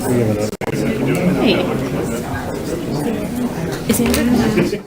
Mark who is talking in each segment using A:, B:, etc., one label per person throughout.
A: Hey. Is Andrew?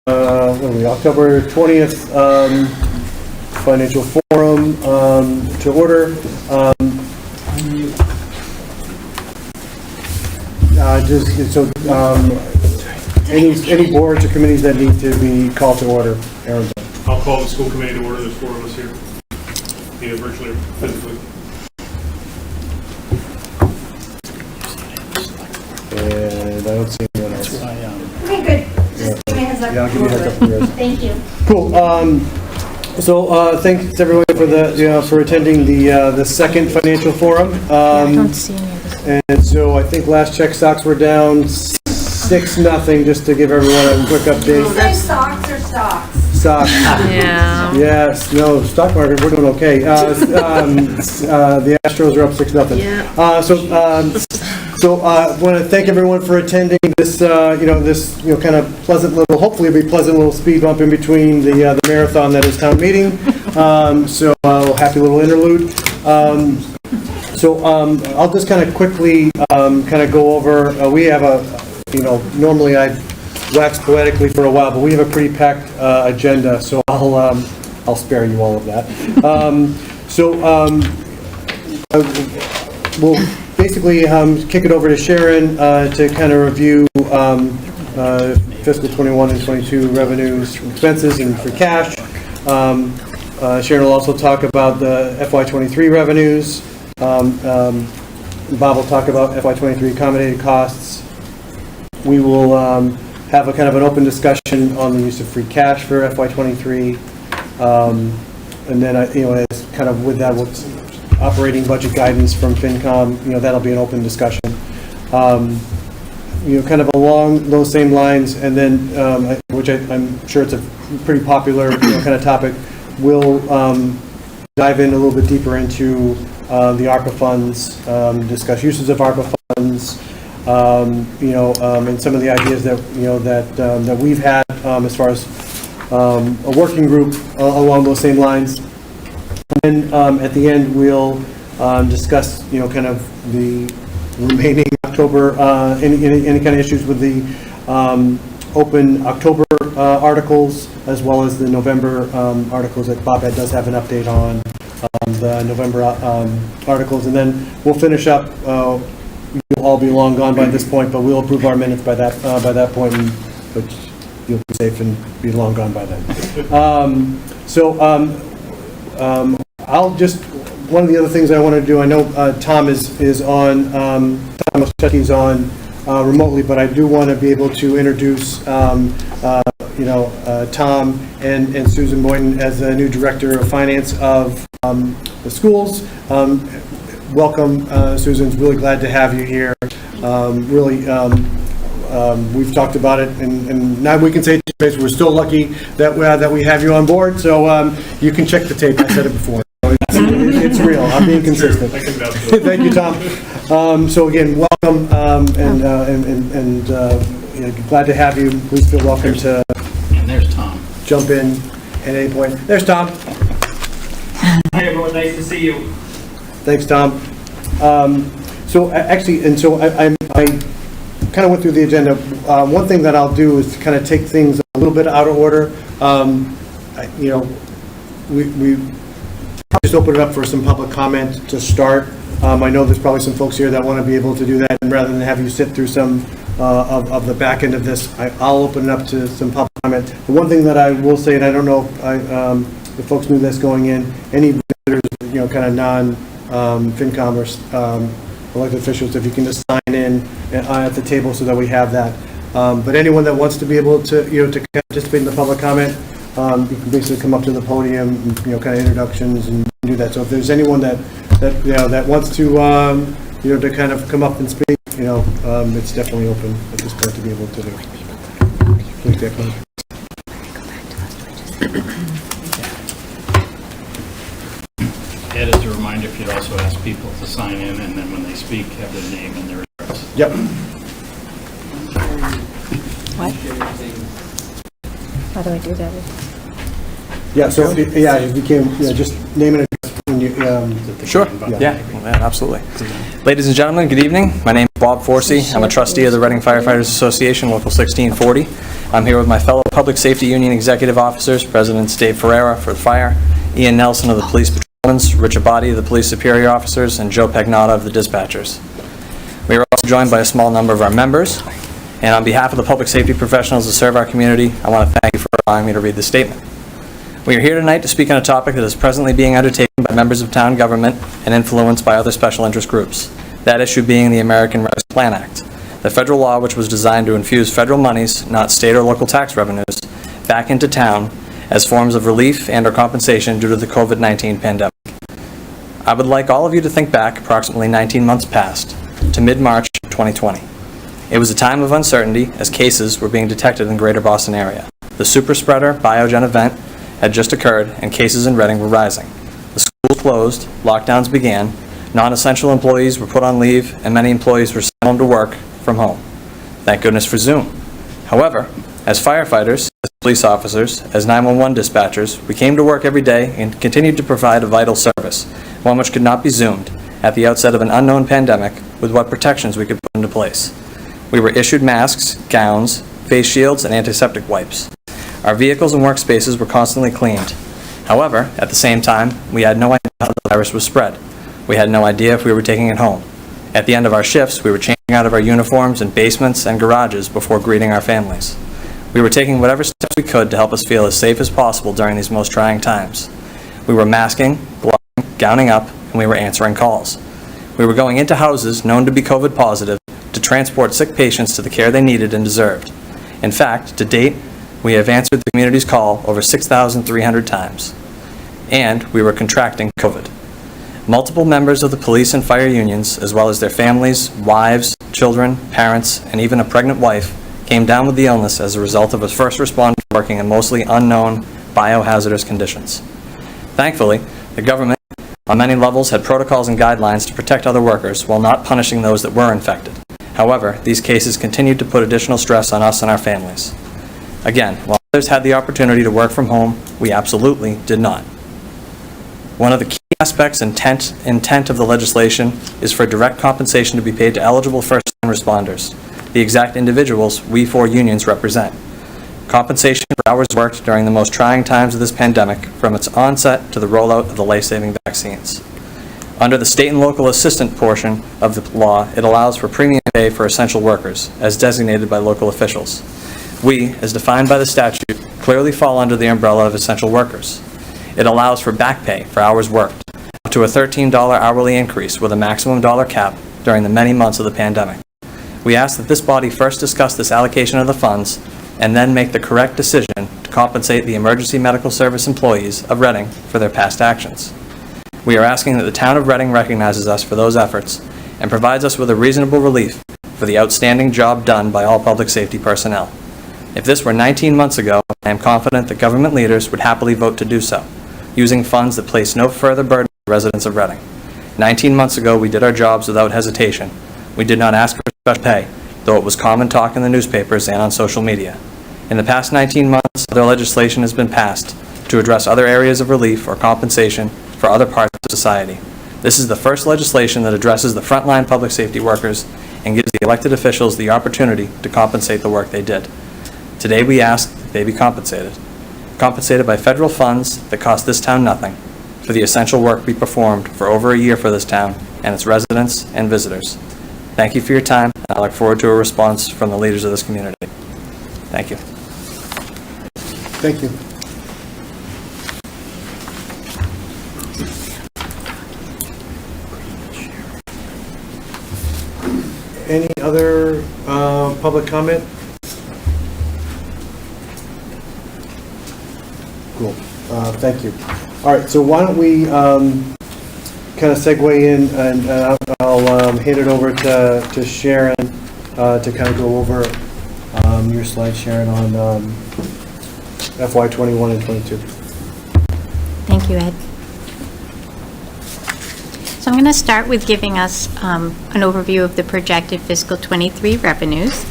B: What are we, October 20th financial forum to order. Any boards or committees that need to be called to order? Aaron.
C: I'll call the school committee to order. There's 4 of us here, either virtually or physically.
B: And I don't see anyone else.
D: Okay, good. Just give me a heads up.
B: Yeah, I'll give you a heads up for yours.
D: Thank you.
B: Cool. So thanks everyone for for attending the second financial forum.
A: I don't see any of this.
B: And so I think last check stocks were down 6-0, just to give everyone a quick
D: Did you
B: update.
D: say stocks or stocks?
B: Stocks.
A: Yeah.
B: Yes, no, stock market, we're doing okay. The Astros are up 6-0.
A: Yeah.
B: So I want to thank everyone for attending this, this kind of pleasant little, hopefully it'll be pleasant little speed bump in between the marathon that is town meeting. So happy little interlude. I'll just kind of quickly kind of go over. We have normally I wax poetically for a while, but we have a pretty packed agenda, so I'll spare you all of that. We'll basically kick it over to Sharon to kind of review fiscal 21 and 22 revenues, expenses, and free cash. Sharon will also talk about the FY23 revenues. Bob will talk about FY23 accommodated costs. We will have a kind of an open discussion on the use of free cash for FY23. And then, as kind of with that, we'll operating budget guidance from FINCOM, that'll be an open discussion. Kind of along those same lines, and then, which I'm sure it's a pretty popular kind of topic, we'll dive in a little bit deeper into the ARPA funds, discuss uses of ARPA funds, and some of the ideas that, that we've had as far as a working group along those same lines. And then at the end, we'll discuss, kind of the remaining October, any kind of issues with the open October articles, as well as the November articles that Bob does have an update on the November articles. And then we'll finish up. You'll all be long gone by this point, but we'll approve our minutes by that point, which you'll be safe and be long gone by then. I'll just, one of the other things I want to do, I know Tom is on, Tom Oszczewski's on remotely, but I do want to be able to introduce, Tom and Susan Boynton as the new Director of Finance of the schools. Welcome, Susan. It's really glad to have you here. We've talked about it, and now we can say we're still lucky that we have you on board. So you can check the tape. I said it before. It's real. I'm being consistent.
C: I can vouch for that.
B: Thank you, Tom. So again, welcome, and glad to have you. Please feel welcome to.
E: And there's Tom.
B: Jump in at any point. There's Tom.
F: Hi everyone, nice to see you.
B: Thanks, Tom. So actually, I kind of went through the agenda. One thing that I'll do is kind of take things a little bit out of order. We just open it up for some public comment to start. I know there's probably some folks here that want to be able to do that, and rather than have you sit through some of the back end of this, I'll open it up to some public comment. The one thing that I will say, and I don't know if the folks knew this going in, any visitors, kind of non-FinCom or elected officials, if you can just sign in at the table so that we have that. But anyone that wants to be able to, to participate in the public comment, you can basically come up to the podium, and, kind of introductions and do that. So if there's anyone that wants to, to kind of come up and speak, it's definitely open at this point to be able to do. Please, Declan.
E: Ed, as a reminder, if you'd also ask people to sign in, and then when they speak, have their name and their address.
B: Yep.
A: What? How do I do that?
B: Yeah. So if you can, just name and address when you.
G: Sure. Yeah, absolutely. Ladies and gentlemen, good evening. My name is Bob Forsey. I'm a trustee of the Reading Firefighters Association, Local 1640. I'm here with my fellow Public Safety Union executive officers, Presidents Dave Ferreira for the fire, Ian Nelson of the police patrolmen, Rich Abadi of the police superior officers, and Joe Pagnotta of the dispatchers. We are also joined by a small number of our members, and on behalf of the public safety professionals that serve our community, I want to thank you for allowing me to read the statement. We are here tonight to speak on a topic that is presently being undertaken by members of town government and influenced by other special interest groups. That issue being the American Rescue Plan Act, the federal law which was designed to infuse federal monies, not state or local tax revenues, back into town as forms of relief and or compensation due to the COVID-19 pandemic. I would like all of you to think back approximately 19 months past to mid-March 2020. It was a time of uncertainty as cases were being detected in the greater Boston area. The super spreader Biogen event had just occurred and cases in Reading were rising. The schools closed, lockdowns began, non-essential employees were put on leave, and many employees were sent home to work from home. Thank goodness for Zoom. However, as firefighters, as police officers, as 911 dispatchers, we came to work every day and continued to provide a vital service, one which could not be Zoomed at the outset of an unknown pandemic with what protections we could put into place. We were issued masks, gowns, face shields, and antiseptic wipes. Our vehicles and workspaces were constantly cleaned. However, at the same time, we had no idea how the virus was spread. We had no idea if we were taking it home. At the end of our shifts, we were changing out of our uniforms in basements and garages before greeting our families. We were taking whatever steps we could to help us feel as safe as possible during these most trying times. We were masking, gloving, gowning up, and we were answering calls. We were going into houses known to be COVID positive to transport sick patients to the care they needed and deserved. In fact, to date, we have answered the community's call over 6,300 times. And we were contracting COVID. Multiple members of the police and fire unions, as well as their families, wives, children, parents, and even a pregnant wife, came down with the illness as a result of a first responder working in mostly unknown biohazardous conditions. Thankfully, the government, on many levels, had protocols and guidelines to protect other workers while not punishing those that were infected. However, these cases continued to put additional stress on us and our families. Again, while others had the opportunity to work from home, we absolutely did not. One of the key aspects and intent of the legislation is for direct compensation to be paid to eligible first-time responders, the exact individuals we four unions represent. Compensation for hours worked during the most trying times of this pandemic, from its onset to the rollout of the life-saving vaccines. Under the state and local assistant portion of the law, it allows for premium pay for essential workers, as designated by local officials. We, as defined by the statute, clearly fall under the umbrella of essential workers. It allows for back pay for hours worked, up to a $13 hourly increase with a maximum dollar cap during the many months of the pandemic. We ask that this body first discuss this allocation of the funds and then make the correct decision to compensate the emergency medical service employees of Reading for their past actions. We are asking that the town of Reading recognizes us for those efforts and provides us with a reasonable relief for the outstanding job done by all public safety personnel. If this were 19 months ago, I am confident that government leaders would happily vote to do so, using funds that place no further burden on the residents of Reading. 19 months ago, we did our jobs without hesitation. We did not ask for special pay, though it was common talk in the newspapers and on social media. In the past 19 months, other legislation has been passed to address other areas of relief or compensation for other parts of society. This is the first legislation that addresses the frontline public safety workers and gives the elected officials the opportunity to compensate the work they did. Today we ask that they be compensated by federal funds that cost this town nothing, for the essential work we performed for over a year for this town and its residents and visitors. Thank you for your time, and I look forward to a response from the leaders of this community. Thank you.
B: Thank you. Any other public comment? Cool. Thank you. All right, so why don't we kind of segue in, and I'll hand it over to Sharon to kind of go over your slide, Sharon, on FY '21 and '22.
A: Thank you, Ed. So I'm going to start with giving us an overview of the projected fiscal '23 revenues.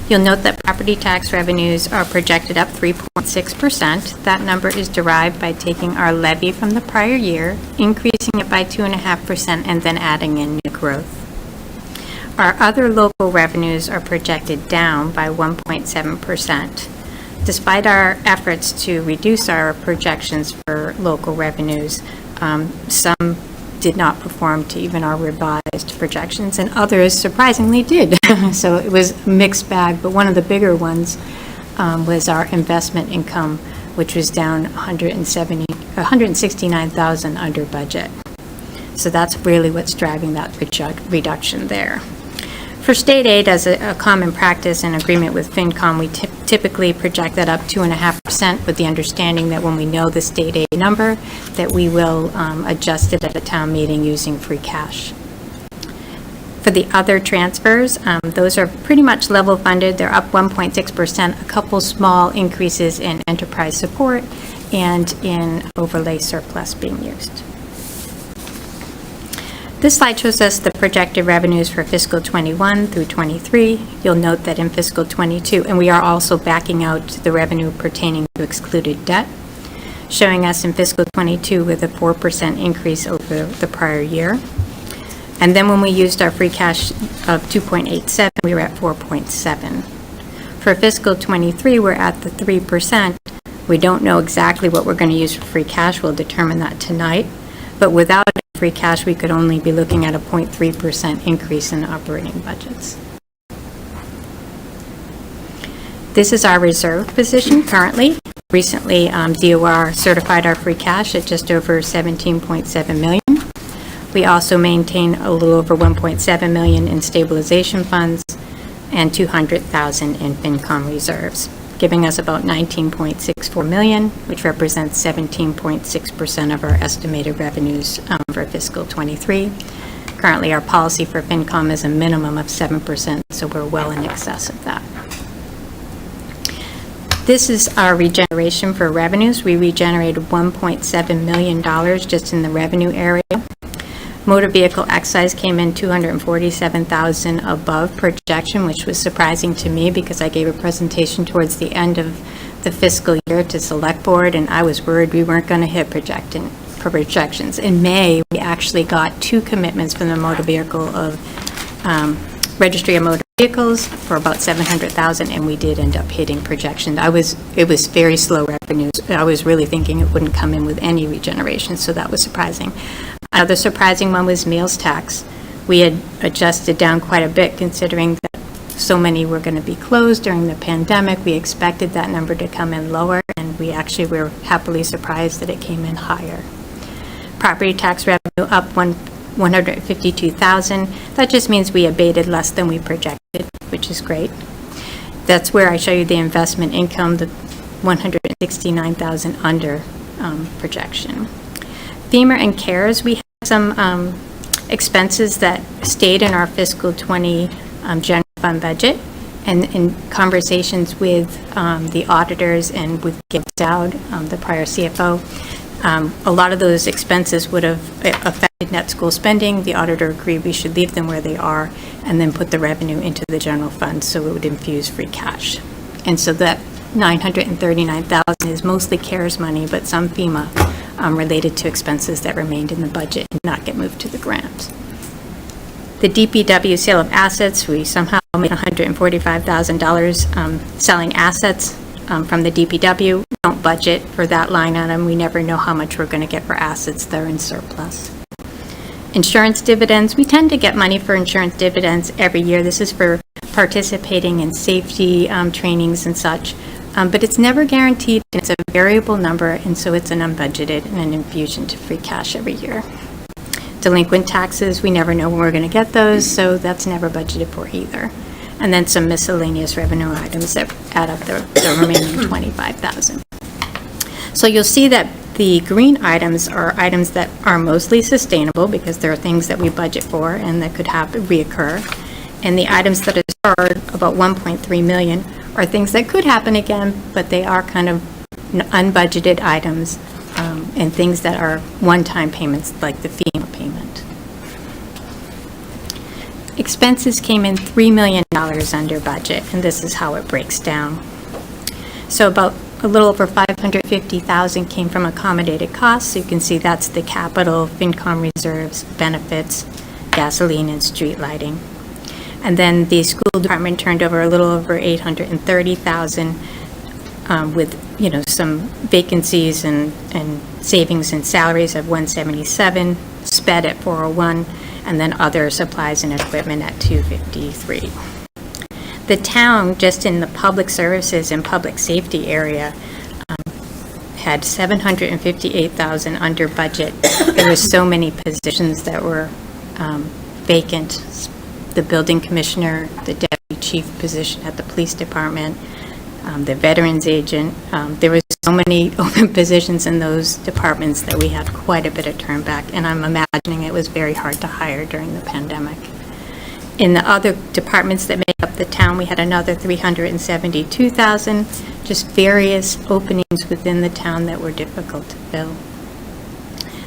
A: You'll note that property tax revenues are projected up 3.6%. That number is derived by taking our levy from the prior year, increasing it by 2.5%, and then adding in new growth. Our other local revenues are projected down by 1.7%. Despite our efforts to reduce our projections for local revenues, some did not perform to even our revised projections, and others surprisingly did. So it was a mixed bag, but one of the bigger ones was our investment income, which was down $169,000 under budget. So that's really what's driving that reduction there. For state aid, as a common practice in agreement with FINCOM, we typically project that up 2.5%, with the understanding that when we know the state aid number, that we will adjust it at a town meeting using free cash. For the other transfers, those are pretty much level funded. They're up 1.6%, a couple small increases in enterprise support and in overlay surplus being used. This slide shows us the projected revenues for fiscal '21 through '23. You'll note that in fiscal '22, and we are also backing out the revenue pertaining to excluded debt, showing us in fiscal '22 with a 4% increase over the prior year. And then when we used our free cash of 2.87, we were at 4.7. For fiscal '23, we're at the 3%. We don't know exactly what we're going to use for free cash. We'll determine that tonight. But without free cash, we could only be looking at a 0.3% increase in operating budgets. This is our reserve position currently. Recently, DOR certified our free cash at just over $17.7 million. We also maintain a little over $1.7 million in stabilization funds and $200,000 in FINCOM reserves, giving us about $19.64 million, which represents 17.6% of our estimated revenues for fiscal '23. Currently, our policy for FINCOM is a minimum of 7%, so we're well in excess of that. This is our regeneration for revenues. We regenerated $1.7 million just in the revenue area. Motor vehicle excise came in $247,000 above projection, which was surprising to me because I gave a presentation towards the end of the fiscal year to Select Board, and I was worried we weren't going to hit projections. In May, we actually got 2 commitments from the motor vehicle of Registry of Motor Vehicles for about $700,000, and we did end up hitting projection. It was very slow revenues. I was really thinking it wouldn't come in with any regeneration, so that was surprising. Another surprising one was meals tax. We had adjusted down quite a bit considering that so many were going to be closed during the pandemic. We expected that number to come in lower, and we actually were happily surprised that it came in higher. Property tax revenue up $152,000. That just means we abated less than we projected, which is great. That's where I show you the investment income, the $169,000 under projection. FEMA and CARES, we had some expenses that stayed in our fiscal 20 general fund budget. And in conversations with the auditors and with Gail Dowd, the prior CFO, a lot of those expenses would have affected net school spending. The auditor agreed we should leave them where they are and then put the revenue into the general fund so it would infuse free cash. And so that $939,000 is mostly CARES money, but some FEMA related to expenses that remained in the budget and not get moved to the grant. The DPW sale of assets, we somehow made $145,000 selling assets from the DPW. We don't budget for that line item. We never know how much we're going to get for assets that are in surplus. Insurance dividends, we tend to get money for insurance dividends every year. This is for participating in safety trainings and such. But it's never guaranteed. It's a variable number, and so it's an unbudgeted and an infusion to free cash every year. Delinquent taxes, we never know when we're going to get those, so that's never budgeted for either. And then some miscellaneous revenue items that add up the remaining $25,000. So you'll see that the green items are items that are mostly sustainable because there are things that we budget for and that could reoccur. And the items that are about 1.3 million are things that could happen again, but they are kind of unbudgeted items and things that are one-time payments like the FEMA payment. Expenses came in $3 million under budget, and this is how it breaks down. So about a little over $550,000 came from accommodated costs. So you can see that's the capital, FINCOM reserves, benefits, gasoline, and street lighting. And then the school department turned over a little over $830,000 with, some vacancies and savings in salaries of $177, sped at $401, and then other supplies and equipment at $253. The town, just in the public services and public safety area, had $758,000 under budget. There were so many positions that were vacant. The building commissioner, the deputy chief position at the police department, the veterans agent. There was so many open positions in those departments that we had quite a bit of turn back, and I'm imagining it was very hard to hire during the pandemic. In the other departments that make up the town, we had another $372,000, just various openings within the town that were difficult to fill.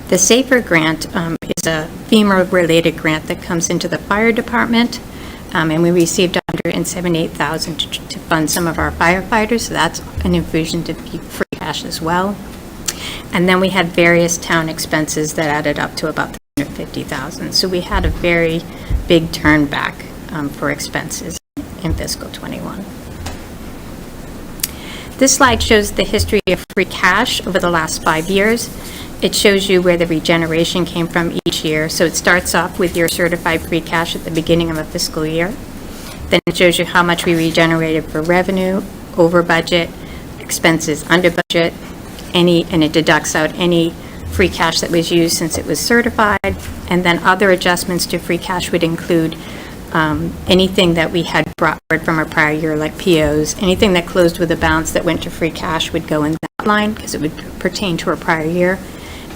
A: The SAFER grant is a FEMA-related grant that comes into the fire department, and we received $178,000 to fund some of our firefighters, so that's an infusion to free cash as well. And then we had various town expenses that added up to about $350,000. So we had a very big turn back for expenses in fiscal 21. This slide shows the history of free cash over the last 5 years. It shows you where the regeneration came from each year. So it starts off with your certified free cash at the beginning of a fiscal year. Then it shows you how much we regenerated for revenue, over budget, expenses under budget, and it deducts out any free cash that was used since it was certified. And then other adjustments to free cash would include anything that we had brought forward from our prior year, like POs. Anything that closed with a balance that went to free cash would go in that line because it would pertain to our prior year.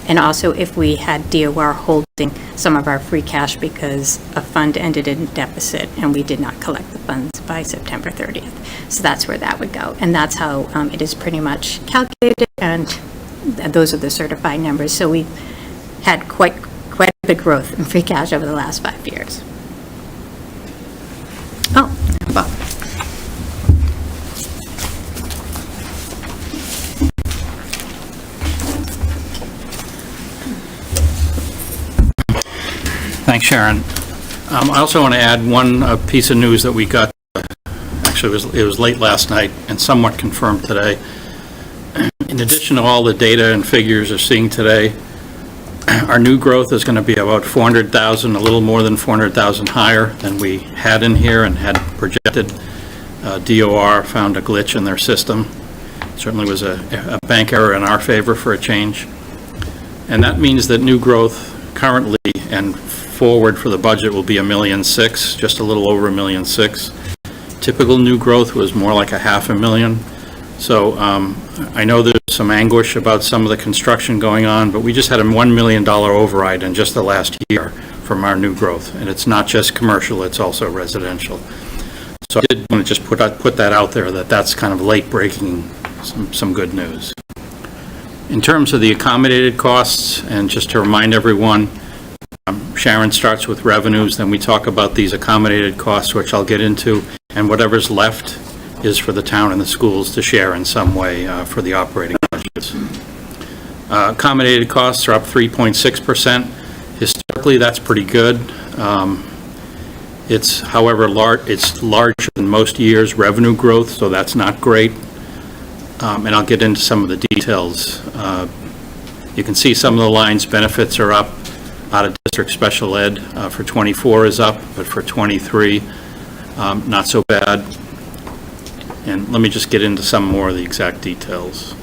A: And also if we had DOR holding some of our free cash because a fund ended in deficit and we did not collect the funds by September 30th. So that's where that would go. And that's how it is pretty much calculated, and those are the certified numbers. So we've had quite a bit of growth in free cash over the last 5 years. Oh, Bob.
E: Thanks, Sharon. I also want to add one piece of news that we got. Actually, it was late last night and somewhat confirmed today. In addition to all the data and figures you're seeing today, our new growth is going to be about 400,000, a little more than 400,000 higher than we had in here and had projected. DOR found a glitch in their system. Certainly was a bank error in our favor for a change. And that means that new growth currently and forward for the budget will be $1.6 million, just a little over $1.6 million. Typical new growth was more like $500,000. So I know there's some anguish about some of the construction going on, but we just had a $1 million override in just the last year from our new growth. And it's not just commercial, it's also residential. So I did want to just put that out there, that that's kind of late breaking some good news. In terms of the accommodated costs, and just to remind everyone, Sharon starts with revenues, then we talk about these accommodated costs, which I'll get into, and whatever's left is for the town and the schools to share in some way for the operating budgets. Accommodated costs are up 3.6%. Historically, that's pretty good. It's, however, it's larger than most years' revenue growth, so that's not great. And I'll get into some of the details. You can see some of the lines. Benefits are up. Out of district special ed for 24 is up, but for 23, not so bad. And let me just get into some more of the exact details.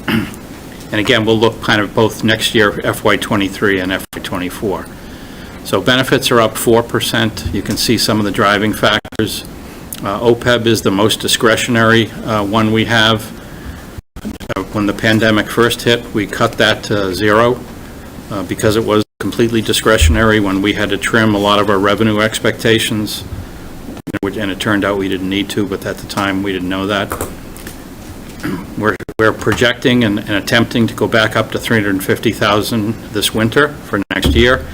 E: And again, we'll look kind of both next year, FY23 and FY24. So benefits are up 4%. You can see some of the driving factors. OPEB is the most discretionary one we have. When the pandemic first hit, we cut that to 0 because it was completely discretionary when we had to trim a lot of our revenue expectations. And it turned out we didn't need to, but at the time we didn't know that. We're projecting and attempting to go back up to 350,000 this winter for next year.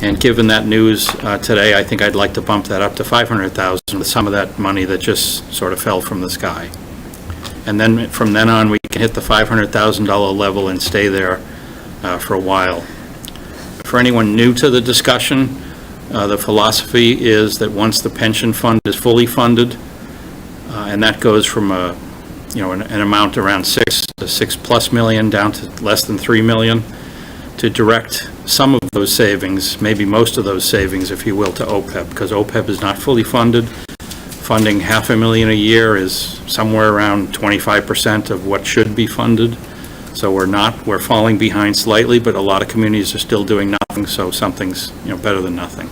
E: And given that news today, I think I'd like to bump that up to 500,000 with some of that money that just sort of fell from the sky. And then from then on, we can hit the $500,000 level and stay there for a while. For anyone new to the discussion, the philosophy is that once the pension fund is fully funded, and that goes from an amount around $6+ million down to less than $3 million, to direct some of those savings, maybe most of those savings, if you will, to OPEB, because OPEB is not fully funded. Funding $500,000 a year is somewhere around 25% of what should be funded. So we're falling behind slightly, but a lot of communities are still doing nothing, so something's better than nothing.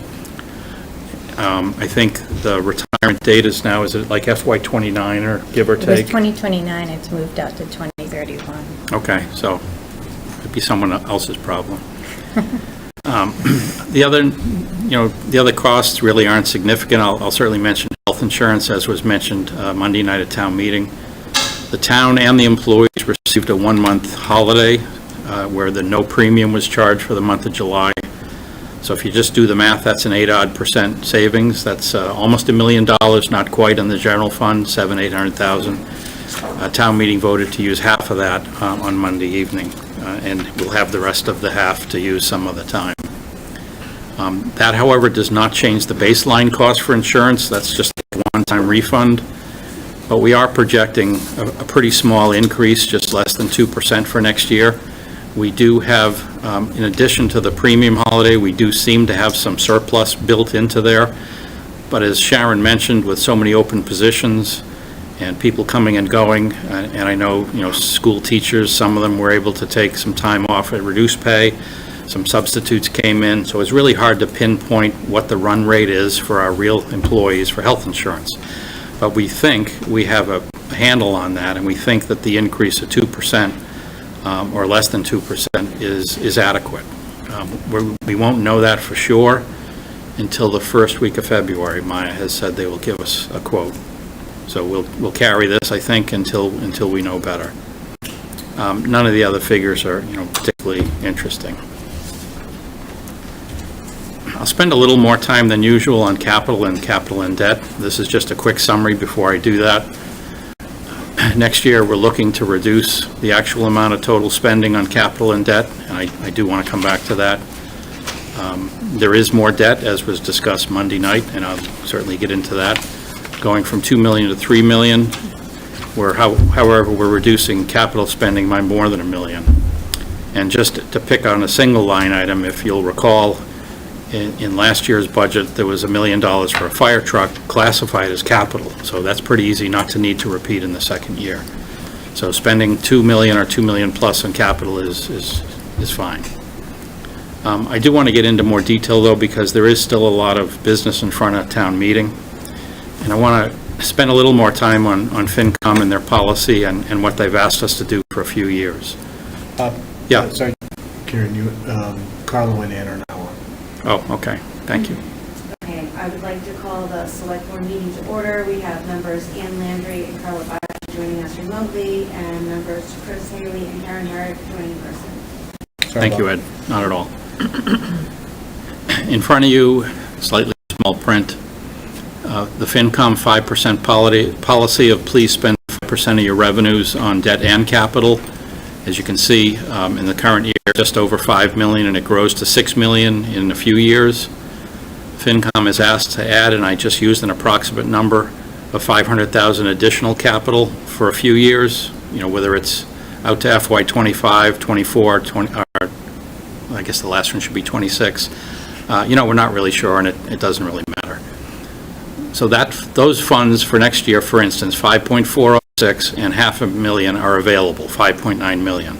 E: I think the retirement date is now, is it like FY29 or give or
A: It was
E: take?
A: 2029, it's moved out to 2031.
E: Okay, so it'd be someone else's problem. The other costs really aren't significant. I'll certainly mention health insurance, as was mentioned Monday night at town meeting. The town and the employees received a 1-month holiday where the no premium was charged for the month of July. So if you just do the math, that's an 8% savings. That's almost $1 million, not quite in the general fund, $700,000-800,000. Town meeting voted to use half of that on Monday evening, and we'll have the rest of the half to use some other time. That, however, does not change the baseline cost for insurance. That's just a one-time refund. But we are projecting a pretty small increase, just less than 2% for next year. We do have, in addition to the premium holiday, we do seem to have some surplus built into there. But as Sharon mentioned, with so many open positions and people coming and going, and I know, school teachers, some of them were able to take some time off at reduced pay. Some substitutes came in, so it's really hard to pinpoint what the run rate is for our real employees for health insurance. But we think we have a handle on that, and we think that the increase of 2% or less than 2% is adequate. We won't know that for sure until the first week of February. Maya has said they will give us a quote. So we'll carry this, I think, until we know better. None of the other figures are particularly interesting. I'll spend a little more time than usual on capital and debt. This is just a quick summary before I do that. Next year, we're looking to reduce the actual amount of total spending on capital and debt, and I do want to come back to that. There is more debt, as was discussed Monday night, and I'll certainly get into that, going from $2 million to $3 million, however, we're reducing capital spending by more than $1 million. And just to pick on a single line item, if you'll recall, in last year's budget, there was $1 million for a fire truck classified as capital. So that's pretty easy not to need to repeat in the second year. So spending $2 million or $2 million plus on capital is fine. I do want to get into more detail, though, because there is still a lot of business in front of town meeting. And I want to spent a little more time on FinCom and their policy and what they've asked us to do for a few years. Yeah.
B: Sorry, Karen, Carla and Ann are now on.
E: Oh, okay. Thank you.
D: Okay, I would like to call the select board meeting to order. We have members Ann Landry and Carla Byers joining us remotely, and members Chris Haley and Karen Hurd joining in person.
E: Thank you, Ed. Not at all. In front of you, slightly small print, the FinCom 5% policy of please spend 5% of your revenues on debt and capital. As you can see, in the current year, just over $5 million, and it grows to $6 million in a few years. FinCom is asked to add, and I just used an approximate number of $500,000 additional capital for a few years, whether it's out to FY 25, 24, 20, or I guess the last one should be 26. We're not really sure, and it doesn't really matter. So those funds for next year, for instance, 5.406 and $500,000 are available, 5.9 million.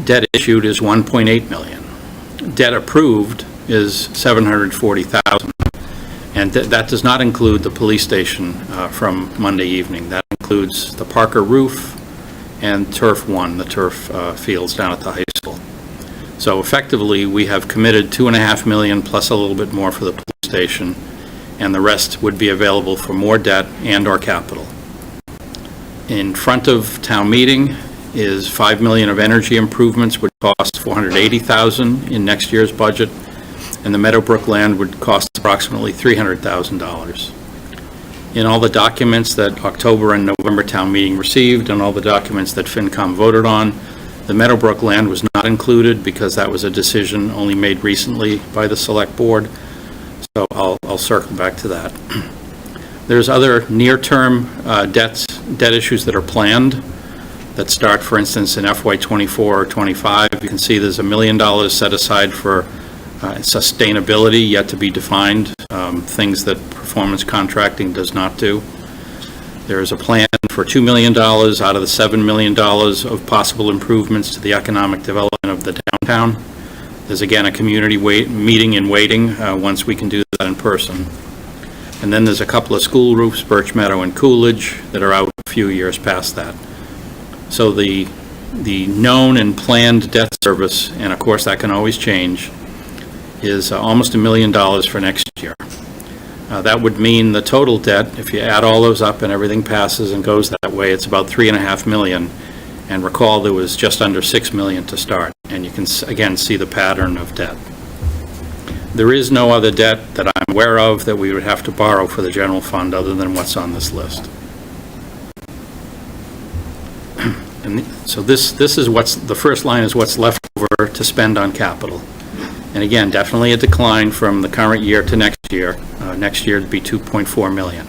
E: Debt issued is 1.8 million. Debt approved is 740,000, and that does not include the police station from Monday evening. That includes the Parker roof and Turf 1, the turf fields down at the high school. So effectively, we have committed $2.5 million plus a little bit more for the police station, and the rest would be available for more debt and or capital. In front of town meeting is $5 million of energy improvements, would cost $480,000 in next year's budget, and the Meadowbrook land would cost approximately $300,000. In all the documents that October and November town meeting received, and all the documents that FinCom voted on, the Meadowbrook land was not included because that was a decision only made recently by the select board. So I'll circle back to that. There's other near-term debt issues that are planned that start, for instance, in FY 24 or 25. You can see there's $1 million set aside for sustainability, yet to be defined, things that performance contracting does not do. There's a plan for $2 million out of the $7 million of possible improvements to the economic development of the downtown. There's again a community meeting in waiting once we can do that in person. And then there's a couple of school roofs, Birch Meadow and Coolidge, that are out a few years past that. So the known and planned debt service, and of course that can always change, is almost $1 million for next year. That would mean the total debt, if you add all those up and everything passes and goes that way, it's about $3.5 million. And recall there was just under $6 million to start. And you can again see the pattern of debt. There is no other debt that I'm aware of that we would have to borrow for the general fund other than what's on this list. And so this is the first line is what's left over to spend on capital. And again, definitely a decline from the current year to next year. Next year would be $2.4 million.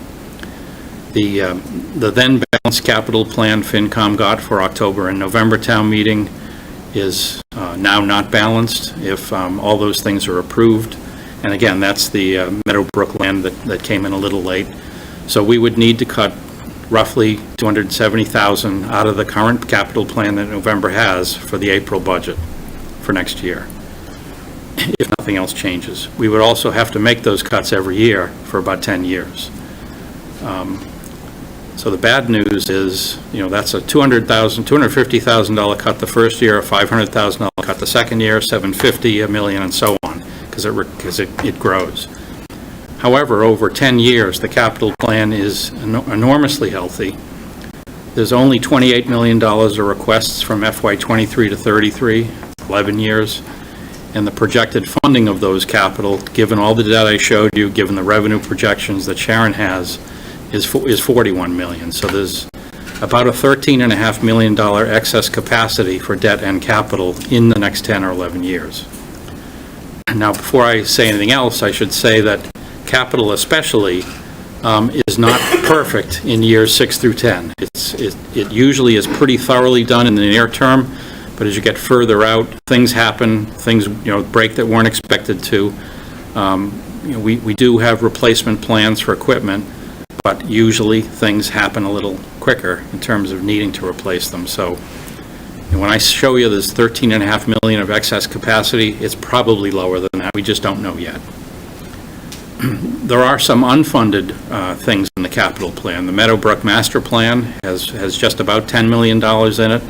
E: The then balanced capital plan FinCom got for October and November town meeting is now not balanced if all those things are approved. And again, that's the Meadowbrook land that came in a little late. So we would need to cut roughly $270,000 out of the current capital plan that November has for the April budget for next year, if nothing else changes. We would also have to make those cuts every year for about 10 years. So the bad news is, that's a $250,000 cut the first year, a $500,000 cut the second year, $750,000, $1 million, and so on, because it grows. However, over 10 years, the capital plan is enormously healthy. There's only $28 million of requests from FY 23 to 33, 11 years. And the projected funding of those capital, given all the data I showed you, given the revenue projections that Sharon has, is $41 million. So there's about a $13.5 million excess capacity for debt and capital in the next 10 or 11 years. Now, before I say anything else, I should say that capital especially is not perfect in years 6 through 10. It usually is pretty thoroughly done in the near term. But as you get further out, things happen, things break that weren't expected to. We do have replacement plans for equipment, but usually things happen a little quicker in terms of needing to replace them. So when I show you this $13.5 million of excess capacity, it's probably lower than that. We just don't know yet. There are some unfunded things in the capital plan. The Meadowbrook Master Plan has just about $10 million in it,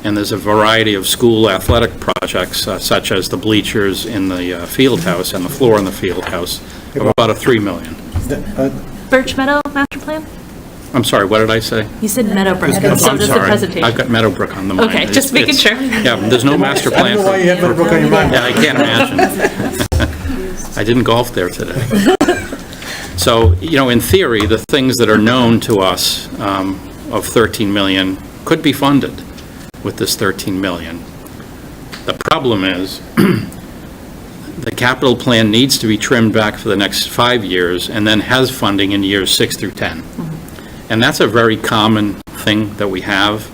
E: and there's a variety of school athletic projects, such as the bleachers in the field house and the floor in the field house, of about a $3 million.
H: Birch Meadow Master Plan?
E: I'm sorry, what did I say?
H: You said Meadowbrook,
E: I'm
H: and so does the
E: sorry.
H: presentation.
E: I've got Meadowbrook on the mind.
H: Okay, just making sure.
E: Yeah, there's no master
B: I
E: plan.
B: don't know why you have
E: for-
B: Meadowbrook on your mind.
E: Yeah, I can't imagine. I didn't golf there today. So, in theory, the things that are known to us of 13 million could be funded with this 13 million. The problem is, the capital plan needs to be trimmed back for the next 5 years and then has funding in years 6 through 10. And that's a very common thing that we have.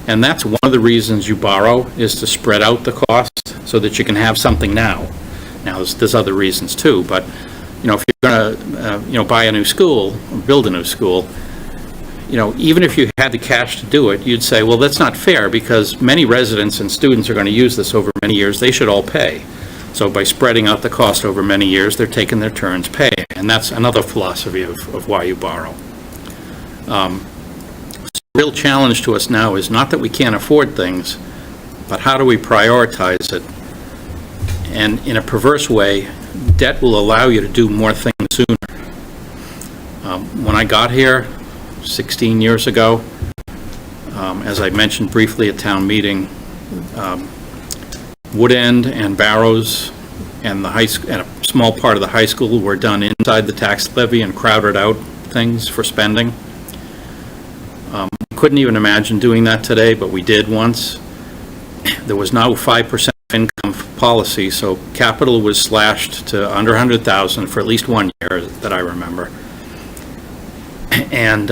E: And that's one of the reasons you borrow, is to spread out the cost so that you can have something now. Now, there's other reasons too, but, if you're going to, buy a new school, or build a new school, even if you had the cash to do it, you'd say, well, that's not fair, because many residents and students are going to use this over many years. They should all pay. So by spreading out the cost over many years, they're taking their turns paying. And that's another philosophy of why you borrow. The real challenge to us now is not that we can't afford things, but how do we prioritize it? And in a perverse way, debt will allow you to do more things sooner. When I got here 16 years ago, as I mentioned briefly at town meeting, Wood End and Barrows and the high school, and a small part of the high school were done inside the tax levy and crowded out things for spending. Couldn't even imagine doing that today, but we did once. There was no 5% FINCOM policy, so capital was slashed to under 100,000 for at least 1 year that I remember. And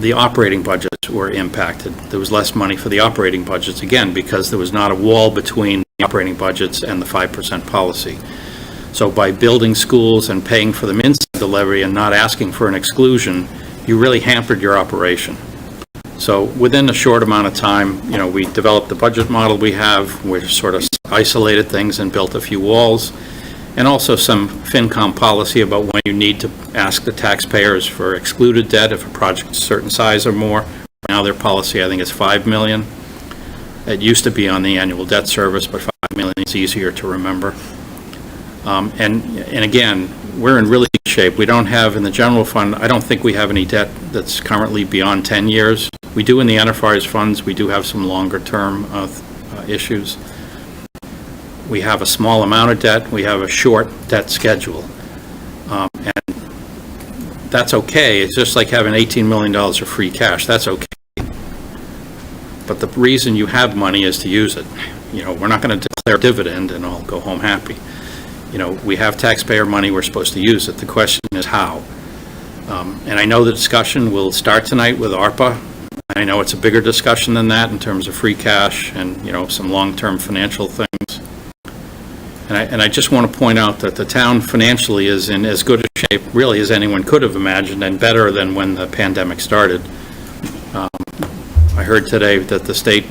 E: the operating budgets were impacted. There was less money for the operating budgets, again, because there was not a wall between the operating budgets and the 5% policy. So by building schools and paying for them inside the levy and not asking for an exclusion, you really hampered your operation. So within a short amount of time, we developed the budget model we have. We sort of isolated things and built a few walls, and also some FINCOM policy about when you need to ask the taxpayers for excluded debt if a project's a certain size or more. Now their policy, I think, is 5 million. It used to be on the annual debt service, but 5 million is easier to remember. And again, we're in really good shape. We don't have, in the general fund, I don't think we have any debt that's currently beyond 10 years. We do in the enterprise funds. We do have some longer-term issues. We have a small amount of debt. We have a short debt schedule. And that's okay. It's just like having $18 million of free cash. That's okay. But the reason you have money is to use it. We're not going to declare a dividend and all go home happy. We have taxpayer money, we're supposed to use it. The question is how. And I know the discussion will start tonight with ARPA. I know it's a bigger discussion than that in terms of free cash and, some long-term financial things. And I just want to point out that the town financially is in as good a shape, really, as anyone could have imagined, and better than when the pandemic started. I heard today that the state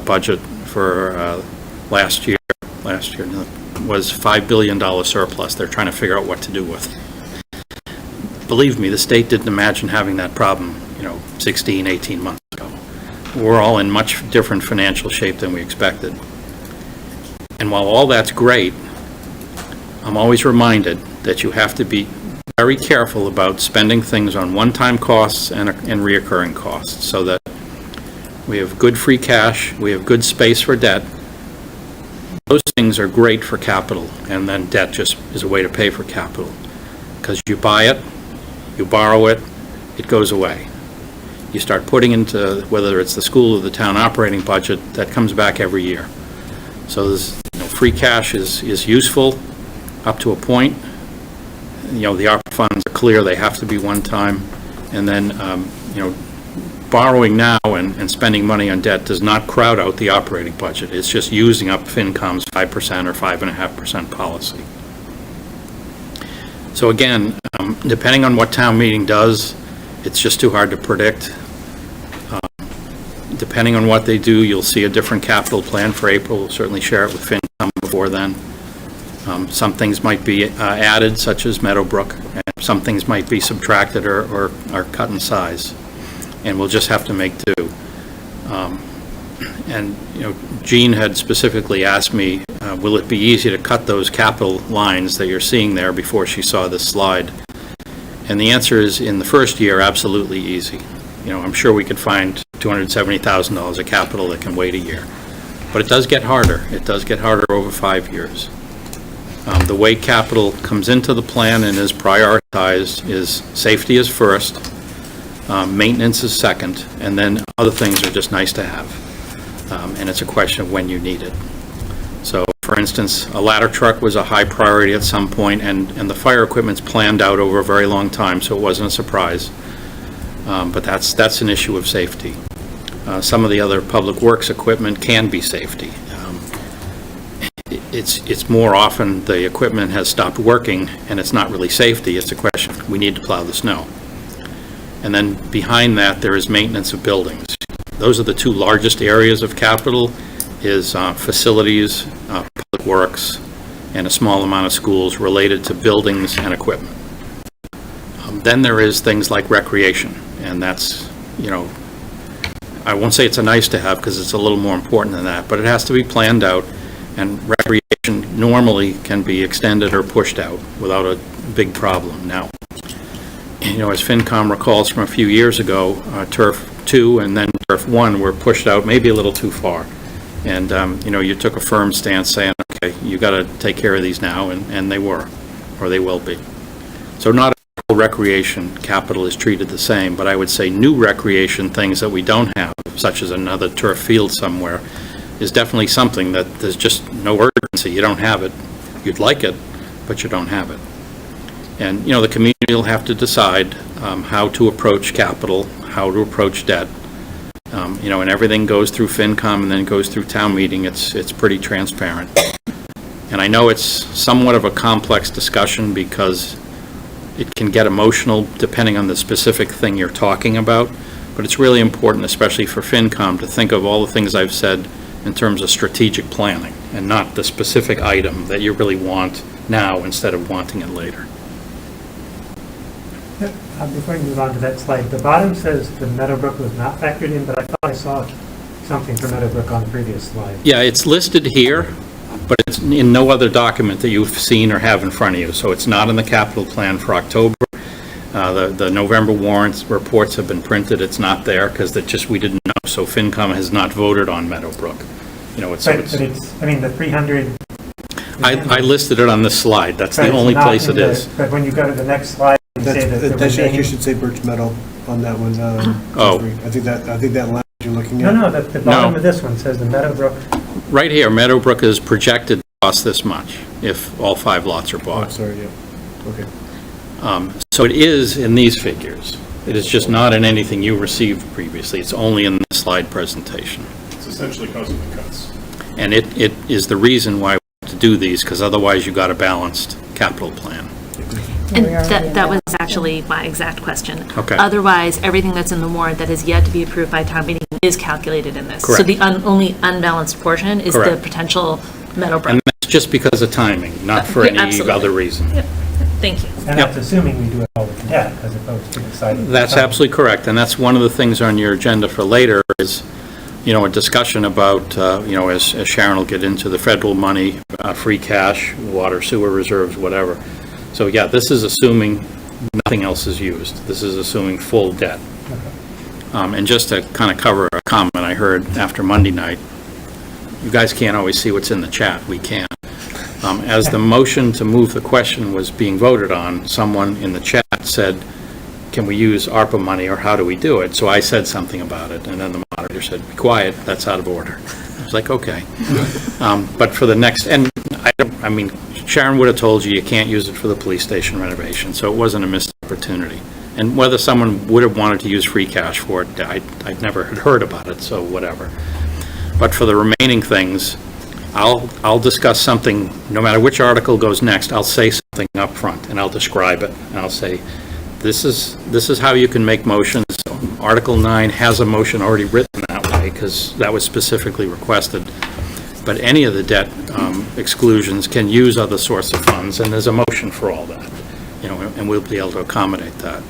E: budget for last year was $5 billion surplus. They're trying to figure out what to do with. Believe me, the state didn't imagine having that problem, 16, 18 months ago. We're all in much different financial shape than we expected. And while all that's great, I'm always reminded that you have to be very careful about spending things on one-time costs and reoccurring costs, so that we have good free cash, we have good space for debt. Those things are great for capital, and then debt just is a way to pay for capital. Because you buy it, you borrow it, it goes away. You start putting into, whether it's the school or the town operating budget, that comes back every year. So there's, free cash is useful up to a point. The ARPA funds are clear, they have to be one time. And then, borrowing now and spending money on debt does not crowd out the operating budget. It's just using up FINCOM's 5% or 5.5% policy. So again, depending on what town meeting does, it's just too hard to predict. Depending on what they do, you'll see a different capital plan for April. We'll certainly share it with FINCOM before then. Some things might be added, such as Meadowbrook, and some things might be subtracted or cut in size, and we'll just have to make do. And, you know, Jean had specifically asked me, will it be easy to cut those capital lines that you're seeing there before she saw this slide? And the answer is, in the first year, absolutely easy. You know, I'm sure we could find $270,000 of capital that can wait a year. But it does get harder. It does get harder over 5 years. The way capital comes into the plan and is prioritized is safety is first, maintenance is second, and then other things are just nice to have. And it's a question of when you need it. So, for instance, a ladder truck was a high priority at some point, and the fire equipment's planned out over a very long time, so it wasn't a surprise. But that's an issue of safety. Some of the other public works equipment can be safety. It's more often the equipment has stopped working, and it's not really safety. It's a question of we need to plow the snow. And then behind that, there is maintenance of buildings. Those are the two largest areas of capital, is facilities, public works, and a small amount of schools related to buildings and equipment. Then there is things like recreation, and that's, you know, I won't say it's a nice to have because it's a little more important than that, but it has to be planned out, and recreation normally can be extended or pushed out without a big problem. Now, you know, as FINCOM recalls from a few years ago, Turf 2 and then Turf 1 were pushed out maybe a little too far. And, you know, you took a firm stance saying, okay, you got to take care of these now, and they were, or they will be. So not all recreation capital is treated the same, but I would say new recreation things that we don't have, such as another turf field somewhere, is definitely something that there's just no urgency. You don't have it. You'd like it, but you don't have it. And, you know, the community will have to decide how to approach capital, how to approach debt. You know, and everything goes through FINCOM and then goes through town meeting. It's pretty transparent. And I know it's somewhat of a complex discussion because it can get emotional depending on the specific thing you're talking about, but it's really important, especially for FINCOM, to think of all the things I've said in terms of strategic planning and not the specific item that you really want now instead of wanting it later.
I: Before you move on to that slide, the bottom says the Meadowbrook was not factored in, but I thought I saw something for Meadowbrook on the previous slide.
E: Yeah, it's listed here, but it's in no other document that you've seen or have in front of you. So it's not in the capital plan for October. The November warrants reports have been printed. It's not there because we didn't know. So FINCOM has not voted on Meadowbrook. You know,
I: But it's, I mean, the 300.
E: I listed it on this slide. That's
I: Right,
E: the only
I: not
E: place
I: in
E: it is.
I: But when you go to the next slide, you say that the
B: That
I: remaining.
B: you should say Birch Meadow on that one.
E: Oh.
B: I think that line you're looking at.
I: No, the bottom
E: No.
I: of this one says the Meadowbrook.
E: Right here, Meadowbrook is projected to cost this much if all 5 lots are
B: Oh,
E: bought.
B: sorry, yeah. Okay.
E: So it is in these figures. It is just not in anything you received previously. It's only in the slide presentation.
C: It's essentially because of the cuts.
E: And it is the reason why we have to do these, because otherwise you got a balanced capital plan.
H: And that was actually my exact question.
E: Okay.
H: Otherwise, everything that's in the warrant that has yet to be approved by town meeting is calculated in this. So
E: Correct.
H: the only unbalanced portion is the
E: Correct.
H: potential Meadowbrook.
E: And that's just because of timing, not for
H: Yeah,
E: any
H: absolutely.
E: other reason.
H: Yep. Thank you.
I: And
E: Yep.
I: that's assuming we do it all with debt as opposed to deciding.
E: That's absolutely correct, and that's one of the things on your agenda for later is, you know, a discussion about, you know, as Sharon will get into the federal money, free cash, water, sewer reserves, whatever. So, yeah, this is assuming nothing else is used. This is assuming full debt. And just to kind of cover a comment I heard after Monday night, you guys can't always see what's in the chat. We can. As the motion to move the question was being voted on, someone in the chat said, can we use ARPA money or how do we do it? So I said something about it, and then the moderator said, be quiet, that's out of order. I was like, okay. But for the next, and I mean, Sharon would have told you can't use it for the police station renovation, so it wasn't a missed opportunity. And whether someone would have wanted to use free cash for it, I'd never had heard about it, so whatever. But for the remaining things, I'll discuss something, no matter which article goes next, I'll say something up front, and I'll describe it, and I'll say, this is how you can make motions. Article 9 has a motion already written that way, because that was specifically requested. But any of the debt exclusions can use other sorts of funds, and there's a motion for all that. You know, and we'll be able to accommodate that.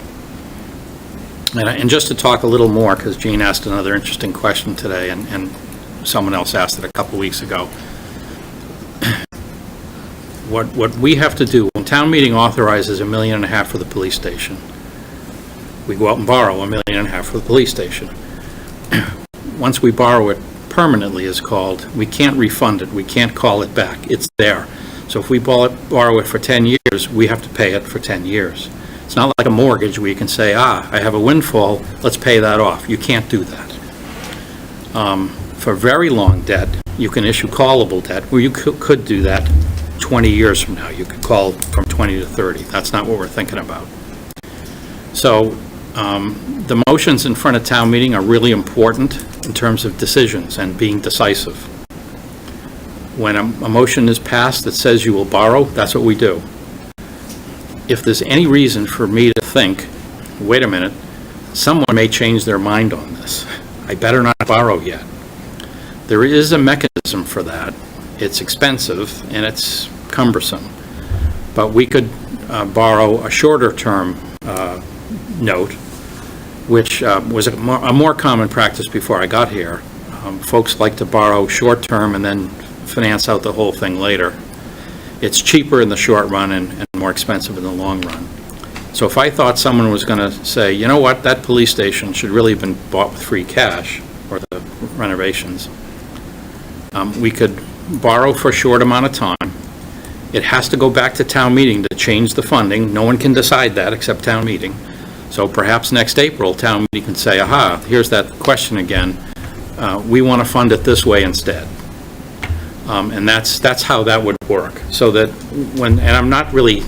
E: And just to talk a little more, because Gene asked another interesting question today, and someone else asked it a couple weeks ago. What we have to do, when town meeting authorizes $1.5 million for the police station, we go out and borrow $1.5 million for the police station. Once we borrow it permanently, is called, we can't refund it, we can't call it back, it's there. So if we borrow it for 10 years, we have to pay it for 10 years. It's not like a mortgage where you can say, I have a windfall, let's pay that off. You can't do that. For very long debt, you can issue callable debt, where you could do that 20 years from now. You could call from 20 to 30. That's not what we're thinking about. So the motions in front of town meeting are really important in terms of decisions and being decisive. When a motion is passed that says you will borrow, that's what we do. If there's any reason for me to think, wait a minute, someone may change their mind on this, I better not borrow yet. There is a mechanism for that. It's expensive and it's cumbersome. But we could borrow a shorter term note, which was a more common practice before I got here. Folks like to borrow short term and then finance out the whole thing later. It's cheaper in the short run and more expensive in the long run. So if I thought someone was going to say, you know what, that police station should really have been bought with free cash, or the renovations, we could borrow for a short amount of time. It has to go back to town meeting to change the funding. No one can decide that except town meeting. So perhaps next April, town meeting can say, aha, here's that question again. We want to fund it this way instead. And that's how that would work. So that and I'm not really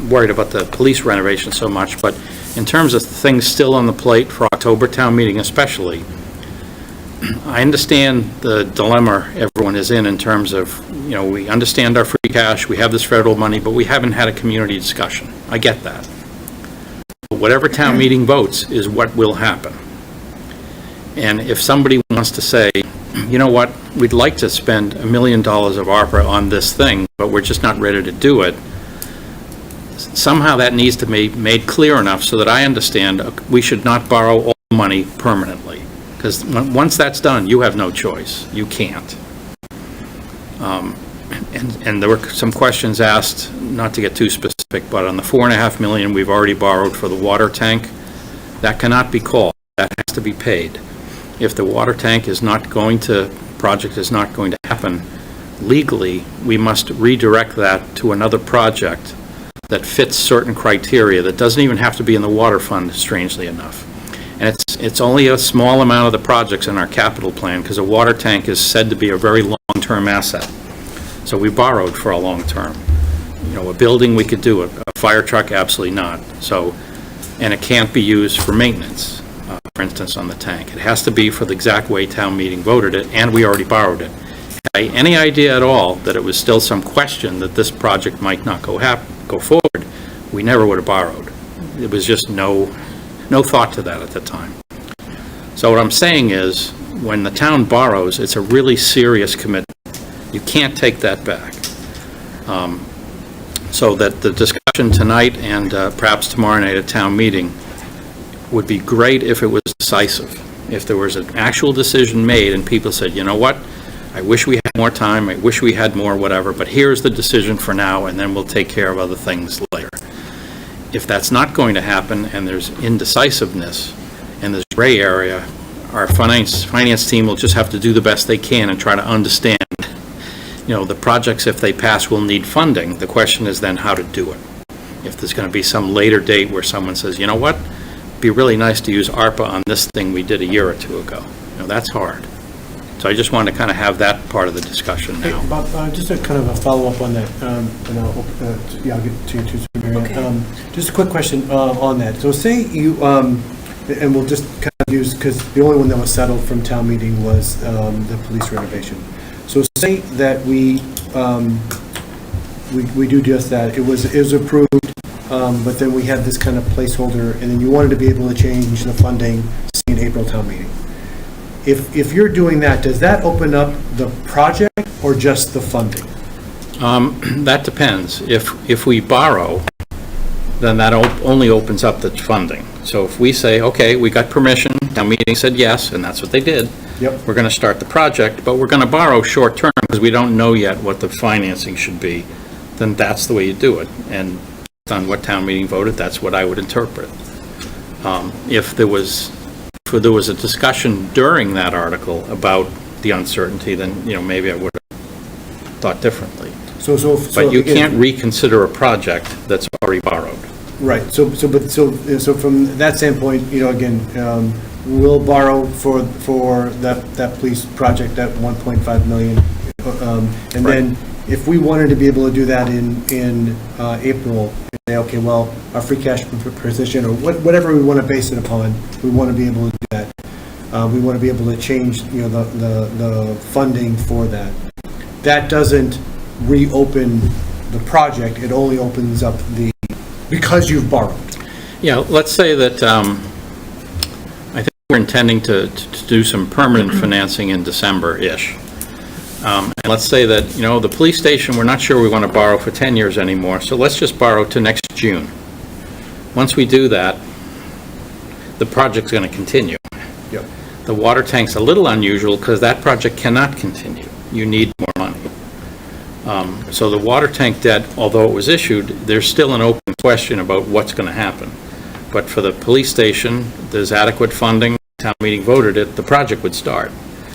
E: worried about the police renovation so much, but in terms of things still on the plate for October town meeting especially, I understand the dilemma everyone is in terms of, we understand our free cash, we have this federal money, but we haven't had a community discussion. I get that. But whatever town meeting votes is what will happen. And if somebody wants to say, you know what, we'd like to spend $1 million of ARPA on this thing, but we're just not ready to do it, somehow that needs to be made clear enough so that I understand we should not borrow all the money permanently. Because once that's done, you have no choice. You can't. And there were some questions asked, not to get too specific, but on the $4.5 million we've already borrowed for the water tank, that cannot be called. That has to be paid. If the water tank is not going to, project is not going to happen, legally, we must redirect that to another project that fits certain criteria that doesn't even have to be in the water fund, strangely enough. And it's only a small amount of the projects in our capital plan, because a water tank is said to be a very long-term asset. So we borrowed for a long term. A building we could do, a fire truck, absolutely not. So, and it can't be used for maintenance, for instance, on the tank. It has to be for the exact way town meeting voted it, and we already borrowed it. Had I any idea at all that it was still some question that this project might not go forward, we never would have borrowed. It was just no thought to that at the time. So what I'm saying is, when the town borrows, it's a really serious commitment. You can't take that back. So that the discussion tonight and perhaps tomorrow night at town meeting would be great if it was decisive. If there was an actual decision made and people said, you know what, I wish we had more time, I wish we had more whatever, but here's the decision for now, and then we'll take care of other things later. If that's not going to happen and there's indecisiveness and there's gray area, our finance team will just have to do the best they can and try to understand, the projects, if they pass, will need funding. The question is then how to do it. If there's going to be some later date where someone says, you know what, it'd be really nice to use ARPA on this thing we did a year or two ago. That's hard. So I just want to kind of have that part of the discussion now.
B: Hey, Bob, just a kind of a follow-up on that, and I'll get to you too, Marianne.
H: Okay.
B: Just a quick question on that. So say you, and we'll just kind of use, because the only one that was settled from town meeting was the police renovation. So say that we do just that. It was approved, but then we had this kind of placeholder, and then you wanted to be able to change the funding in April town meeting. If you're doing that, does that open up the project or just the funding?
E: That depends. If we borrow, then that only opens up the funding. So if we say, okay, we got permission, town meeting said yes, and that's what they did.
B: Yep.
E: We're going to start the project, but we're going to borrow short-term because we don't know yet what the financing should be, then that's the way you do it. And based on what town meeting voted, that's what I would interpret. If there was a discussion during that article about the uncertainty, then, maybe I would have thought differently. But you can't reconsider a project that's already borrowed.
B: Right, so from that standpoint, again, we'll borrow for that police project, that 1.5 million. And then if we wanted to be able to do that in April, and say, okay, well, our free cash position, or whatever we want to base it upon, we want to be able to do that. We want to be able to change, the funding for that. That doesn't reopen the project, it only opens up because you've borrowed.
E: Yeah, let's say that, I think we're intending to do some permanent financing in December-ish. And let's say that, the police station, we're not sure we want to borrow for 10 years anymore, so let's just borrow to next June. Once we do that, the project's going to continue.
B: Yep.
E: The water tank's a little unusual because that project cannot continue. You need more money. So the water tank debt, although it was issued, there's still an open question about what's going to happen. But for the police station, there's adequate funding. Town meeting voted it, the project would start.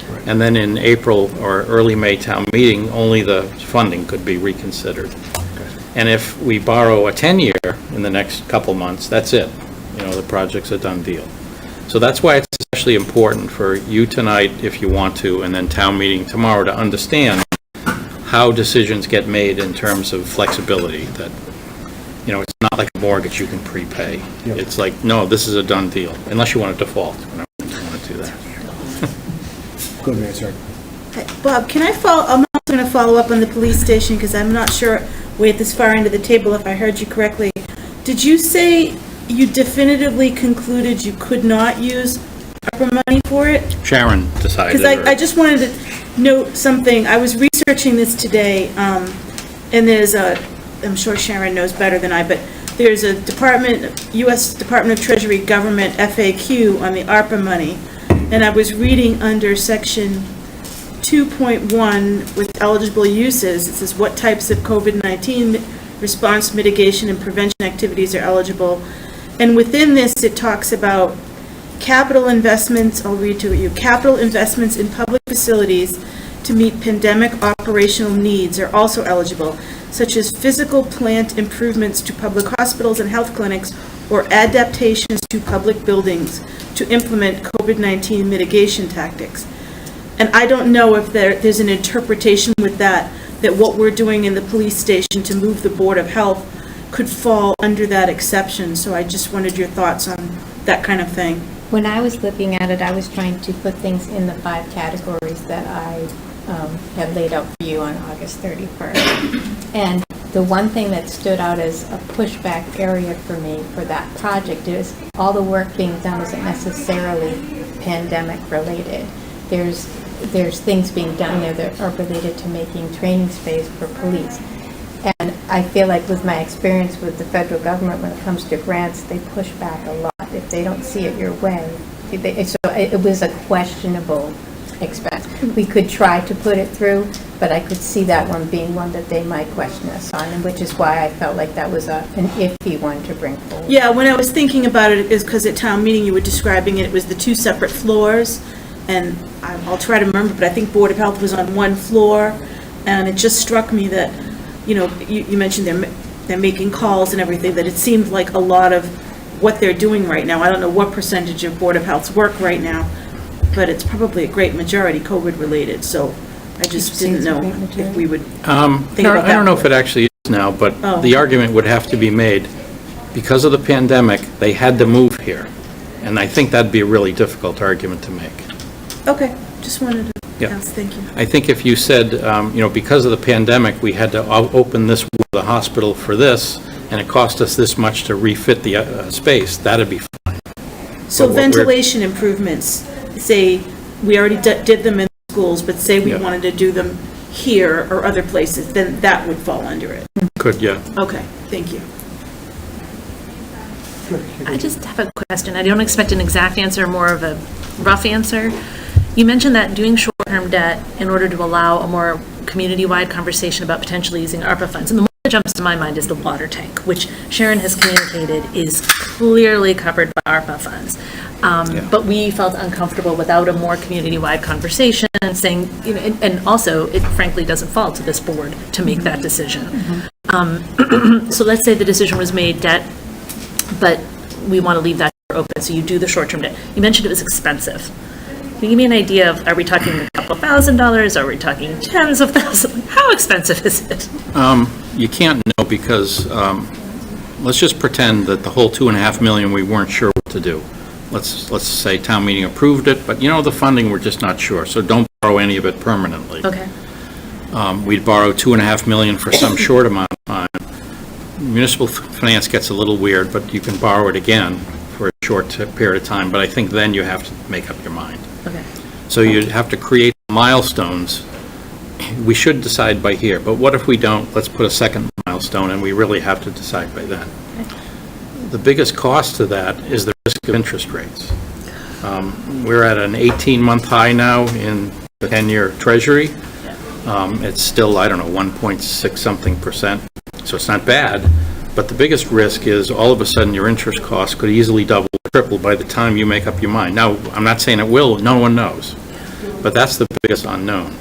E: Right. And then in April or early May town meeting, only the funding could be reconsidered. Okay. And if we borrow a 10-year in the next couple months, that's it. The project's a done deal. So that's why it's especially important for you tonight, if you want to, and then town meeting tomorrow to understand how decisions get made in terms of flexibility, that, it's not like a mortgage you can prepay.
B: Yep.
E: It's like, no, this is a done deal, unless you want to default. I don't want to do that.
B: Go ahead, Mary, sorry.
J: Bob, can I I'm also going to follow up on the police station because I'm not sure we're at this far into the table if I heard you correctly. Did you say you definitively concluded you could not use ARPA money for it?
E: Sharon decided.
J: Because I just wanted to note something. I was researching this today, and there's I'm sure Sharon knows better than I, but there's a U.S. Department of Treasury government FAQ on the ARPA money, and I was reading under section 2.1 with eligible uses. It says what types of COVID-19 response, mitigation, and prevention activities are eligible. And within this, it talks about capital investments, I'll read to you, capital investments in public facilities to meet pandemic operational needs are also eligible, such as physical plant improvements to public hospitals and health clinics or adaptations to public buildings to implement COVID-19 mitigation tactics. And I don't know if there's an interpretation with that what we're doing in the police station to move the Board of Health could fall under that exception. So I just wanted your thoughts on that kind of thing.
A: When I was looking at it, I was trying to put things in the 5 categories that I had laid out for you on August 31st. And the one thing that stood out as a pushback area for me for that project is all the work being done isn't necessarily pandemic related. There's things being done there that are related to making training space for police. And I feel like with my experience with the federal government, when it comes to grants, they push back a lot if they don't see it your way. So it was a questionable expense. We could try to put it through, but I could see that one being one that they might question us on, and which is why I felt like that was an iffy one to bring forward.
J: Yeah, when I was thinking about it, is because at town meeting you were describing it was the 2 separate floors, and I'll try to remember, but I think Board of Health was on 1 floor, and it just struck me that, you mentioned they're making calls and everything, that it seemed like a lot of what they're doing right now. I don't know what percentage of Board of Health's work right now, but it's probably a great majority COVID related, so I just didn't know if we would think about that.
E: I don't know if it actually is now, but the argument would have to be made, because of the pandemic, they had to move here. And I think that'd be a really difficult argument to make.
J: Okay, just wanted to
E: Yeah.
J: ask, thank you.
E: I think if you said, because of the pandemic, we had to open the hospital for this, and it cost us this much to refit the space, that'd be fine.
J: So
E: But
J: ventilation improvements, say, we already did them in schools, but say we wanted to do them here or other places, then that would fall under it.
E: Could, yeah.
J: Okay, thank you.
H: I just have a question. I don't expect an exact answer, more of a rough answer. You mentioned that doing short-term debt in order to allow a more community-wide conversation about potentially using ARPA funds. And the one that jumps to my mind is the water tank, which Sharon has communicated is clearly covered by ARPA funds. But we felt uncomfortable without a more community-wide conversation and saying, you know, and also it frankly doesn't fall to this board to make that decision. So let's say the decision was made debt, but we want to leave that door open, so you do the short-term debt. You mentioned it was expensive. Can you give me an idea of, are we talking a couple $1,000s? Are we talking tens of thousands? How expensive is it?
E: You can't know because, let's just pretend that the whole $2.5 million, we weren't sure what to do. Let's say town meeting approved it, but you know, the funding, we're just not sure, so don't borrow any of it permanently.
H: Okay.
E: We'd borrow $2.5 million for some short amount of time. Municipal finance gets a little weird, but you can borrow it again for a short period of time, but I think then you have to make up your mind.
H: Okay.
E: So you'd have to create milestones. We should decide by here, but what if we don't? Let's put a second milestone, and we really have to decide by then.
H: Okay.
E: The biggest cost to that is the risk of interest rates. We're at an 18-month high now in the 10-year Treasury. It's still, I don't know, 1.6 something %, so it's not bad. But the biggest risk is all of a sudden your interest costs could easily double or triple by the time you make up your mind. Now, I'm not saying it will, no one knows. But that's the biggest unknown.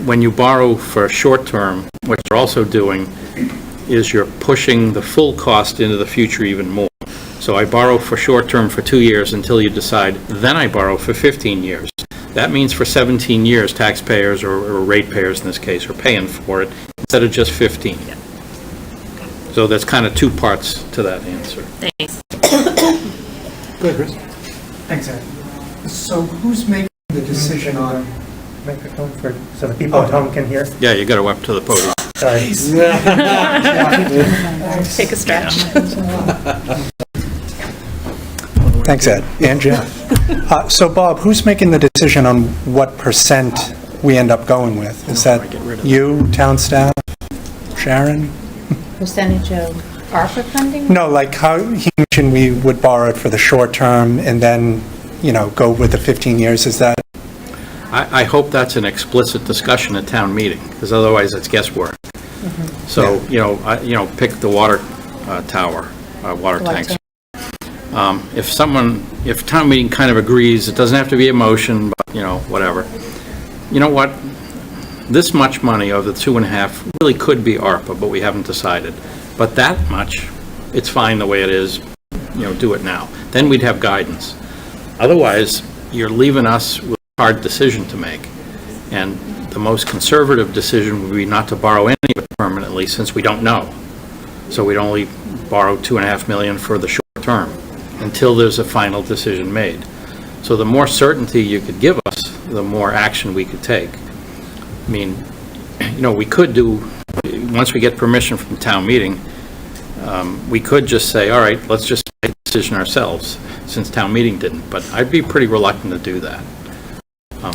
E: When you borrow for short term, what you're also doing is you're pushing the full cost into the future even more. So I borrow for short term for 2 years until you decide, then I borrow for 15 years. That means for 17 years, taxpayers or ratepayers in this case are paying for it instead of just 15. So there's kind of two parts to that answer.
H: Thanks.
B: Good, Chris.
K: Thanks, Ed. So who's making the decision on...
I: Microphone for, so the people at home can hear.
E: Yeah, you got to go up to the podium.
I: Sorry.
H: Take a stretch.
K: Thanks, Ed. And Jeff. So Bob, who's making the decision on what % we end up going with? Is that you, town staff, Sharon?
A: Percentage of ARPA funding?
K: No, like how he mentioned we would borrow it for the short term and then, you know, go with the 15 years. Is that?
E: I hope that's an explicit discussion at town meeting, because otherwise it's guesswork. So, yeah. Pick the water tower, water tanks. If town meeting kind of agrees, it doesn't have to be a motion, but, whatever. You know what? This much money of the 2.5 really could be ARPA, but we haven't decided. But that much, it's fine the way it is, do it now. Then we'd have guidance. Otherwise, you're leaving us with a hard decision to make. And the most conservative decision would be not to borrow any of it permanently, since we don't know. So we'd only borrow $2.5 million for the short term until there's a final decision made. So the more certainty you could give us, the more action we could take. I mean, we could do, once we get permission from town meeting, we could just say, all right, let's just make a decision ourselves, since town meeting didn't. But I'd be pretty reluctant to do that.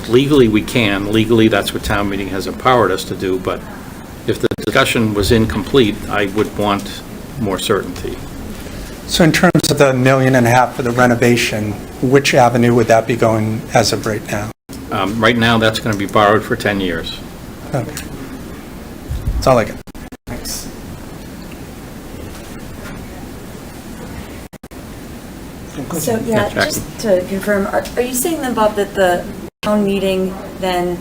E: Legally, we can. Legally, that's what town meeting has empowered us to do. But if the discussion was incomplete, I would want more certainty.
K: So in terms of the $1.5 million for the renovation, which avenue would that be going as of right now?
E: Right now, that's going to be borrowed for 10 years.
K: Okay. That's all I got. Thanks.
L: So, yeah, just to confirm, are you saying then, Bob, that the town meeting then,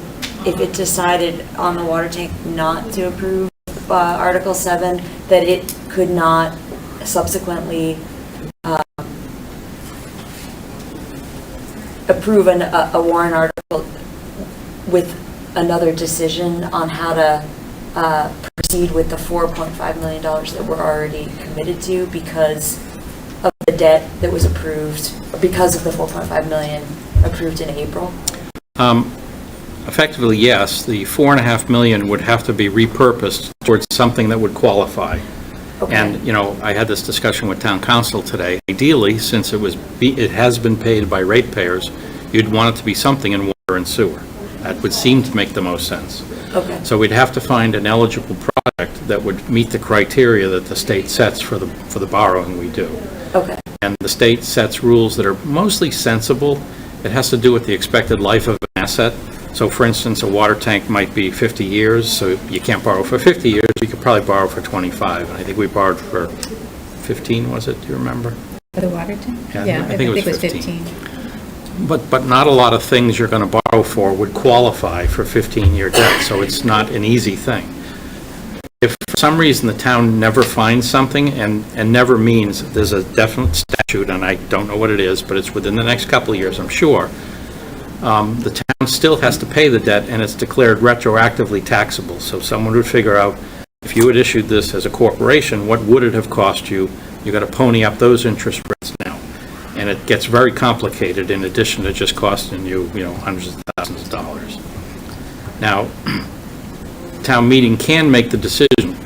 L: if it decided on the water tank not to approve Article 7, that it could not subsequently approve a warrant article with another decision on how to proceed with the $4.5 million that we're already committed to because of the debt that was approved, because of the $4.5 million approved in April?
E: Effectively, yes. The $4.5 million would have to be repurposed towards something that would qualify.
L: Okay.
E: And, I had this discussion with town council today. Ideally, since it has been paid by ratepayers, you'd want it to be something in water and sewer. That would seem to make the most sense.
L: Okay.
E: So we'd have to find an eligible project that would meet the criteria that the state sets for the borrowing we do.
L: Okay.
E: And the state sets rules that are mostly sensible. It has to do with the expected life of an asset. So for instance, a water tank might be 50 years, so you can't borrow for 50 years, you could probably borrow for 25. And I think we borrowed for 15, was it? Do you remember?
A: For the water tank?
E: Yeah, I think it was
A: 15.
E: But not a lot of things you're going to borrow for would qualify for 15-year debt, so it's not an easy thing. If for some reason the town never finds something, and never means there's a definite statute, and I don't know what it is, but it's within the next couple of years, I'm sure, the town still has to pay the debt, and it's declared retroactively taxable. So someone would figure out, if you had issued this as a corporation, what would it have cost you? You got to pony up those interest rates now. And it gets very complicated in addition to just costing you, hundreds of thousands of dollars. Now, town meeting can make the decision,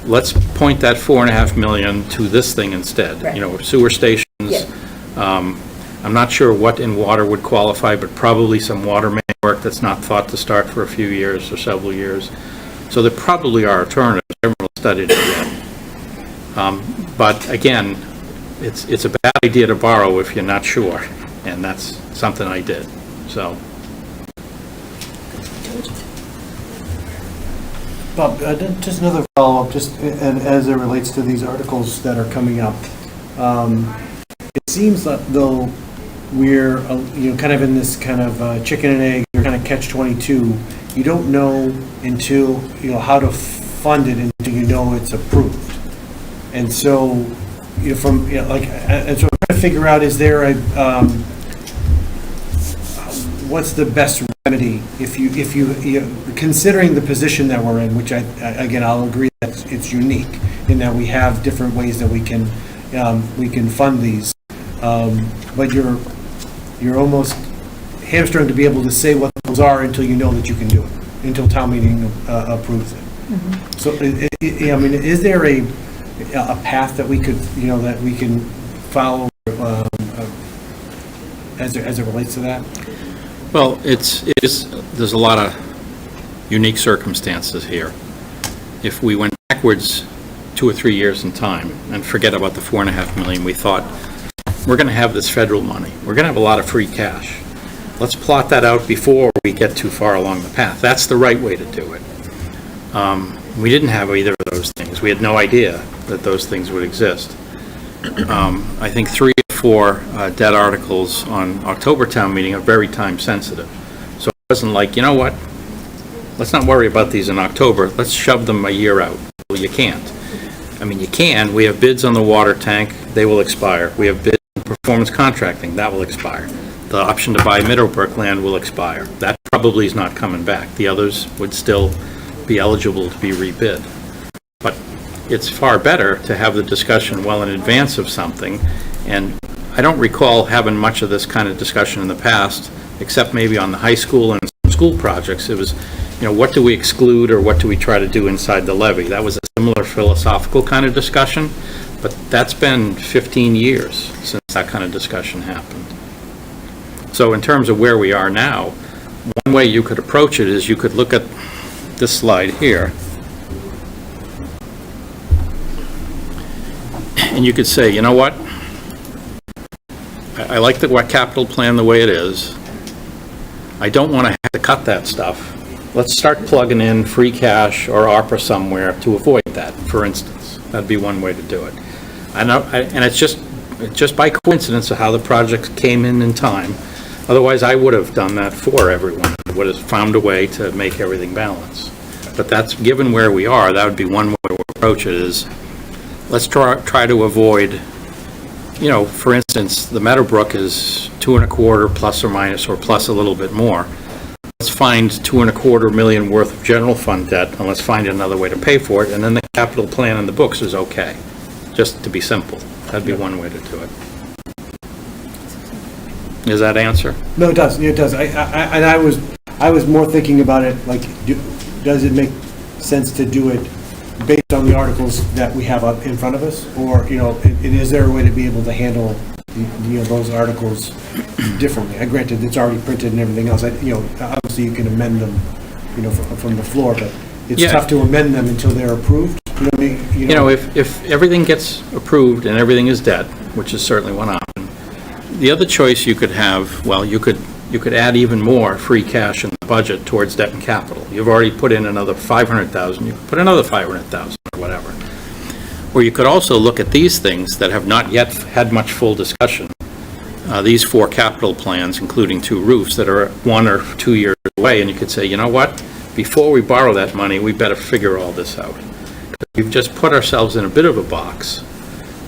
E: let's point that $4.5 million to this thing instead.
L: Right.
E: Sewer stations.
L: Yeah.
E: I'm not sure what in water would qualify, but probably some water main work that's not thought to start for a few years or several years. So there probably are alternatives. Everyone will study it again. But again, it's a bad idea to borrow if you're not sure, and that's something I did, so.
B: Bob, just another follow-up, and as it relates to these articles that are coming up. It seems that though we're, kind of in this kind of chicken and egg, or kind of catch-22, you don't know until, how to fund it until you know it's approved. And so, and so I'm trying to figure out, is there a, what's the best remedy if you considering the position that we're in, which again, I'll agree that it's unique in that we have different ways that we can fund these, but you're almost hamstrung to be able to say what those are until you know that you can do it, until town meeting approves it. Mm-hmm. So, is there a path that we could, that we can follow as it relates to that?
E: Well, there's a lot of unique circumstances here. If we went backwards 2 or 3 years in time and forget about the $4.5 million, we thought, we're going to have this federal money. We're going to have a lot of free cash. Let's plot that out before we get too far along the path. That's the right way to do it. We didn't have either of those things. We had no idea that those things would exist. I think 3 or 4 debt articles on October town meeting are very time sensitive. So it wasn't like, you know what, let's not worry about these in October, let's shove them a year out. Well, you can't. I mean, you can. We have bids on the water tank, they will expire. We have bids on performance contracting, that will expire. The option to buy Middlebrook land will expire. That probably is not coming back. The others would still be eligible to be rebid. But it's far better to have the discussion well in advance of something, and I don't recall having much of this kind of discussion in the past, except maybe on the high school and some school projects. It was, what do we exclude or what do we try to do inside the levy? That was a similar philosophical kind of discussion, but that's been 15 years since that kind of discussion happened. So in terms of where we are now, one way you could approach it is you could look at this slide here, and you could say, you know what, I like the capital plan the way it is. I don't want to have to cut that stuff. Let's start plugging in free cash or ARPA somewhere to avoid that, for instance. That'd be one way to do it. And it's just by coincidence of how the project came in time. Otherwise, I would have done that for everyone. I would have found a way to make everything balance. But that's, given where we are, that would be one way to approach it, is let's try to avoid, for instance, the Meadowbrook is 2.25 plus or minus, or plus a little bit more. Let's find $2.25 million worth of general fund debt, and let's find another way to pay for it, and then the capital plan in the books is okay. Just to be simple. That'd be one way to do it. Does that answer?
B: No, it does. It does. I was more thinking about it like, does it make sense to do it based on the articles that we have up in front of us, or is there a way to be able to handle those articles differently. Granted, it's already printed and everything else. Obviously, you can amend them, from the floor, but it's
E: Yeah.
B: tough to amend them until they're approved.
E: If everything gets approved and everything is debt, which is certainly one option, the other choice you could have, well, you could add even more free cash in the budget towards debt and capital. You've already put in another 500,000, you could put another 500,000 or whatever. Or you could also look at these things that have not yet had much full discussion. These 4 capital plans, including 2 roofs that are 1 or 2 years away, and you could say, you know what? Before we borrow that money, we better figure all this out. We've just put ourselves in a bit of a box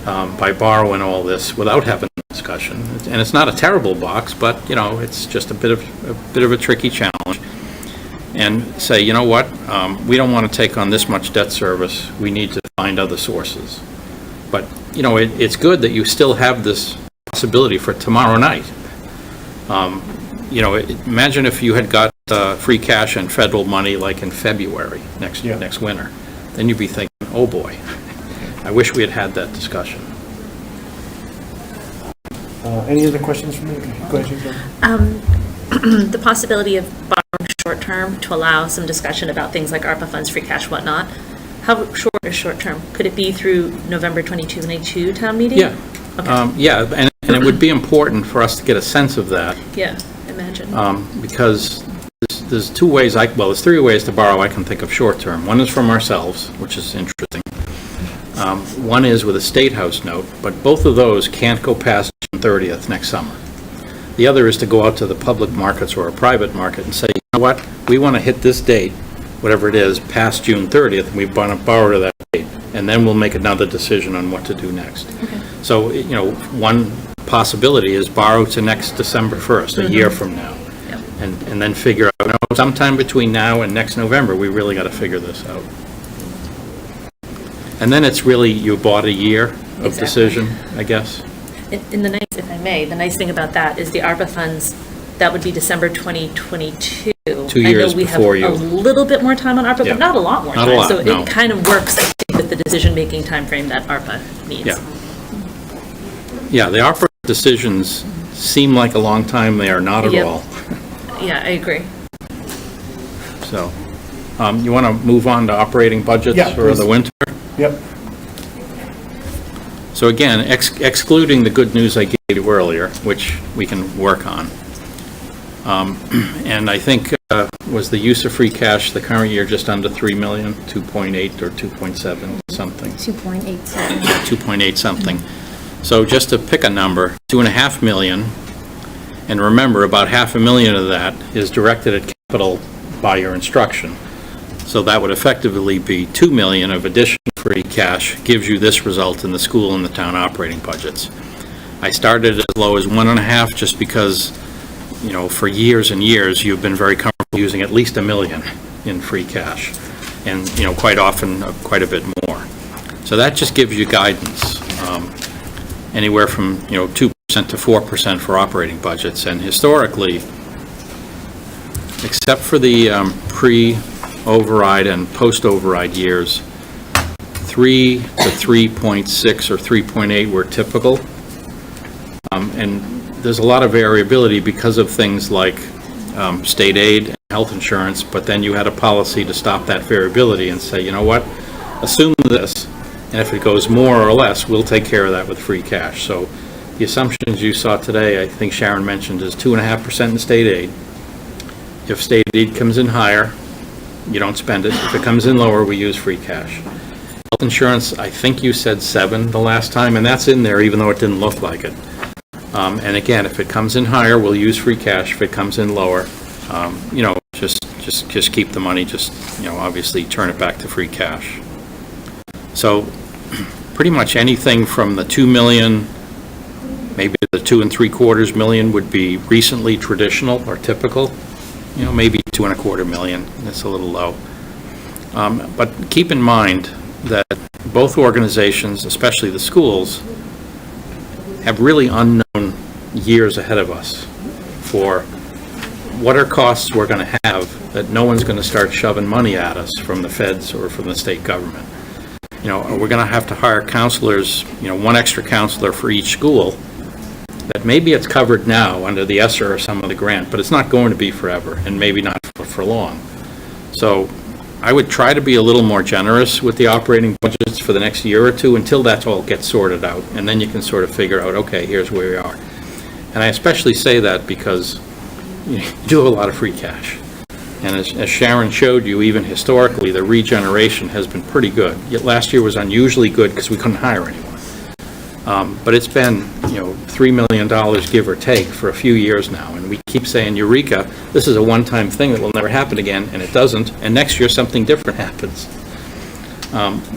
E: by borrowing all this without having a discussion. And it's not a terrible box, but, it's just a bit of a tricky challenge. And say, you know what, we don't want to take on this much debt service. We need to find other sources. But, it's good that you still have this possibility for tomorrow night. Imagine if you had got free cash and federal money like in February next winter. Then you'd be thinking, oh boy, I wish we had had that discussion.
B: Any other questions from me? Go ahead, Chief.
H: The possibility of borrowing short-term to allow some discussion about things like ARPA funds, free cash, whatnot. How short is short-term? Could it be through November 2022 town meeting?
E: Yeah.
H: Okay.
E: And it would be important for us to get a sense of that.
H: Yeah, imagine.
E: Because there's 2 ways, there's 3 ways to borrow I can think of short-term. One is from ourselves, which is interesting. One is with a State House note, but both of those can't go past June 30th next summer. The other is to go out to the public markets or a private market and say, you know what, we want to hit this date, whatever it is, past June 30th, and we want to borrow to that date, and then we'll make another decision on what to do next.
H: Okay.
E: So, one possibility is borrow to next December 1st, a year from now.
H: Yep.
E: And then figure out, sometime between now and next November, we really got to figure this out. And then it's really, you bought a year of decision, I guess.
H: In the nice, if I may, the nice thing about that is the ARPA funds, that would be December 2022.
E: 2 years before you.
H: I know we have a little bit more time on ARPA,
E: Yeah.
H: but not a lot more
E: Not
H: time.
E: a lot,
H: So
E: no.
H: it kind of works, I think, with the decision-making timeframe that ARPA needs.
E: Yeah. Yeah, the ARPA decisions seem like a long time. They are not at
H: Yep.
E: all.
H: Yeah, I agree.
E: So, you want to move on to operating budgets
B: Yeah,
E: for
B: please.
E: the winter?
B: Yep.
E: So again, excluding the good news I gave you earlier, which we can work on. And I think was the use of free cash the current year just under 3 million, 2.8 or 2.7 something?
A: 2.87.
E: 2.8 something. So just to pick a number, 2.5 million, and remember, about $500,000 of that is directed at capital by your instruction. So that would effectively be 2 million of additional free cash, gives you this result in the school and the town operating budgets. I started as low as 1.5 just because, for years and years, you've been very comfortable using at least $1 million in free cash. And, quite often, quite a bit more. So that just gives you guidance, anywhere from, 2% to 4% for operating budgets. And historically, except for the pre-override and post-override years, 3 to 3.6 or 3.8 were typical. And there's a lot of variability because of things like state aid and health insurance, but then you had a policy to stop that variability and say, you know what, assume this, and if it goes more or less, we'll take care of that with free cash. So the assumptions you saw today, I think Sharon mentioned, is 2.5% in state aid. If state aid comes in higher, you don't spend it. If it comes in lower, we use free cash. Health insurance, I think you said 7 the last time, and that's in there even though it didn't look like it. And again, if it comes in higher, we'll use free cash. If it comes in lower, just keep the money, obviously turn it back to free cash. So pretty much anything from the 2 million, maybe the 2.75 million would be recently traditional or typical, maybe 2.25 million, that's a little low. But keep in mind that both organizations, especially the schools, have really unknown years ahead of us for what are costs we're going to have that no one's going to start shoving money at us from the feds or from the state government. We're going to have to hire counselors, 1 extra counselor for each school, that maybe it's covered now under the ESSER or some of the grant, but it's not going to be forever, and maybe not for long. So I would try to be a little more generous with the operating budgets for the next year or two until that all gets sorted out, and then you can sort of figure out, okay, here's where we are. And I especially say that because you do have a lot of free cash. And as Sharon showed you, even historically, the regeneration has been pretty good. Yet last year was unusually good because we couldn't hire anyone. But it's been, $3 million, give or take, for a few years now. And we keep saying, Eureka, this is a one-time thing that will never happen again, and it doesn't. And next year, something different happens.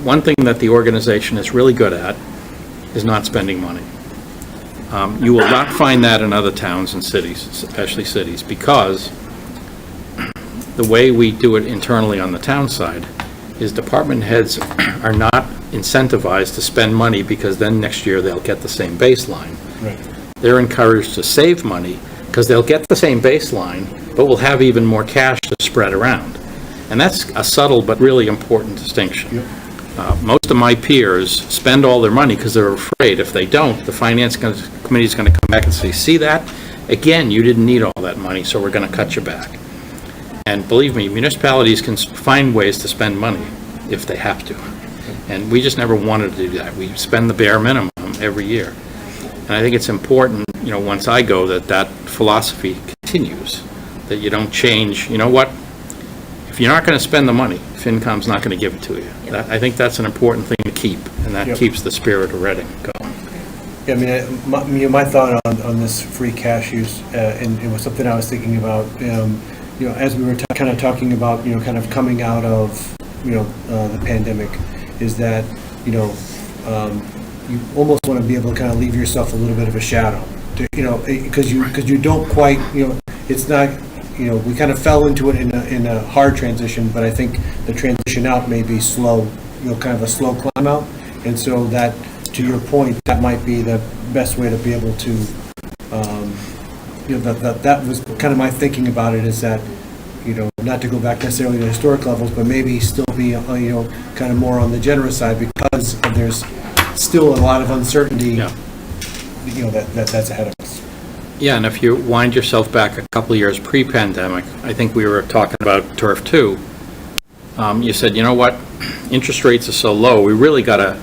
E: One thing that the organization is really good at is not spending money. You will not find that in other towns and cities, especially cities, because the way we do it internally on the town side is department heads are not incentivized to spend money because then next year they'll get the same baseline.
B: Right.
E: They're encouraged to save money because they'll get the same baseline, but will have even more cash to spread around. And that's a subtle but really important distinction.
B: Yep.
E: Most of my peers spend all their money because they're afraid if they don't, the finance committee is going to come back and say, see that? Again, you didn't need all that money, so we're going to cut you back. And believe me, municipalities can find ways to spend money if they have to. And we just never wanted to do that. We spend the bare minimum every year. And I think it's important, once I go, that philosophy continues, that you don't change. You know what? If you're not going to spend the money, FinCom's not going to give it to you. I think that's an important thing to keep, and that keeps the spirit of Reading going.
B: Yeah, I mean, my thought on this free cash use, and it was something I was thinking about, as we were kind of talking about, kind of coming out of, the pandemic, is that, you almost want to be able to kind of leave yourself a little bit of a shadow, because you don't quite, it's not, we kind of fell into it in a hard transition, but I think the transition out may be slow, kind of a slow climb out, and so that, to your point, that might be the best way to be able to, that was kind of my thinking about it, is that, not to go back necessarily to historic levels, but maybe still be, kind of more on the generous side, because there's still a lot of uncertainty, that's ahead of us.
E: Yeah, and if you wind yourself back a couple of years pre-pandemic, I think we were talking about Turf 2. You said, you know what, interest rates are so low, we really got to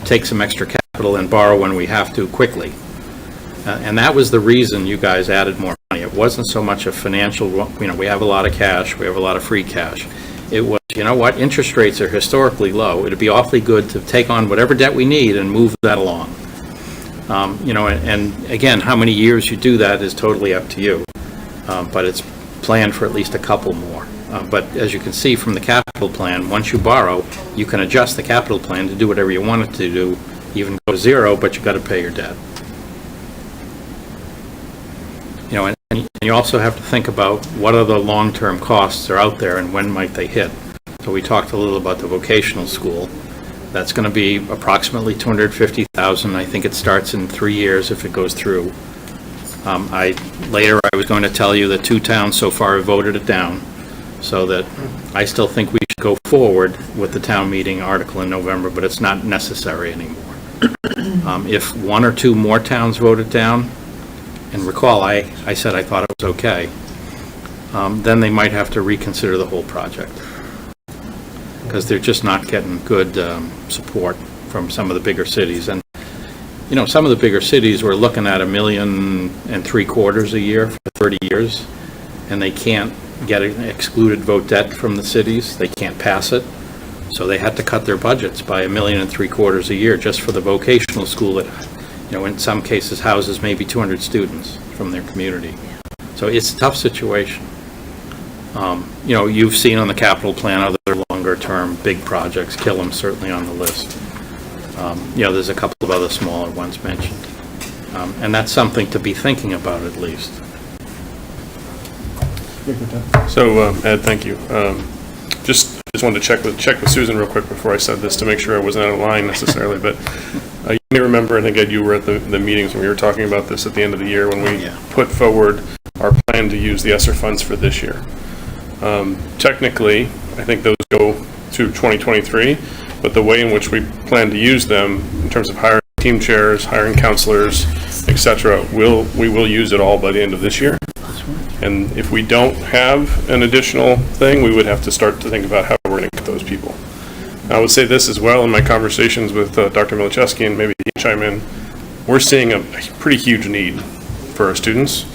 E: take some extra capital and borrow when we have to quickly. And that was the reason you guys added more money. It wasn't so much a financial, we have a lot of cash, we have a lot of free cash. It was, you know what, interest rates are historically low. It'd be awfully good to take on whatever debt we need and move that along. And again, how many years you do that is totally up to you. But it's planned for at least a couple more. But as you can see from the capital plan, once you borrow, you can adjust the capital plan to do whatever you want it to do, even go to zero, but you got to pay your debt. And you also have to think about what are the long-term costs are out there and when might they hit. So we talked a little about the vocational school. That's going to be approximately $250,000. I think it starts in 3 years if it goes through. Later I was going to tell you that 2 towns so far have voted it down, so that I still think we should go forward with the town meeting article in November, but it's not necessary anymore. If 1 or 2 more towns vote it down, and recall I said I thought it was okay, then they might have to reconsider the whole project, because they're just not getting good support from some of the bigger cities. And some of the bigger cities were looking at $1.75 million a year for 30 years, and they can't get an excluded vote debt from the cities. They can't pass it, so they had to cut their budgets by $1.75 million a year just for the vocational school that, in some cases houses maybe 200 students from their community. So it's a tough situation. You've seen on the capital plan other longer-term big projects. Killam's certainly on the list. There's a couple of other smaller ones mentioned. And that's something to be thinking about at least.
C: So, Ed, thank you. Just wanted to check with Susan real quick before I said this to make sure I wasn't out of line necessarily, but you may remember, I think, Ed, you were at the meetings when we were talking about this at the end of the year when we put forward our plan to use the ESSER funds for this year. Technically, I think those go to 2023, but the way in which we plan to use them in terms of hiring team chairs, hiring counselors, et cetera, we will use it all by the end of this year. And if we don't have an additional thing, we would have to start to think about how we're going to get those people. I would say this as well in my conversations with Dr. Milichewski, and maybe he can chime in. We're seeing a pretty huge need for our students.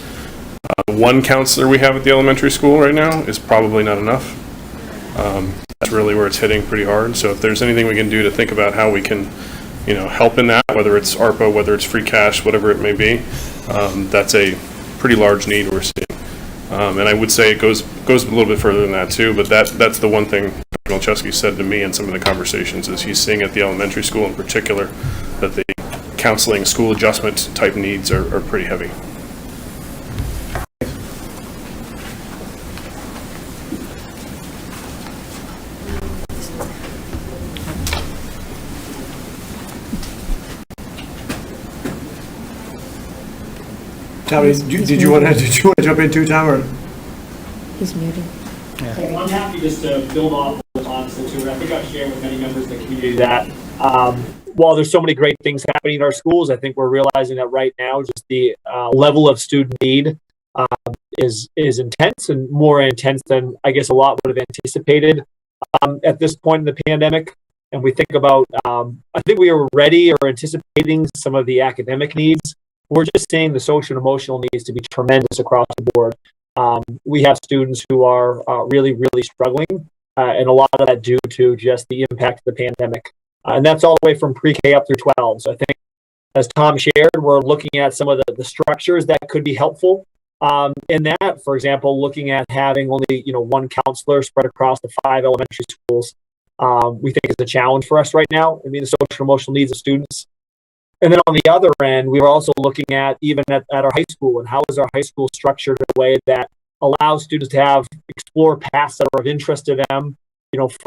C: One counselor we have at the elementary school right now is probably not enough. That's really where it's hitting pretty hard. So if there's anything we can do to think about how we can, help in that, whether it's ARPA, whether it's free cash, whatever it may be, that's a pretty large need we're seeing. And I would say it goes a little bit further than that too, but that's the one thing Dr. Milchewski said to me in some of the conversations is he's seeing at the elementary school in particular that the counseling, school adjustment type needs are pretty heavy.
B: Tommy, did you want to jump in too, Tom, or?
A: He's muted.
F: Well, I'm happy just to build off of honestly too. I think I've shared with many members of the community that while there's so many great things happening in our schools, I think we're realizing that right now just the level of student need is intense and more intense than I guess a lot would have anticipated at this point in the pandemic. And we think about, I think we were ready or anticipating some of the academic needs. We're just seeing the social and emotional needs to be tremendous across the board. We have students who are really, really struggling, and a lot of that due to just the impact of the pandemic. And that's all the way from pre-K up through 12. So I think, as Tom shared, we're looking at some of the structures that could be helpful. In that, for example, looking at having only one counselor spread across the 5 elementary schools, we think is a challenge for us right now. I mean, the social and emotional needs of students. And then on the other end, we were also looking at even at our high school and how is our high school structured in a way that allows students to explore paths that are of interest to them,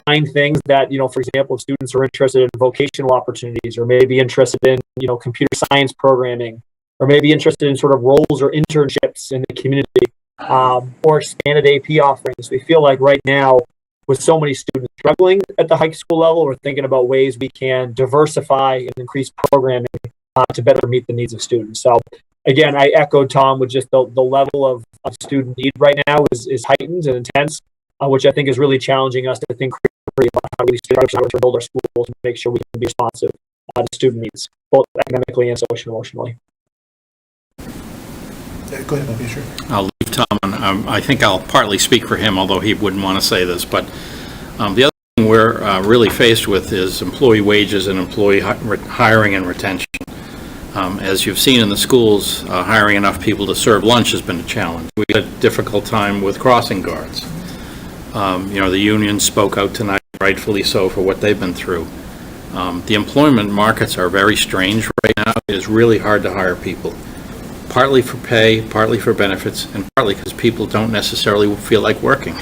F: find things that, for example, if students are interested in vocational opportunities or maybe interested in, computer science programming or maybe interested in sort of roles or internships in the community or expanded AP offerings. We feel like right now, with so many students struggling at the high school level, we're thinking about ways we can diversify and increase programming to better meet the needs of students. So again, I echoed Tom with just the level of student need right now is heightened and intense, which I think is really challenging us to think creatively about how we structure to build our schools and make sure we can be responsive to student needs, both academically and social and emotionally.
B: Go ahead, Bobby, sure.
E: I'll leave Tom, and I think I'll partly speak for him, although he wouldn't want to say this, but the other thing we're really faced with is employee wages and employee hiring and retention. As you've seen in the schools, hiring enough people to serve lunch has been a challenge. We had a difficult time with crossing guards. The union spoke out tonight, rightfully so, for what they've been through. The employment markets are very strange right now. It is really hard to hire people. Partly for pay, partly for benefits, and partly because people don't necessarily feel like working.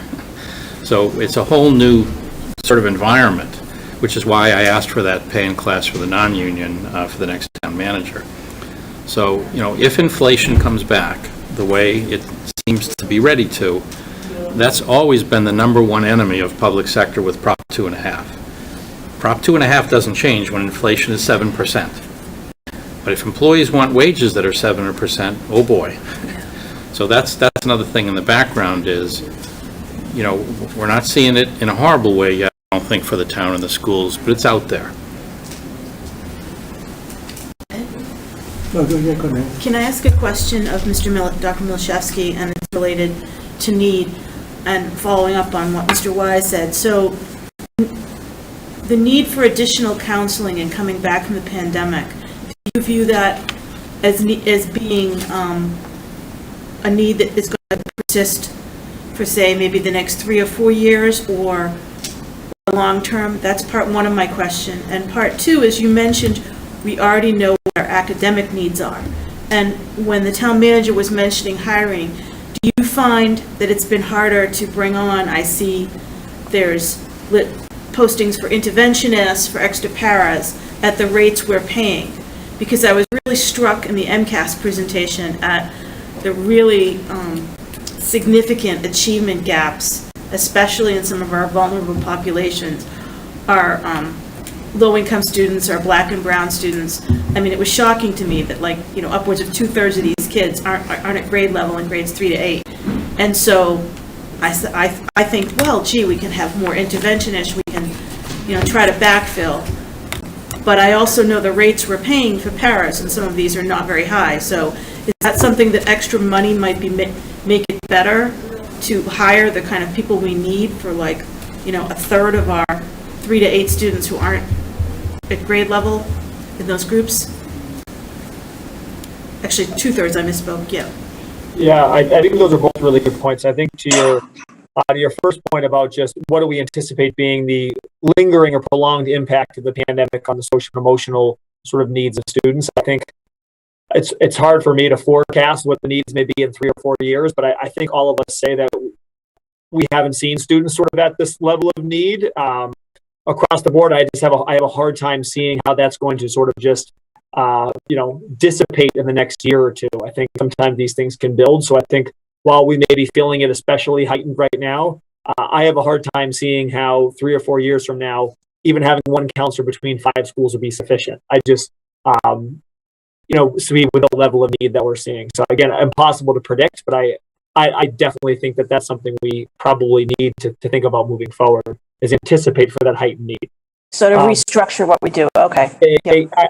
E: So it's a whole new sort of environment, which is why I asked for that pay in class for the non-union for the next town manager. So, if inflation comes back the way it seems to be ready to, that's always been the number one enemy of public sector with Prop 2.5. Prop 2.5 doesn't change when inflation is 7%. But if employees want wages that are 7%, oh boy. So that's another thing in the background is, we're not seeing it in a horrible way yet, I don't think, for the town and the schools, but it's out there.
B: No, go ahead, man.
J: Can I ask a question of Dr. Milchewski, and it's related to need and following up on what Mr. Wise said? So the need for additional counseling and coming back from the pandemic, do you view that as being a need that is going to persist for, say, maybe the next 3 or 4 years, or long term? That's part one of my question. And part two is, you mentioned we already know what our academic needs are. And when the town manager was mentioning hiring, do you find that it's been harder to bring on? I see there's postings for interventionists, for extra paras at the rates we're paying. Because I was really struck in the MCAS presentation at the really significant achievement gaps, especially in some of our vulnerable populations, are low-income students or black and brown students. I mean, it was shocking to me that upwards of 2/3 of these kids aren't at grade level in grades 3 to 8. And so I think, well, gee, we can have more interventionists, we can, try to backfill. But I also know the rates we're paying for paras, and some of these are not very high. So is that something that extra money might be make it better to hire the kind of people we need for a third of our 3 to 8 students who aren't at grade level in those groups? Actually, 2/3, I misspoke, yeah.
F: Yeah, I think those are both really good points. I think to your first point about just what do we anticipate being the lingering or prolonged impact of the pandemic on the social and emotional sort of needs of students, I think it's hard for me to forecast what the needs may be in 3 or 4 years, but I think all of us say that we haven't seen students sort of at this level of need. Across the board, I have a hard time seeing how that's going to sort of just dissipate in the next year or two. I think sometimes these things can build. So I think while we may be feeling it especially heightened right now, I have a hard time seeing how 3 or 4 years from now, even having one counselor between 5 schools would be sufficient. I just, see with the level of need that we're seeing. So again, impossible to predict, but I definitely think that that's something we probably need to think about moving forward, is anticipate for that heightened need.
M: So to restructure what we do, okay.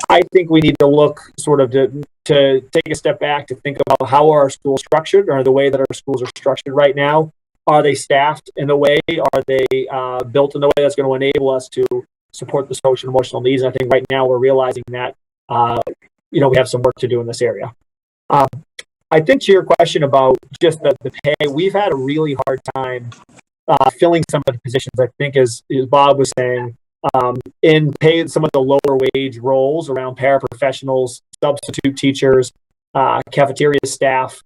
F: I think we need to look sort of to take a step back to think about how are our schools structured, or the way that our schools are structured right now. Are they staffed in a way? Are they built in a way that's going to enable us to support the social and emotional needs? And I think right now we're realizing that, we have some work to do in this area. I think to your question about just the pay, we've had a really hard time filling some of the positions. I think as Bob was saying, in paying some of the lower wage roles around paraprofessionals, substitute teachers, cafeteria staff,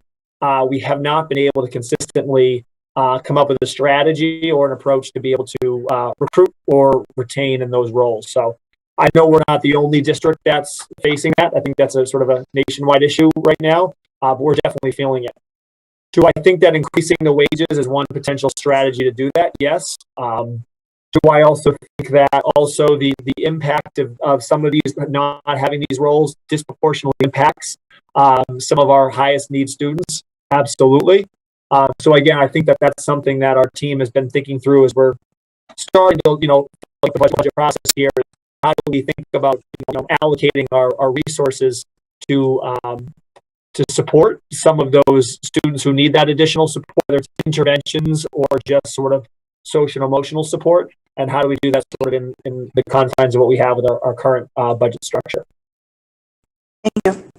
F: we have not been able to consistently come up with a strategy or an approach to be able to recruit or retain in those roles. So I know we're not the only district that's facing that. I think that's a sort of a nationwide issue right now, but we're definitely feeling it. Do I think that increasing the wages is one potential strategy to do that? Yes. Do I also think that also the impact of some of these not having these roles disproportionately impacts some of our highest need students? Absolutely. So again, I think that that's something that our team has been thinking through as we're starting to, like the budget process here. How do we think about allocating our resources to support some of those students who need that additional support, whether it's interventions or just sort of social and emotional support, and how do we do that sort of in the confines of what we have with our current budget structure?
M: Thank you.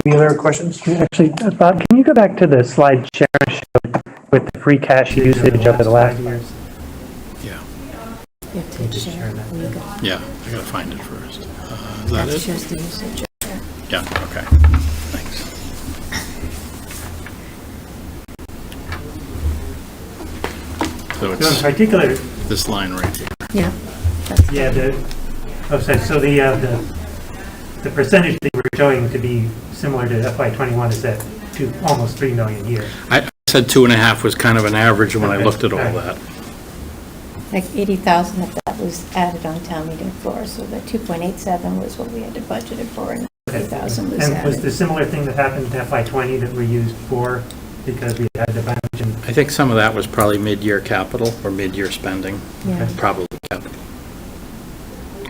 I: Any other questions? Actually, Bob, can you go back to the slide Sharon showed with the free cash usage over the last 5 years?
E: Yeah.
A: You have to share that. Will you go?
E: Yeah, I gotta find it first. Is that
A: That
E: it?
A: shows the usage.
E: Yeah, okay. Thanks. So
I: So in
E: it's
I: particular,
E: this line right here.
A: Yeah.
I: yeah, so the percentage that we're showing to be similar to FY21 is at almost 3 million a year.
E: I said 2.5 was kind of an average when I
I: Okay.
E: looked at all
I: All right.
E: that.
A: Like 80,000 of that was added on town meeting floor, so the 2.87 was what we had to budget it for, and 80,000 was
I: And was the
A: added.
I: similar thing that happened in FY20 that we used for, because we had the bunch and
E: I think some of that was probably mid-year capital or mid-year spending.
A: Yeah.
E: Probably capital.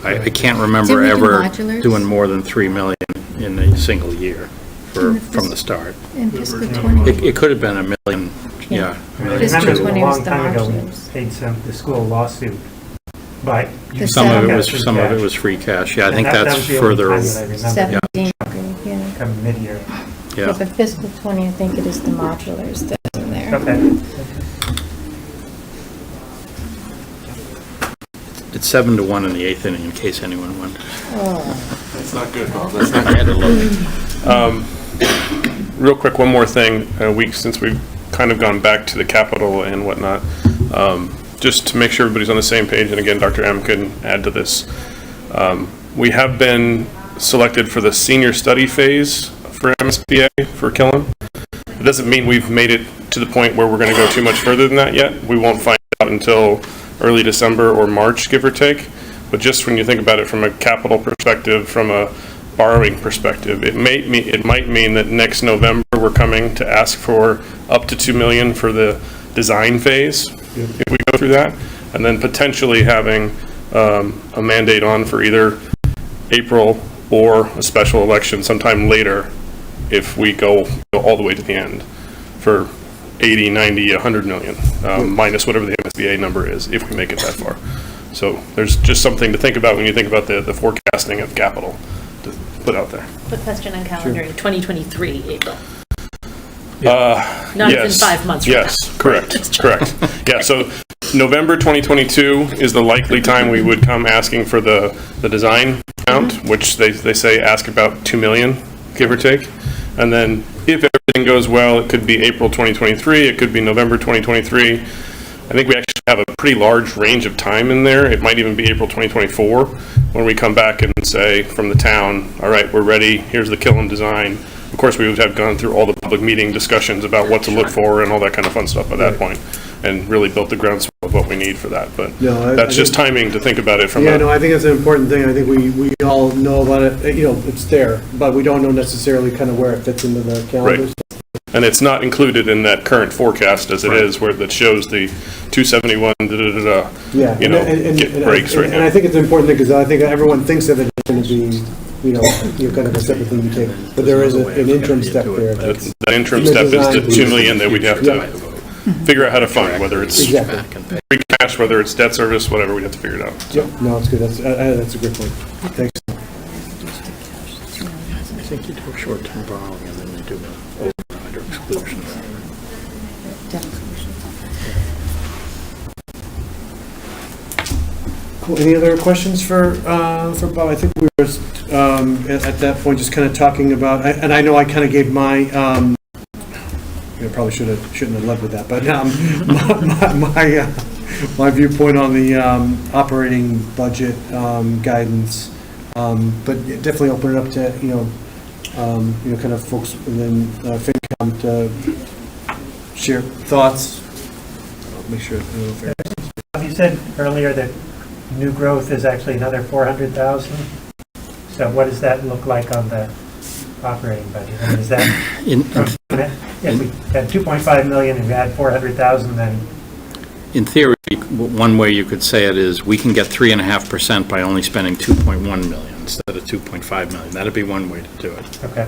E: I can't remember
A: Did we do
E: ever
A: modulars?
E: doing more than 3 million in a single year from the start.
A: In fiscal 20.
E: It could have been a million, yeah.
I: I mean, I
A: Fiscal
I: remember
A: 20
I: a
A: was
I: long
A: the
I: time ago, we
A: modulars.
I: paid the school lawsuit, but
A: The
E: Some of it was,
A: settlement.
E: some of it was free cash. Yeah, I
I: And
E: think
I: that
E: that's
I: was the only
E: further,
I: time that I remember
A: 17, yeah.
I: coming mid-year.
A: Yeah,
E: yeah.
A: but fiscal 20, I think it is the modulars that's in there.
I: Okay.
E: It's 7-1 in the 8th inning, in case anyone wondered.
A: Oh.
C: That's not good, Bob. That's not
E: I had to look.
C: Real quick, one more thing, since we've kind of gone back to the capital and whatnot, just to make sure everybody's on the same page, and again, Dr. M can add to this. We have been selected for the senior study phase for MSBA for Killen. It doesn't mean we've made it to the point where we're going to go too much further than that yet. We won't find out until early December or March, give or take. But just when you think about it from a capital perspective, from a borrowing perspective, it might mean that next November we're coming to ask for up to $2 million for the design phase, if we go through that, and then potentially having a mandate on for either April or a special election sometime later if we go all the way to the end for 80, 90, 100 million, minus whatever the MSBA number is, if we make it that far. So there's just something to think about when you think about the forecasting of capital to put out there.
H: Quick question on calendar, 2023, April.
C: Not
H: within 5 months from
C: yes,
H: now.
C: correct, correct. Yeah, so November 2022 is the likely time we would come asking for the design count, which they say ask about 2 million, give or take. And then if everything goes well, it could be April 2023, it could be November 2023. I think we actually have a pretty large range of time in there. It might even be April 2024 when we come back and say from the town, all right, we're ready, here's the Killam design. Of course, we would have gone through all the public meeting discussions about what to look for and all that kind of fun stuff by that point, and really built the groundswell of what we need for that. But that's just timing to think about it from
B: I think it's an important thing. I think we all know about it, it's there, but we don't know necessarily kind of where it fits into the calendar.
C: Right. And it's not included in that current forecast as it is, where that shows the 271,
B: Yeah,
C: get breaks right now.
B: And I think it's an important thing, because I think everyone thinks of it as going to be, kind of a separate thing you take, but there is an interim step there.
C: The interim step is the 2 million that we'd have to figure out how to fund, whether it's free cash, whether it's debt service, whatever, we'd have to figure it out. So.
B: Yep, no, it's good. That's a good point. Thanks.
E: I think you do a short-term borrowing and then you do override or exclusion.
B: Cool. Any other questions for Bob? I think we were at that point just kind of talking about, and I know I kind of gave my, probably shouldn't have led with that, but my viewpoint on the operating budget guidance, but definitely open it up to kind of folks within FINCOM to share thoughts. I'll make sure.
I: You said earlier that new growth is actually another 400,000. So what does that look like on the operating budget? I mean, is that if we had 2.5 million and we had 400,000, then?
E: In theory, one way you could say it is we can get 3.5% by only spending 2.1 million instead of 2.5 million. That'd be one way to do it.
I: Okay.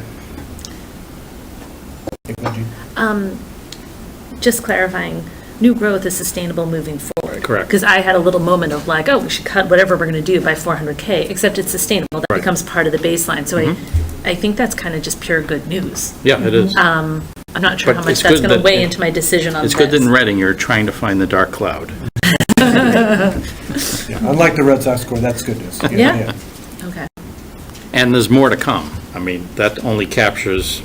H: Just clarifying, new growth is sustainable moving forward.
E: Correct.
H: Because I had a little moment of like, oh, we should cut whatever we're going to do by 400K, except it's sustainable. That becomes part of the baseline. So I think that's kind of just pure good news.
E: Yeah, it is.
H: I'm not sure
E: But
H: how much
E: it's
H: that's
E: good
H: going to
E: that
H: weigh into my decision on
E: It's
H: this.
E: good that in Reading, you're trying to find the dark cloud.
B: Unlike the Red Sox score, that's good news.
H: Yeah. Okay.
E: And there's more to come. I mean, that only captures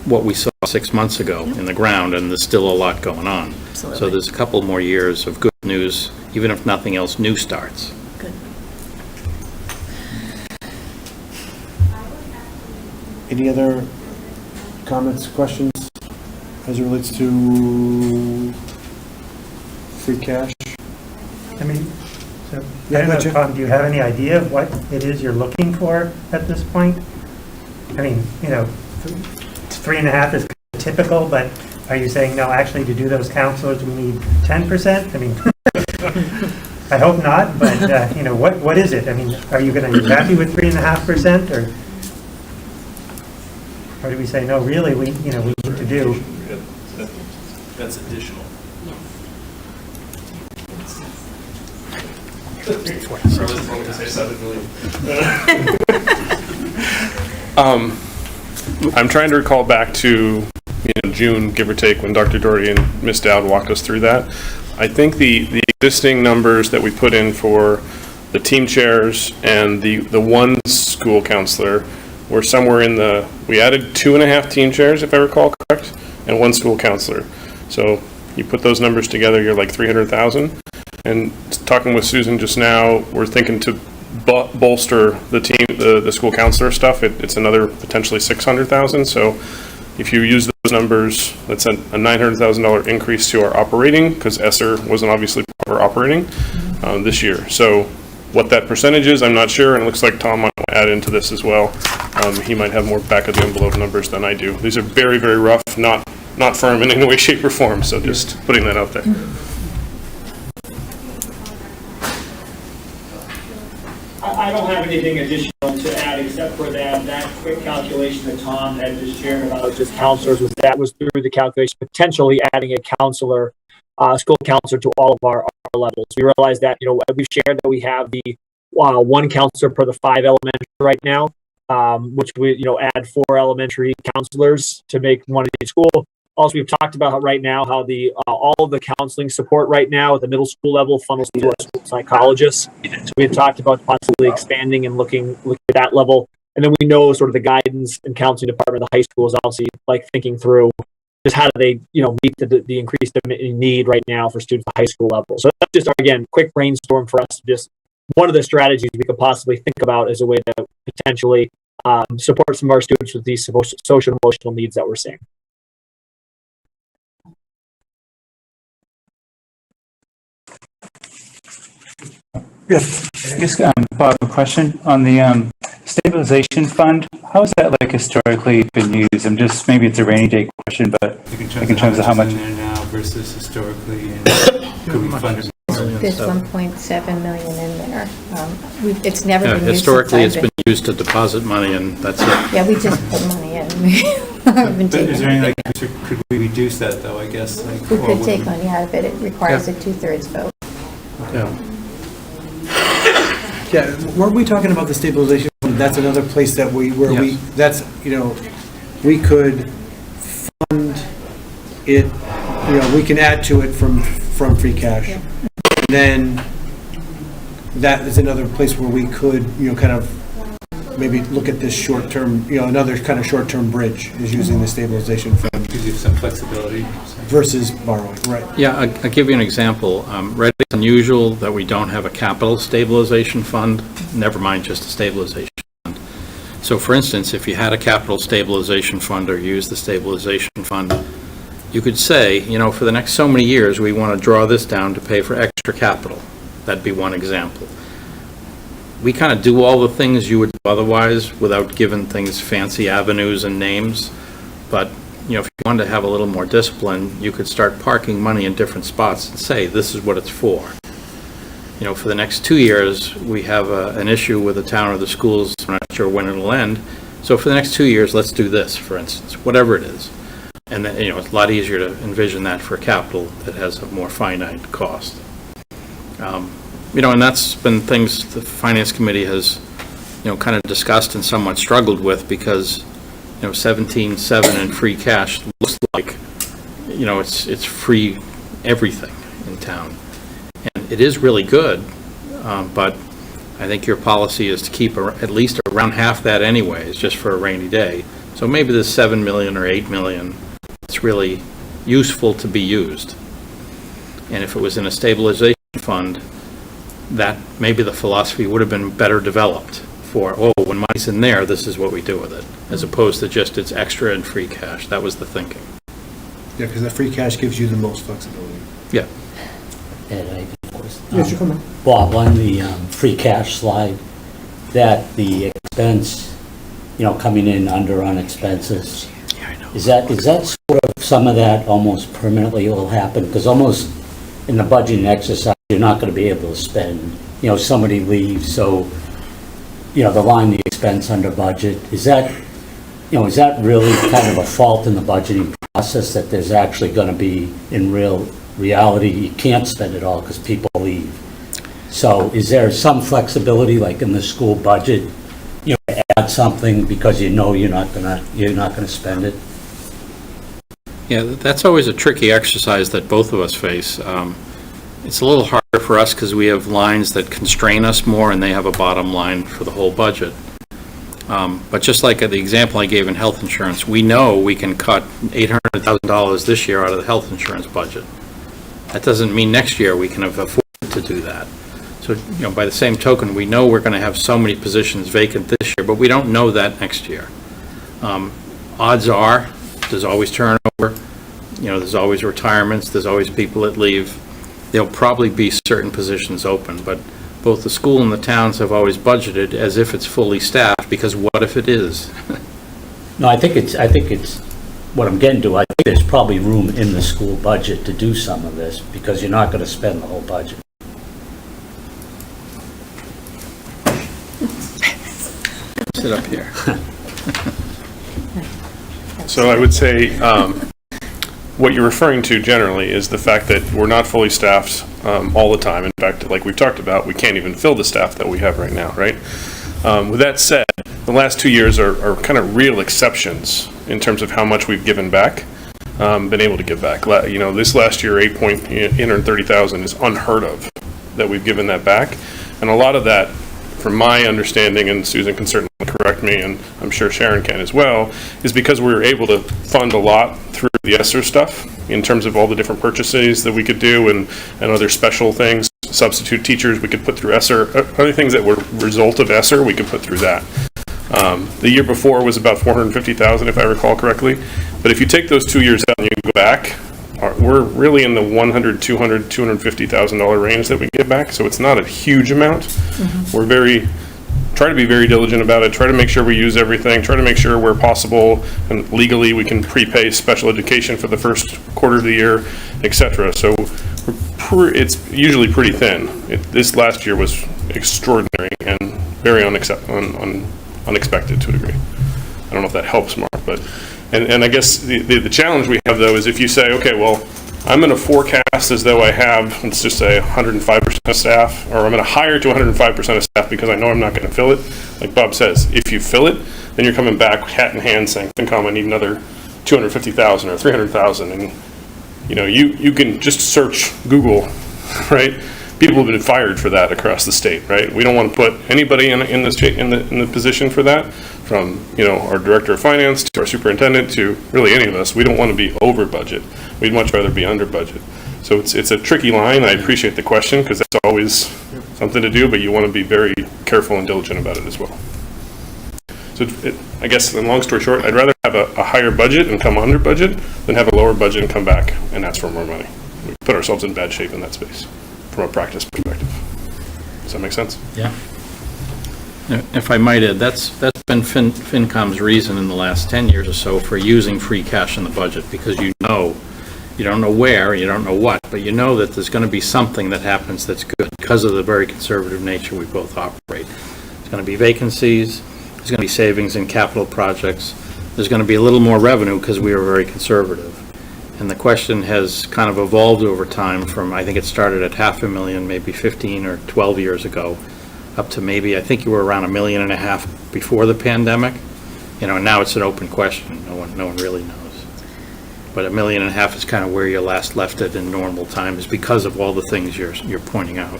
E: what we saw 6 months ago in the ground, and there's still a lot going on.
H: Absolutely.
E: So there's a couple more years of good news, even if nothing else new starts.
H: Good.
B: Any other comments, questions as it relates to free cash?
I: I mean, so,
B: Yeah,
I: I don't
B: gotcha.
I: know, Tom, do you have any idea of what it is you're looking for at this point? I mean, 3.5 is typical, but are you saying, no, actually, to do those counselors, we need 10%? I mean, I hope not, but, what is it? I mean, are you going to be happy with 3.5%, or do we say, no, really, we need to do?
C: That's additional. I'm trying to recall back to June, give or take, when Dr. Doherty and Ms. Dowd walked us through that. I think the existing numbers that we put in for the team chairs and the one school counselor were somewhere in we added 2.5 team chairs, if I recall correct, and 1 school counselor. So you put those numbers together, you're like 300,000. And talking with Susan just now, we're thinking to bolster the team, the school counselor stuff. It's another potentially 600,000. So If you use those numbers, that's a $900,000 increase to our operating, because ESSER wasn't obviously part of our operating this year. So what that percentage is, I'm not sure, and it looks like Tom might add into this as well. He might have more back of the envelope numbers than I do. These are very, very rough, not firm in any way, shape, or form, so just putting that out there.
F: I don't have anything additional to add except for that quick calculation that Tom had just shared about just counselors, was through the calculation, potentially adding a counselor, school counselor to all of our levels. We realize that, we've shared that we have the one counselor per the 5 elementary right now, which we, add 4 elementary counselors to make one in each school. Also, we've talked about right now how the all of the counseling support right now at the middle school level funnels through our school psychologists. So we've talked about possibly expanding and looking at that level. And then we know sort of the guidance and counseling department of the high school is obviously like thinking through just how do they, meet the increased need right now for students at the high school level. So that's just, again, quick brainstorm for us. Just one of the strategies we could possibly think about as a way to potentially support some of our students with these social and emotional needs that we're seeing.
N: Yes, I guess, Bob, a question on the stabilization fund. How has that historically been used? Maybe it's a rainy day question, but in terms of how much
O: in there now versus historically, and could we fund it?
A: There's 1.7 million in there. It's never been used.
E: Historically, it's been used to deposit money, and that's it.
A: Yeah, we just put money in.
O: But is there any, could we reduce that, though, I guess?
A: We could take money out of it. It requires a 2/3 vote.
E: Yeah.
B: Yeah, weren't we talking about the stabilization fund? That's another place that we could fund it, we can add to it from free cash. Yeah. And then that is another place where we could, kind of maybe look at this short-term, another kind of short-term bridge is using the stabilization fund.
O: Gives you some flexibility.
B: Versus borrowing, right.
E: Yeah, I'll give you an example. Right, it's unusual that we don't have a capital stabilization fund, never mind just a stabilization fund. So for instance, if you had a capital stabilization fund or used the stabilization fund, you could say, for the next so many years, we want to draw this down to pay for extra capital. That'd be one example. We kind of do all the things you would do otherwise without giving things fancy avenues and names, but if you wanted to have a little more discipline, you could start parking money in different spots and say, this is what it's for. For the next 2 years, we have an issue with the town or the schools. I'm not sure when it'll end. So for the next 2 years, let's do this, for instance, whatever it is. And then, it's a lot easier to envision that for capital that has a more finite cost. And that's been things the Finance Committee has, kind of discussed and somewhat struggled with because 17.7 in free cash looks like, it's free everything in town. And it is really good, but I think your policy is to keep at least around half that anyways, just for a rainy day. So maybe this 7 million or 8 million, it's really useful to be used. And if it was in a stabilization fund, that maybe the philosophy would have been better developed. When money's in there, this is what we do with it, as opposed to just it's extra and free cash. That was the thinking.
B: Yeah, because the free cash gives you the most flexibility.
E: Yeah.
P: Of course.
B: Yes, come on.
P: Bob, on the free cash slide, that the expense, coming in under on expenses, is that sort of some of that almost permanently will happen? Because almost in the budgeting exercise, you're not going to be able to spend, somebody leaves, so the line, the expense under budget, is that really kind of a fault in the budgeting process that there's actually going to be, in reality, you can't spend it all because people leave? So is there some flexibility, like in the school budget, to add something because you're not going to spend it?
E: Yeah, that's always a tricky exercise that both of us face. It's a little harder for us because we have lines that constrain us more and they have a bottom line for the whole budget. But just like the example I gave in health insurance, we know we can cut $800,000 this year out of the health insurance budget. That doesn't mean next year we can afford to do that. So, by the same token, we know we're going to have so many positions vacant this year, but we don't know that next year. Odds are there's always turnover, there's always retirements, there's always people that leave. There'll probably be certain positions open, but both the school and the towns have always budgeted as if it's fully staffed, because what if it is?
P: No, I think it's, what I'm getting to, I think there's probably room in the school budget to do some of this, because you're not gonna spend the whole budget.
E: Sit up here.
C: So I would say, what you're referring to generally is the fact that we're not fully staffed all the time. In fact, like we've talked about, we can't even fill the staff that we have right now, right? With that said, the last 2 years are kind of real exceptions in terms of how much we've given back, been able to give back. This last year, $830,000 is unheard of that we've given that back. And a lot of that, from my understanding, and Susan can certainly correct me, and I'm sure Sharon can as well, is because we were able to fund a lot through the ESSER stuff in terms of all the different purchases that we could do and other special things, substitute teachers we could put through ESSER, other things that were result of ESSER we could put through that. The year before was about $450,000 if I recall correctly, but if you take those 2 years out and you go back, we're really in the $100,000, $200,000, $250,000 range that we get back, so it's not a huge amount. We're try to be very diligent about it, try to make sure we use everything, try to make sure where possible and legally we can prepay special education for the first quarter of the year, etc. So it's usually pretty thin. This last year was extraordinary and very unexpected to a degree. I don't know if that helps, Mark, but and I guess the challenge we have though is if you say, okay, well, I'm going to forecast as though I have, let's just say 105% of staff, or I'm going to hire to 105% of staff because I know I'm not going to fill it. Like Bob says, if you fill it, then you're coming back hat in hand saying, FinCom, I need another $250,000 or $300,000. And, you can just search Google, right? People have been fired for that across the state, right? We don't want to put anybody in the position for that, from our director of finance to our superintendent to really any of us. We don't want to be over budget. We'd much rather be under budget. So it's a tricky line. I appreciate the question because that's always something to do, but you want to be very careful and diligent about it as well. So I guess, in long story short, I'd rather have a higher budget and come under budget than have a lower budget and come back and ask for more money. We put ourselves in bad shape in that space from a practice perspective. Does that make sense?
E: Yeah. If I might add, that's been FinCom's reason in the last 10 years or so for using free cash in the budget, because you don't know where, you don't know what, but you know that there's going to be something that happens that's good because of the very conservative nature we both operate. There's going to be vacancies, there's going to be savings in capital projects, there's going to be a little more revenue because we are very conservative. And the question has kind of evolved over time from, I think it started at $500,000 maybe 15 or 12 years ago, up to maybe, I think you were around $1.5 million before the pandemic. Now it's an open question. No one really knows. But $1.5 million is kind of where you last left it in normal times because of all the things you're pointing out.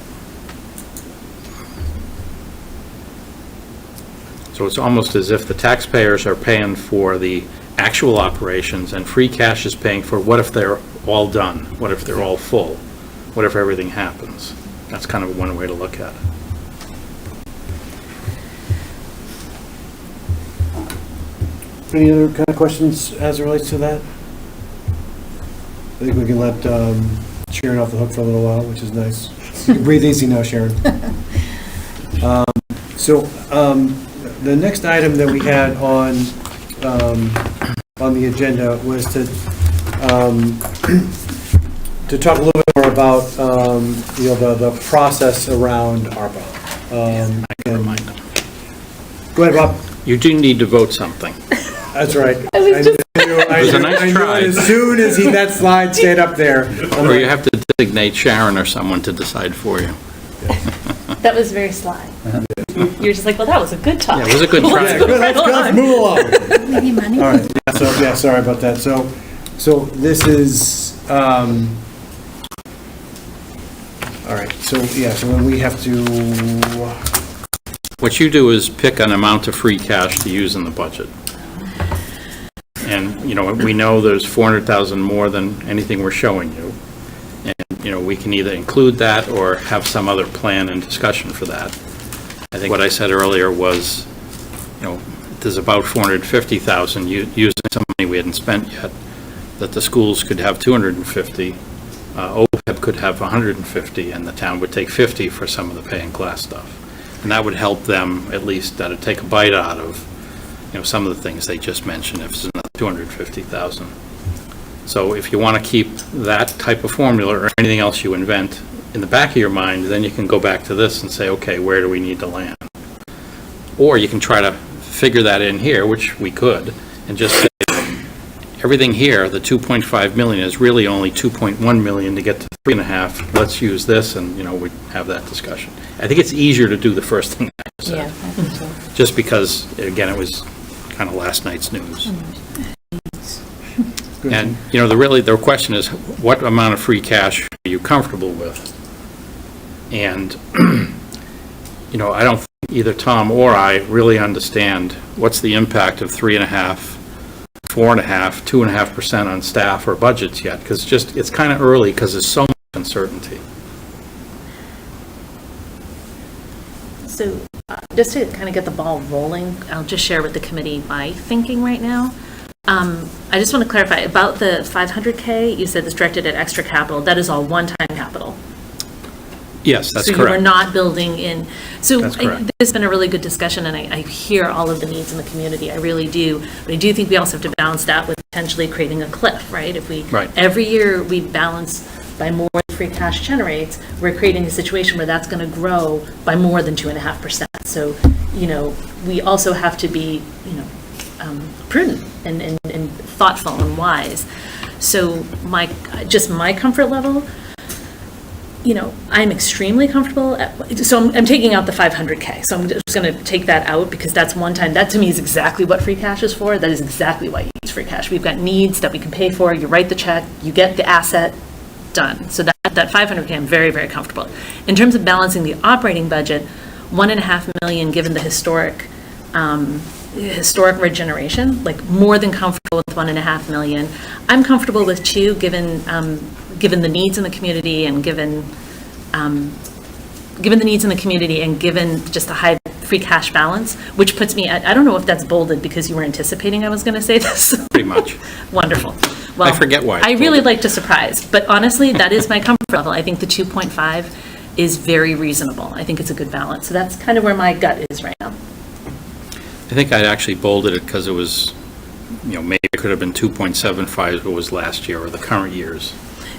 E: So it's almost as if the taxpayers are paying for the actual operations and free cash is paying for what if they're all done? What if they're all full? What if everything happens? That's kind of one way to look at it.
B: Any other kind of questions as it relates to that? I think we can let Sharon off the hook for a little while, which is nice. You can breathe easy now, Sharon. The next item that we had on the agenda was to talk a little bit more about the process around ARPA. Go ahead, Rob.
E: You do need to vote something.
B: That's right.
E: It was a nice try.
B: As soon as that slide stayed up there.
E: Or you have to designate Sharon or someone to decide for you.
H: That was very sly. You're just like, well, that was a good talk.
E: Yeah, it was a good try.
B: Let's move along. All right. Sorry about that. So this is, all right. So when we have to.
E: What you do is pick an amount of free cash to use in the budget. And, we know there's $400,000 more than anything we're showing you. And, we can either include that or have some other plan and discussion for that. I think what I said earlier was, there's about $450,000 using some we hadn't spent yet, that the schools could have 250, OPEB could have 150, and the town would take 50 for some of the pay and class stuff. And that would help them, at least, take a bite out of, some of the things they just mentioned, if it's another 250,000. So if you want to keep that type of formula or anything else you invent in the back of your mind, then you can go back to this and say, okay, where do we need to land? Or you can try to figure that in here, which we could, and just say, everything here, the 2.5 million is really only 2.1 million to get to 3.5. Let's use this, and, we have that discussion. I think it's easier to do the first thing I said.
A: Yeah, I think so.
E: Just because, again, it was kind of last night's news. And, the question is, what amount of free cash are you comfortable with? And, I don't think either Tom or I really understand what's the impact of 3.5%, 4.5%, 2.5% on staff or budgets yet, because it's kind of early because there's so much uncertainty.
H: So just to kind of get the ball rolling, I'll just share with the committee my thinking right now. I just want to clarify about the 500K, you said this directed at extra capital. That is all one-time capital.
E: Yes, that's
H: correct. So you are not building in. So
E: That's correct.
H: This has been a really good discussion, and I hear all of the needs in the community. I really do. But I do think we also have to balance that with potentially creating a cliff, right? If we, every year we balance by more than free cash generates, we're creating a situation where that's going to grow by more than 2.5%. So, we also have to be, prudent and thoughtful and wise. So my comfort level, I'm extremely comfortable. So I'm taking out the 500K. So I'm just going to take that out because that's one time. That to me is exactly what free cash is for. That is exactly why you use free cash. We've got needs that we can pay for. You write the check, you get the asset, done. So that 500K, I'm very, very comfortable. In terms of balancing the operating budget, $1.5 million, given the historic regeneration, like more than comfortable with $1.5 million. I'm comfortable with $2 million, given the needs in the community and given the needs in the community and given just the high free cash balance, which puts me at, I don't know if that's bolded because you were anticipating I was going to say this.
E: Pretty much.
H: Wonderful. Well,
E: I forget why.
H: I really like to surprise, but honestly, that is my comfort level. I think the 2.5 is very reasonable. I think it's a good balance. So that's kind of where my gut is right now.
E: I think I actually bolded it because it was, maybe it could have been 2.75 if it was last year or the current year's.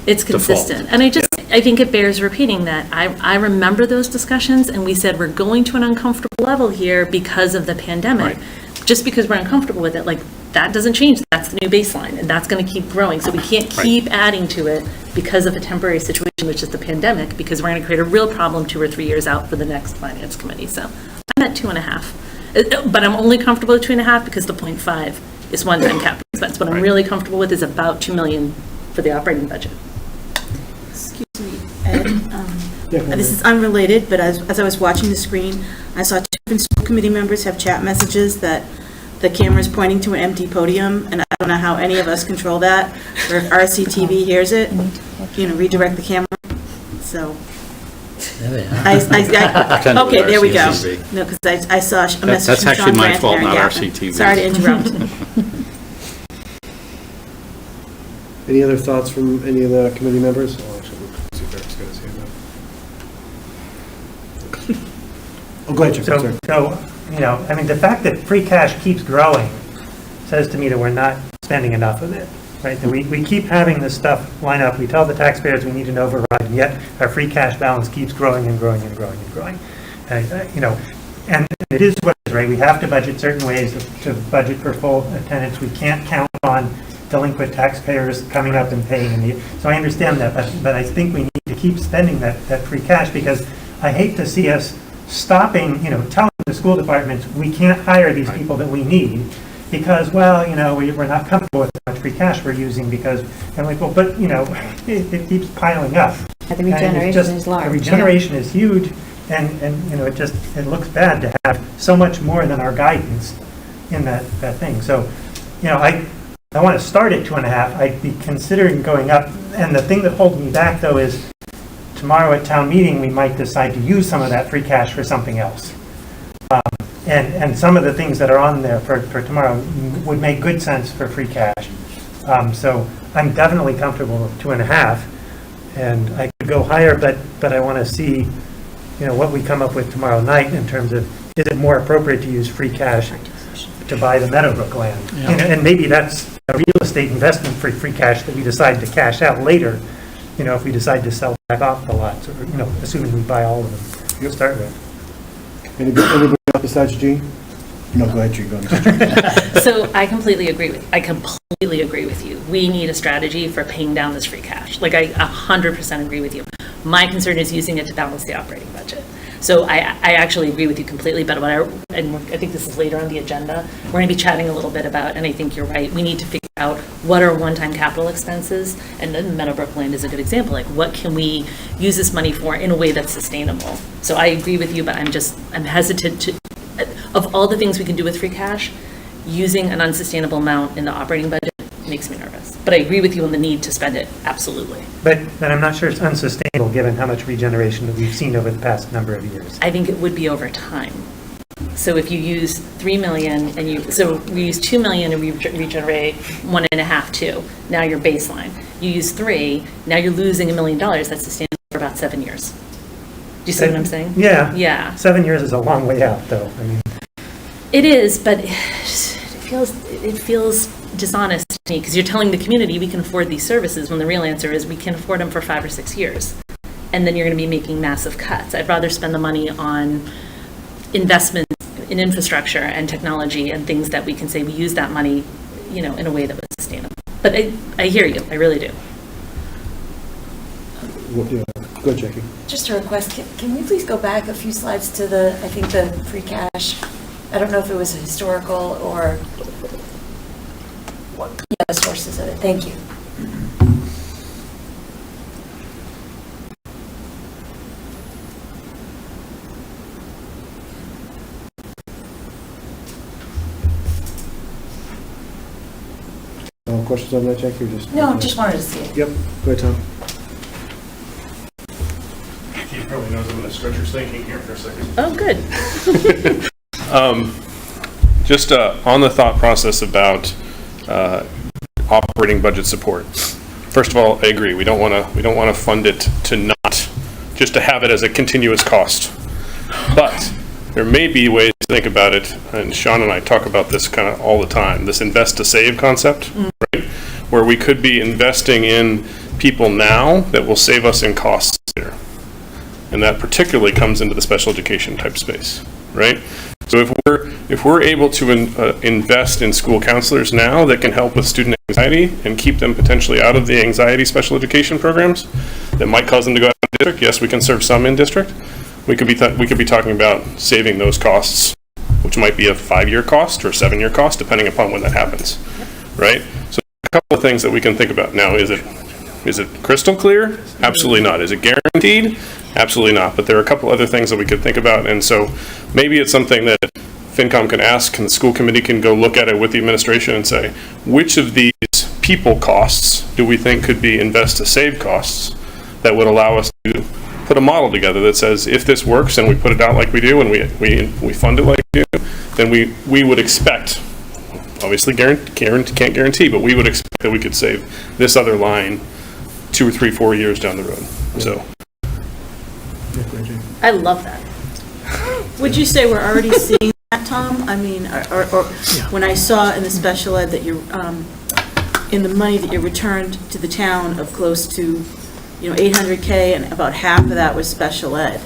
H: It's consistent. And I think it bears repeating that. I remember those discussions, and we said we're going to an uncomfortable level here because of the pandemic. Right. Just because we're uncomfortable with it, that doesn't change. That's the new baseline, and that's going to keep growing. So we can't keep adding to it because of a temporary situation, which is the pandemic, because we're going to create a real problem 2 or 3 years out for the next finance committee. So I'm at 2.5. But I'm only comfortable with 2.5 because the 0.5 is one-time capital expense. What I'm really comfortable with is about $2 million for the operating budget.
J: Excuse me, Ed. This is unrelated, but as I was watching the screen, I saw 2 different school committee members have chat messages that the camera's pointing to an empty podium, and I don't know how any of us control that, or if RCTV hears it, redirect the camera. So. Okay, there we go. No, because I saw a message
E: That's
J: from
E: actually
J: Sean
E: my
J: Grant
E: fault,
J: there.
E: not
J: Yeah.
E: RCTV.
J: Sorry to interrupt.
B: Any other thoughts from any of the committee members? Oh, actually, let's see if Eric's got his hand up. Oh, go ahead, Jim. Sorry.
I: So, the fact that free cash keeps growing says to me that we're not spending enough of it, right? That we keep having this stuff line up. We tell the taxpayers we need an override, and yet our free cash balance keeps growing and growing and growing and growing. And it is what it is, right? We have to budget certain ways to budget for full attendance. We can't count on delinquent taxpayers coming up and paying. So I understand that, but I think we need to keep spending that free cash, because I hate to see us stopping, telling the school departments we can't hire these people that we need because, we're not comfortable with how much free cash we're using because, it keeps piling up.
A: The regeneration is large.
I: The regeneration is huge, and it looks bad to have so much more than our guidance in that thing. So, I want to start at 2.5. I'd be considering going up. And the thing that holds me back, though, is tomorrow at town meeting, we might decide to use some of that free cash for something else. And some of the things that are on there for tomorrow would make good sense for free cash. So I'm definitely comfortable with 2.5, and I could go higher, but I want to see, what we come up with tomorrow night in terms of, is it more appropriate to use free cash to buy the Meadowbrook land? And maybe that's a real estate investment for free cash that we decide to cash out later, if we decide to sell back off the lots, or, assuming we buy all of them to start with.
B: Anybody else besides Gene? No, go ahead, Gene, go ahead.
H: So I completely agree with you. We need a strategy for paying down this free cash. Like, I 100% agree with you. My concern is using it to balance the operating budget. So I actually agree with you completely, but I think this is later on the agenda, we're going to be chatting a little bit about, and I think you're right, we need to figure out what are one-time capital expenses, and then Meadowbrook land is a good example. Like, what can we use this money for in a way that's sustainable? So I agree with you, but I'm hesitant to, of all the things we can do with free cash, using an unsustainable amount in the operating budget makes me nervous. But I agree with you on the need to spend it, absolutely.
I: But I'm not sure it's unsustainable given how much regeneration that we've seen over the past number of years.
H: I think it would be over time. So if you use 3 million so we use 2 million and we regenerate 1.5, 2. Now you're baseline. You use 3, now you're losing $1 million. That's sustainable for about 7 years. Do you see what I'm saying?
I: Yeah.
H: Yeah.
I: 7 years is a long way out, though. I mean,
H: it is, but it feels dishonest to me, because you're telling the community we can afford these services when the real answer is we can afford them for 5 or 6 years. And then you're going to be making massive cuts. I'd rather spend the money on investments in infrastructure and technology and things that we can say we use that money, in a way that was sustainable. But I hear you. I really do.
B: Go, Jackie.
L: Just a request, can we please go back a few slides to the free cash? I don't know if it was historical or the sources of it. Thank you.
B: No questions on that, Jackie?
L: No, just wanted to see it.
B: Yep, go ahead, Tom.
C: He probably knows I'm going to stretch your thinking here for a second.
H: Oh, good.
C: Just on the thought process about operating budget support. First of all, I agree. We don't want to fund it to not just to have it as a continuous cost. But there may be ways to think about it, and Sean and I talk about this kind of all the time. This invest to save concept, right? Where we could be investing in people now that will save us in costs later. And that particularly comes into the special education type space, right? So if we're able to invest in school counselors now that can help with student anxiety and keep them potentially out of the anxiety special education programs that might cause them to go out of district, yes, we can serve some in district. We could be talking about saving those costs, which might be a 5-year cost or a 7-year cost, depending upon when that happens, right? So a couple of things that we can think about now. Is it crystal clear? Absolutely not. Is it guaranteed? Absolutely not. But there are a couple other things that we could think about, and so maybe it's something that FinCom can ask, and the school committee can go look at it with the administration and say, which of these people costs do we think could be invest to save costs that would allow us to put a model together that says, if this works and we put it out like we do and we fund it like we do, then we would expect, obviously can't guarantee, but we would expect that we could save this other line 2 or 3, 4 years down the road. So
H: I love that.
J: Would you say we're already seeing that, Tom? I mean, or when I saw in the special ed that you're, in the money that you returned to the town of close to, $800K, and about half of that was special ed.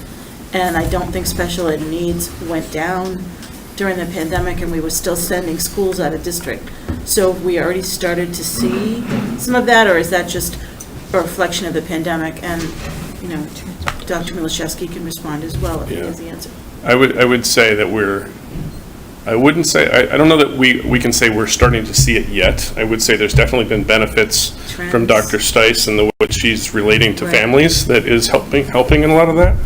J: And I don't think special ed needs went down during the pandemic, and we were still sending schools out of district. So have we already started to see some of that, or is that just a reflection of the pandemic? And, Dr. Milashevsky can respond as well if he has the answer.
C: I would say that I don't know that we can say we're starting to see it yet. I would say there's definitely been benefits from Dr. Stice and the way she's relating to families that is helping in a lot of that,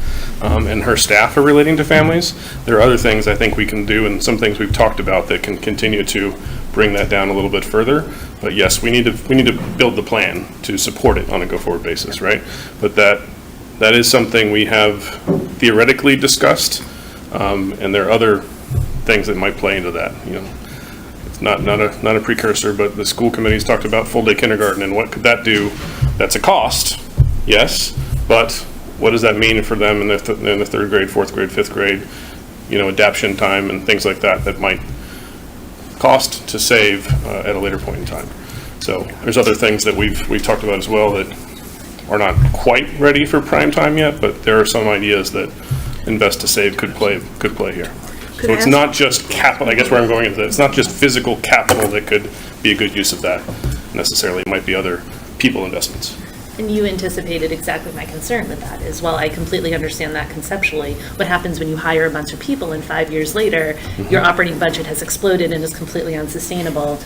C: and her staff are relating to families. There are other things I think we can do, and some things we've talked about that can continue to bring that down a little bit further. But yes, we need to build the plan to support it on a go-forward basis, right? But that is something we have theoretically discussed, and there are other things that might play into that, you know. It's not a precursor, but the school committee's talked about full-day kindergarten, and what could that do? That's a cost, yes, but what does that mean for them in the third grade, fourth grade, fifth grade, you know, adaptation time and things like that that might cost to save at a later point in time. So there's other things that we've talked about as well that are not quite ready for prime time yet, but there are some ideas that invest to save could play here. So it's not just capital, I guess where I'm going is that it's not just physical capital that could be a good use of that necessarily. It might be other people investments.
H: And you anticipated exactly my concern with that as well. I completely understand that conceptually. What happens when you hire a bunch of people and 5 years later, your operating budget has exploded and is completely unsustainable,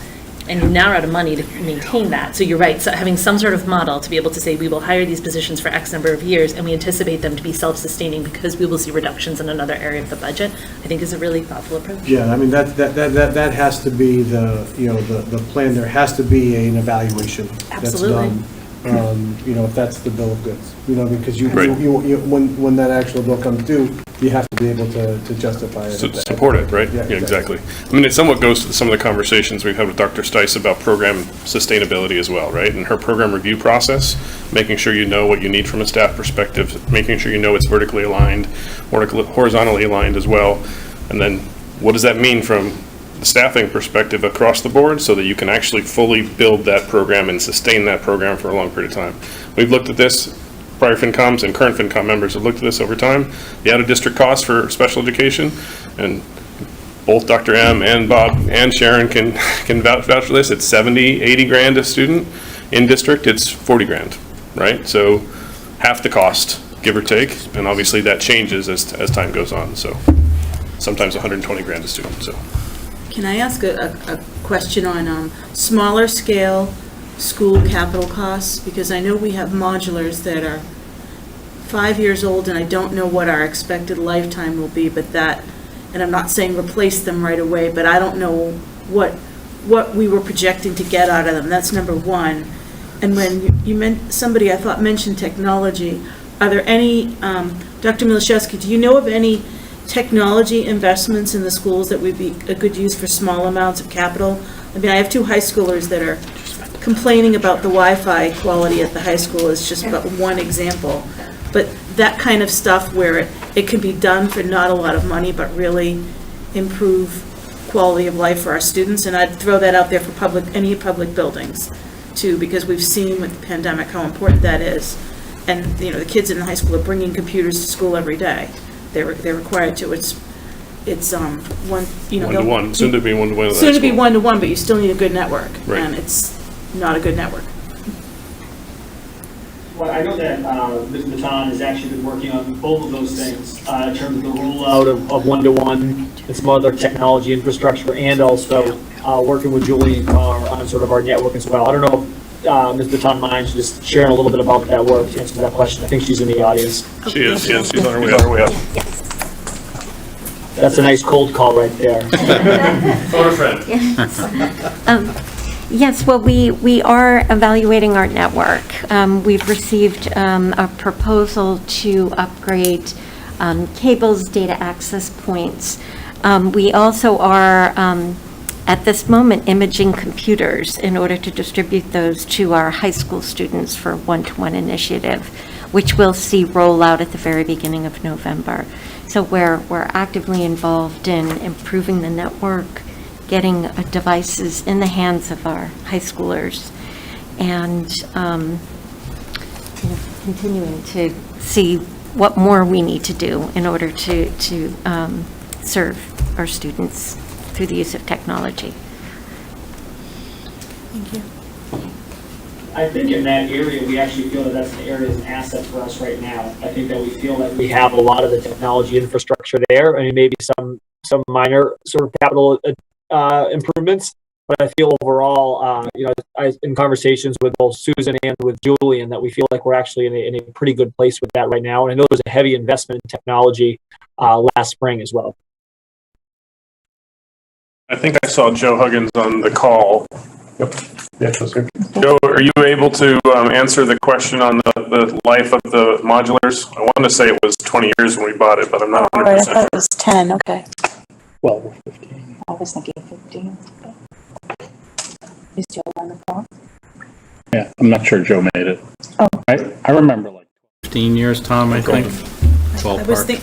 H: and you now are out of money to maintain that. So you're right, so having some sort of model to be able to say, we will hire these positions for X number of years, and we anticipate them to be self-sustaining because we will see reductions in another area of the budget, I think is a really thoughtful approach.
B: Yeah, I mean, that has to be the plan. There has to be an evaluation that's done. You know, if that's the bill of goods, you know, because when that actual bill comes due, you have to be able to justify it.
C: Support it, right? Yeah, exactly. I mean, it somewhat goes to some of the conversations we've had with Dr. Stice about program sustainability as well, right? And her program review process, making sure you know what you need from a staff perspective, making sure you know it's vertically aligned, horizontally aligned as well. And then what does that mean from the staffing perspective across the board so that you can actually fully build that program and sustain that program for a long period of time. We've looked at this, prior FINCOMs and current FINCOM members have looked at this over time, the out-of-district costs for special education, and both Dr. M and Bob and Sharon can vouch for this. It's 70, 80 grand a student. In district, it's 40 grand, right? So half the cost, give or take, and obviously that changes as time goes on. So sometimes 120 grand a student, so.
J: Can I ask a question on smaller scale school capital costs? Because I know we have modulars that are 5 years old, and I don't know what our expected lifetime will be, but that, and I'm not saying replace them right away, but I don't know what we were projecting to get out of them. That's number one. And when you meant, somebody I thought mentioned technology, are there any, Dr. Milashevsky, do you know of any technology investments in the schools that would be a good use for small amounts of capital? I mean, I have two high schoolers that are complaining about the Wi-Fi quality at the high school is just about one example. But that kind of stuff where it can be done for not a lot of money, but really improve quality of life for our students. And I'd throw that out there for any public buildings too, because we've seen with the pandemic how important that is. And, you know, the kids in the high school are bringing computers to school every day. They're required to. It's one, you know.
C: One-to-one, soon to be one-to-one.
J: Soon to be one-to-one, but you still need a good network.
C: Right.
J: And it's not a good network.
F: Well, I know that Ms. Baton has actually been working on both of those things in terms of the rollout of one-to-one and some other technology infrastructure, and also working with Julie on sort of our network as well. I don't know if Ms. Baton minds just sharing a little bit about that work to answer that question. I think she's in the audience.
C: She is, yes, she's on her way up.
F: That's a nice cold call right there.
C: Phone a friend.
Q: Yes, well, we are evaluating our network. We've received a proposal to upgrade cables, data access points. We also are, at this moment, imaging computers in order to distribute those to our high school students for one-to-one initiative, which we'll see roll out at the very beginning of November. So we're actively involved in improving the network, getting devices in the hands of our high schoolers, and continuing to see what more we need to do in order to serve our students through the use of technology.
J: Thank you.
F: I think in that area, we actually feel that that's an area as an asset for us right now. I think that we feel that we have a lot of the technology infrastructure there. I mean, maybe some minor sort of capital improvements, but I feel overall, in conversations with both Susan and with Julian, that we feel like we're actually in a pretty good place with that right now. And I know there's a heavy investment in technology last spring as well.
C: I think I saw Joe Huggins on the call. Yep. Yeah, Joe, are you able to answer the question on the life of the modulars? I want to say it was 20 years when we bought it, but I'm not 100%.
M: I thought it was 10, okay.
N: 12 or 15.
M: I was thinking 15. Is Joe on the phone?
N: Yeah, I'm not sure Joe made it.
M: Oh.
N: I remember like
E: 15 years, Tom, I think.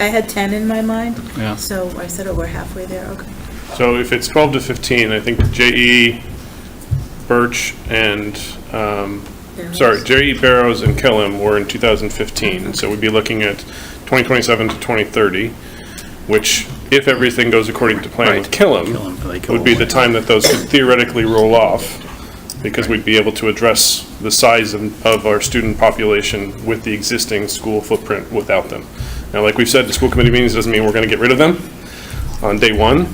J: I had 10 in my mind.
E: Yeah.
J: So I said, oh, we're halfway there, okay.
C: So if it's 12 to 15, I think J.E. Birch and, J.E. Barrows and Killam were in 2015. So we'd be looking at 2027 to 2030, which, if everything goes according to plan with Killam, would be the time that those could theoretically roll off, because we'd be able to address the size of our student population with the existing school footprint without them. Now, like we've said, the school committee meetings doesn't mean we're going to get rid of them on day one,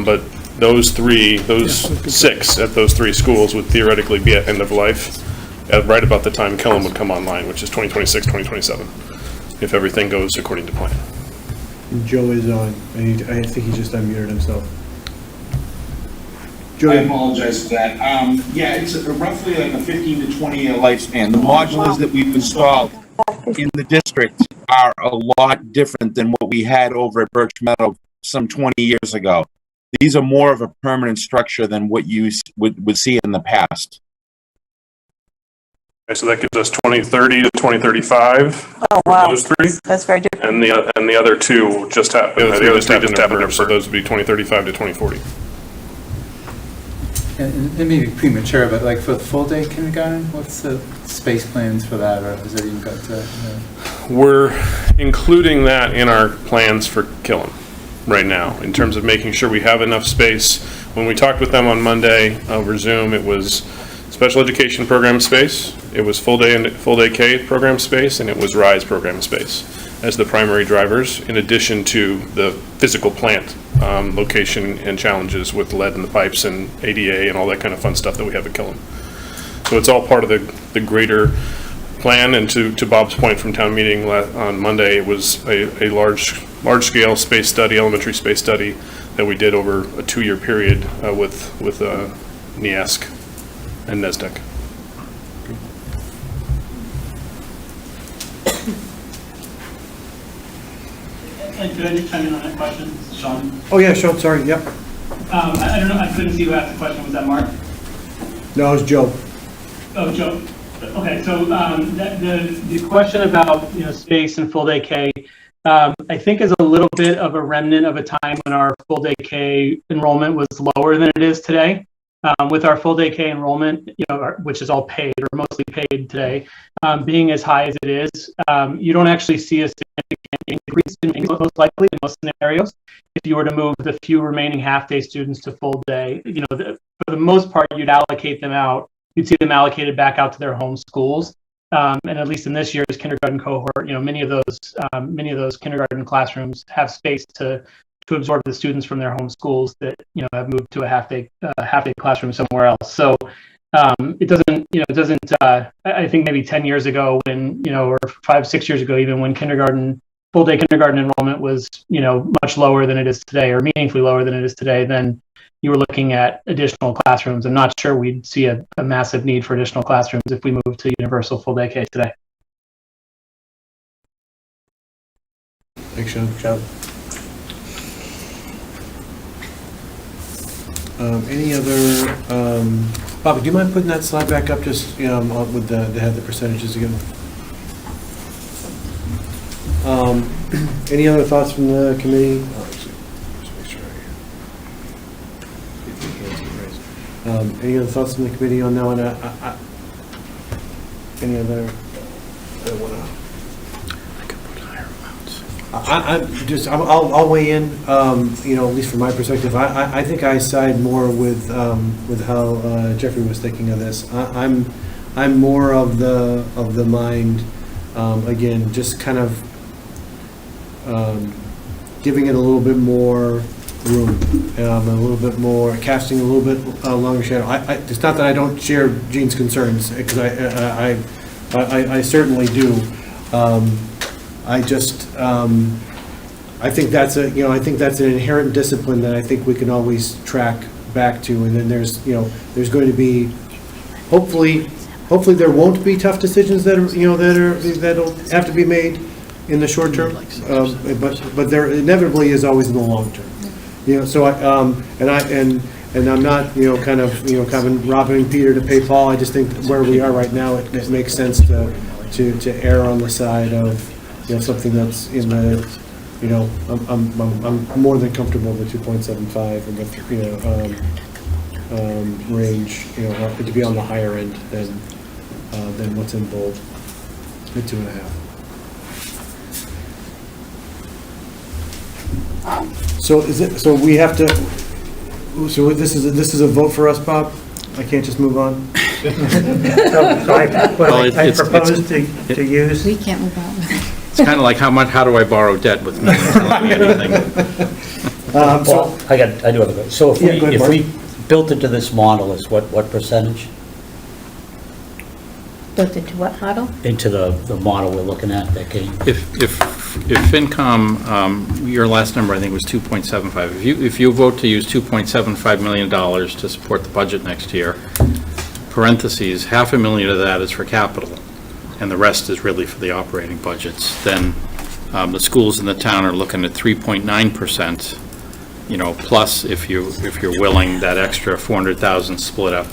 C: but those 6 at those 3 schools would theoretically be at end of life at right about the time Killam would come online, which is 2026, 2027, if everything goes according to plan.
B: Joe is on. I think he just unmuted himself.
R: I apologize for that. Yeah, it's roughly like a 15 to 20 year lifespan. The modulars that we've installed in the district are a lot different than what we had over at Birch Meadow some 20 years ago. These are more of a permanent structure than what you would see in the past.
C: Okay, so that gives us 2030 to 2035.
M: Oh, wow.
C: Those 3.
M: That's very different.
C: And the other 2 just happened. The other 3 just happened, so those would be 2035 to 2040.
O: And it may be premature, but like for the full-day kindergarten, what's the space plans for that, or has it even got to?
C: We're including that in our plans for Killam right now, in terms of making sure we have enough space. When we talked with them on Monday over Zoom, it was special education program space, it was full-day K program space, and it was RISE program space as the primary drivers, in addition to the physical plant location and challenges with lead in the pipes and ADA and all that kind of fun stuff that we have at Killam. So it's all part of the greater plan, and to Bob's point from town meeting on Monday, it was a large-scale space study, elementary space study, that we did over a 2-year period with NIASC and NESDEC.
S: Could I just chime in on that question, Sean?
B: Oh, yeah, Sean, sorry, yep.
S: I don't know, I couldn't see who asked the question. Was that Mark?
B: No, it was Joe.
S: Oh, Joe. Okay, so the question about, space and full day K, I think is a little bit of a remnant of a time when our full day K enrollment was lower than it is today. With our full day K enrollment, which is all paid or mostly paid today, being as high as it is, you don't actually see a significant increase in most likely in most scenarios. If you were to move the few remaining half-day students to full day, for the most part, you'd allocate them out. You'd see them allocated back out to their home schools. And at least in this year's kindergarten cohort, many of those kindergarten classrooms have space to absorb the students from their home schools that have moved to a half-day classroom somewhere else. So it doesn't. I think maybe 10 years ago, when or 5-6 years ago, even when full-day kindergarten enrollment was much lower than it is today, or meaningfully lower than it is today, then you were looking at additional classrooms. I'm not sure we'd see a massive need for additional classrooms if we move to universal full-day K today.
B: Thanks, Sean. Any other, Bobby, do you mind putting that slide back up, just, with the percentages again? Any other thoughts from the committee? Just make sure any other thoughts from the committee on that one? Any other? I'll weigh in, at least from my perspective. I think I side more with how Jeffrey was thinking of this. I'm more of the mind, again, just kind of giving it a little bit more room, a little bit more, casting a little bit longer shadow. It's not that I don't share Gene's concerns, because I certainly do. I think that's an inherent discipline that I think we can always track back to, and then there's going to be, hopefully there won't be tough decisions that'll have to be made in the short term, but there inevitably is always in the long term. You know, so and I'm not, kind of robbing Peter to pay Paul. I just think where we are right now, it makes sense to err on the side of, something that's in the, I'm more than comfortable with 2.75 and the, range, to be on the higher end than what's in bold, at 2.5. So so we have to, so this is a vote for us, Bob? I can't just move on?
I: So I propose to use.
A: We can't move on.
E: It's kind of like how do I borrow debt with no one telling me anything?
P: Well, I do have a question. So
B: Yeah, go ahead,
P: if we built into this model, is what percentage?
A: Built into what model?
P: Into the model we're looking at that came?
E: If FinCom, your last number I think was 2.75. If you vote to use $2.75 million to support the budget next year, parentheses, $500,000 of that is for capital, and the rest is really for the operating budgets, then the schools in the town are looking at 3.9%, plus if you're willing, that extra 400,000 split up,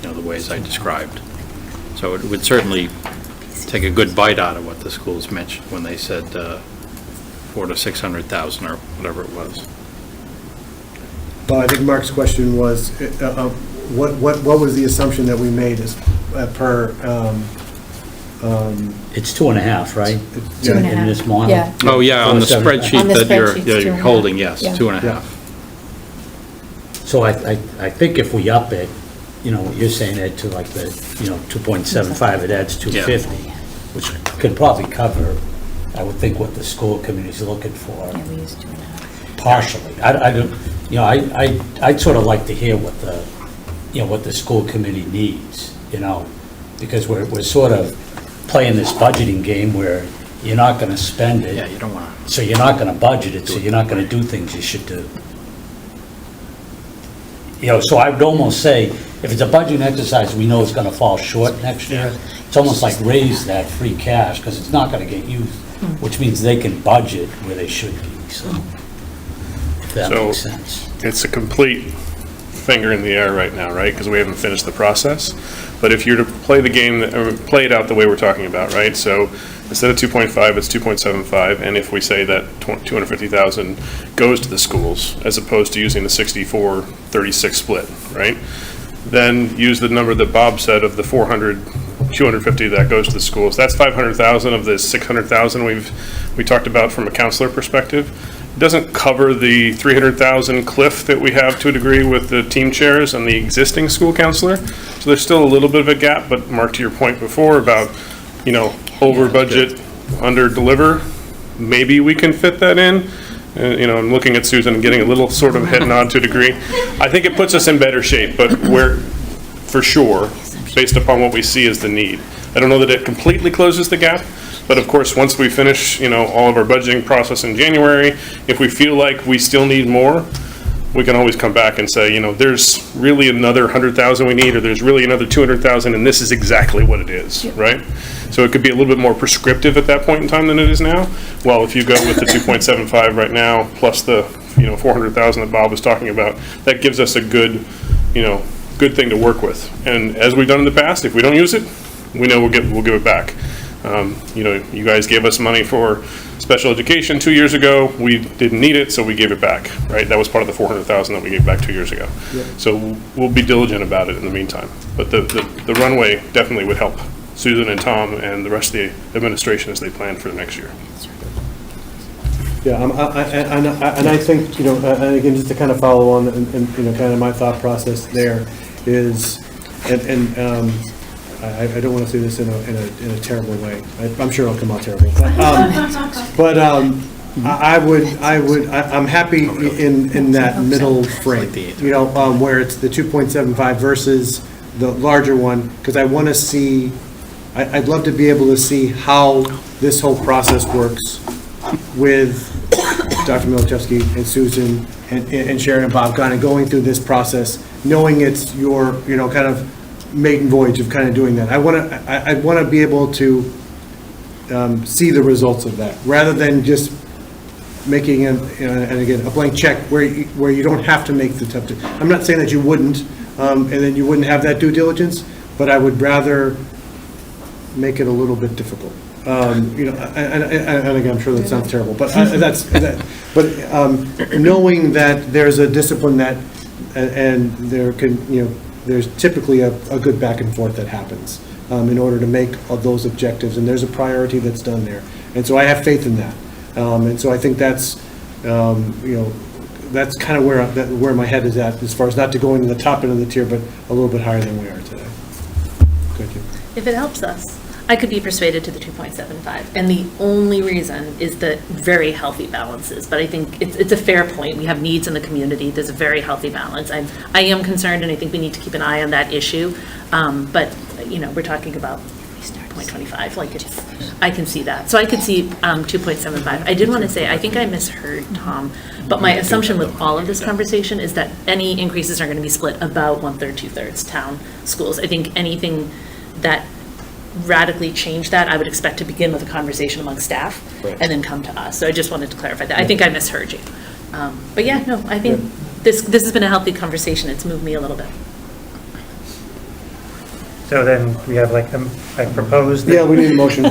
E: the ways I described. So it would certainly take a good bite out of what the schools mentioned when they said 400,000 to 600,000 or whatever it was.
B: Well, I think Mark's question was, what was the assumption that we made as per?
P: It's 2.5, right?
B: Yeah.
A: 2.5.
P: In this model?
A: Yeah.
E: Oh, yeah, on the
P: 4.75.
E: spreadsheet
A: On the
E: that
A: spreadsheet,
E: you're
A: 2.5.
E: holding, yes,
A: Yeah.
E: 2.5.
P: So I think if we up it, what you're saying, Ed, to like the, 2.75, it adds 250, which could probably cover, I would think, what the school committee's looking for.
A: Yeah, we used 2.5.
P: Partially. I don't, I'd sort of like to hear what the school committee needs, because we're sort of playing this budgeting game where you're not going to spend it.
E: Yeah, you don't want to.
P: So you're not going to budget it, so you're not going to do things you should do. So I would almost say, if it's a budgeting exercise, we know it's going to fall short next year. It's almost like raise that free cash, because it's not going to get used, which means they can budget where they should be, so, if that makes sense.
C: It's a complete finger in the air right now, right? Because we haven't finished the process. But if you're to play the game, or play it out the way we're talking about, right? So instead of 2.5, it's 2.75, and if we say that 250,000 goes to the schools, as opposed to using the 64-36 split, right? Then use the number that Bob said of the 250 that goes to the schools. That's 500,000 of the 600,000 we talked about from a counselor perspective. It doesn't cover the 300,000 cliff that we have to a degree with the team chairs and the existing school counselor. So there's still a little bit of a gap, but Mark, to your point before about, over budget, under deliver, maybe we can fit that in. I'm looking at Susan and getting a little sort of head nod to a degree. I think it puts us in better shape, but we're, for sure, based upon what we see as the need. I don't know that it completely closes the gap, but of course, once we finish, all of our budgeting process in January, if we feel like we still need more, we can always come back and say, there's really another 100,000 we need, or there's really another 200,000, and this is exactly what it is, right? So it could be a little bit more prescriptive at that point in time than it is now. Well, if you go with the 2.75 right now, plus the, 400,000 that Bob was talking about, that gives us a good, good thing to work with. And as we've done in the past, if we don't use it, we know we'll give it back. You guys gave us money for special education 2 years ago. We didn't need it, so we gave it back, right? That was part of the 400,000 that we gave back 2 years ago.
B: Yep.
C: So we'll be diligent about it in the meantime. But the runway definitely would help Susan and Tom and the rest of the administration as they plan for the next year.
B: Yeah, and I think, and again, just to kind of follow on and kind of my thought process there is, I don't want to say this in a terrible way. I'm sure it'll come out terrible. But I'm happy in that middle frame, where it's the 2.75 versus the larger one, because I want to see, I'd love to be able to see how this whole process works with Dr. Milachevsky and Susan and Sharon and Bob kind of going through this process, knowing it's your, kind of maiden voyage of kind of doing that. I want to be able to see the results of that, rather than just making, and again, a blank check where you don't have to make the tough, I'm not saying that you wouldn't, and then you wouldn't have that due diligence, but I would rather make it a little bit difficult. And again, I'm sure that sounds terrible, but knowing that there's a discipline that, and there can, there's typically a good back and forth that happens in order to make those objectives, and there's a priority that's done there. And so I have faith in that. And so I think that's, that's kind of where my head is at, as far as not to go into the top end of the tier, but a little bit higher than we are today. Thank you.
H: If it helps us, I could be persuaded to the 2.75, and the only reason is the very healthy balances. But I think it's a fair point. We have needs in the community. There's a very healthy balance. I am concerned, and I think we need to keep an eye on that issue. But we're talking about 0.25. Like I can see that. So I could see 2.75. I did want to say I think I misheard Tom, but my assumption with all of this conversation is that any increases are going to be split about 1/3, 2/3 town schools. I think anything that radically change that, I would expect to begin with a conversation among staff and then come to us. So I just wanted to clarify that. I think I misheard you. But yeah, no, I think this has been a healthy conversation. It's moved me a little bit.
I: So then we have I proposed.
B: Yeah, we need a motion.